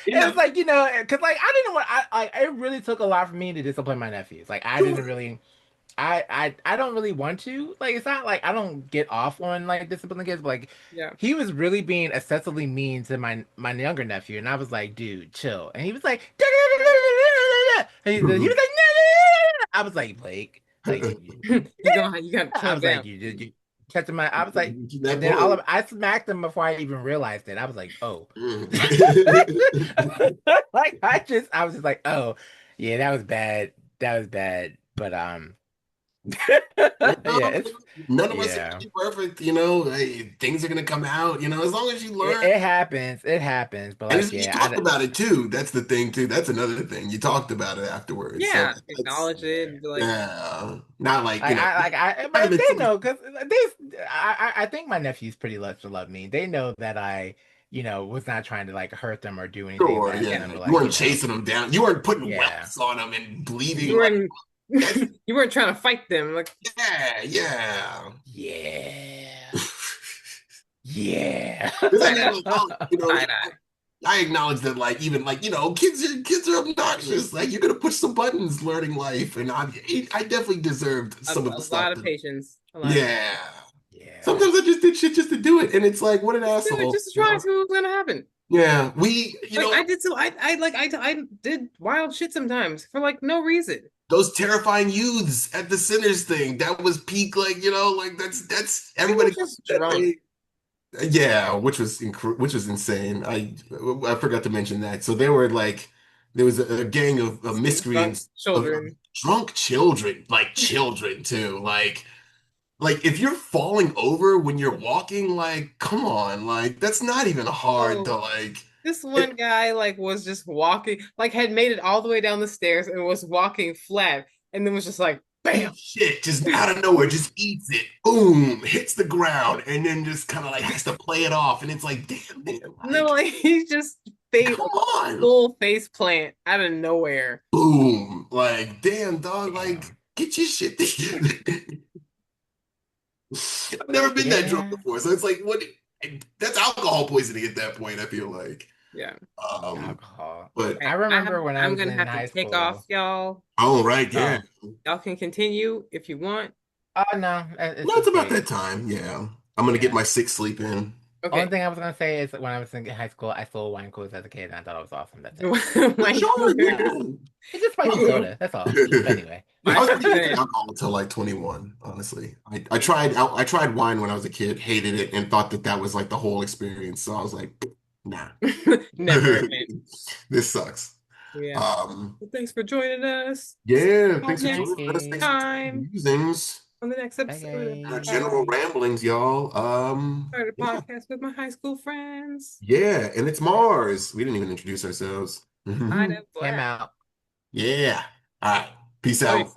it was like because like I didn't want it really took a lot for me to discipline my nephews. Like I didn't really. I don't really want to. Like it's not like I don't get off on like disciplining kids, but like Yeah. he was really being excessively mean to my younger nephew, and I was like, dude, chill. And he was like, and he was like, I was like, Blake, like You gotta I calm was like, down. you catching my. I was like, Keep and that then bullet. I smacked him before I even realized it. I was like, oh, like I was just like, oh, yeah, that was bad. That was bad. But You know, Yeah, it's none of us are yeah. gonna be perfect, you know. Hey, things are gonna come out, you know, as long as you It, learn. it happens. It happens. But And like, you yeah, talked about it too. That's the thing too. That's another thing. You talked about it afterwards. So Yeah, that's acknowledge yeah. it. Like, yeah, not like, you Like know, but haven't been they so know because I think my nephews pretty much love me. They know that was not trying to like hurt them or do anything sure, bad to yeah. them. But You like, weren't chasing them down. You weren't putting yeah, welts on them and bleeding you like weren't that's you weren't trying to fight them. Like, yeah, yeah. yeah, yeah. Because I side mean, eye, like, side eye. I acknowledge that, like, even like, kids are obnoxious. Like, you're gonna push some buttons learning life, and I definitely deserved some of A the stuff lot of that, patience. A lot of yeah. Yeah. Sometimes I just did shit just to do it, and it's like, what an just do it, asshole, just to try to see what was gonna happen. Yeah, Like I did so I did wild shit sometimes for like no reason. those terrifying youths at the Sinners thing. That was peak, like, like that's They were everybody goes just through that drunk. thing. Yeah, which was insane. I forgot to mention that. So there was a gang of Some drunk miscreants of children. drunk children, like children too. Like if you're falling over when you're walking, like come on, like that's not even hard to Oh, like. this It, one guy like was just walking, like had made it all the way down the stairs and was walking flat, and then was just like bam. eat shit just out of nowhere, just eats it, boom, hits the ground, and then just kind of like has to play it off, and it's like, damn, No, like like he just face come on, full face plant out of nowhere. boom, like damn, dog, like Damn. get your shit together. I've never been that drunk Yeah. before, so it's like, what? That's alcohol poisoning at that point. I feel like, Yeah. um, Alcohol. but I remember when I I'm was gonna in have to high take off, school. y'all. oh right, yeah, Oh, Y'all can continue if you want. oh no, no, it's it's about great. that time. Yeah, I'm gonna get Yeah. my 6 sleep in. Only Okay. thing I was gonna say is when I was in high school, I stole wine coolers as a kid, and I thought it was awesome. That's it. But Wine sure, coolers. yeah. It's just spicy soda. That's all. But anyway, I My was never drinking cousin. alcohol until like 21, honestly. I tried wine when I was a kid, hated it, and thought that was like the whole experience. So I was like, nah, Never again. this sucks. Yeah. Um, Well, thanks for joining us. yeah, Till thanks for next joining us. Thanks for time musings, on the next episode of our okay. general I ramblings, y'all. Started a Yeah, podcast with my high school friends. yeah, and it's Mars. We didn't even introduce ourselves. I'd have Came black. out. Yeah. All right. Peace Bye. out.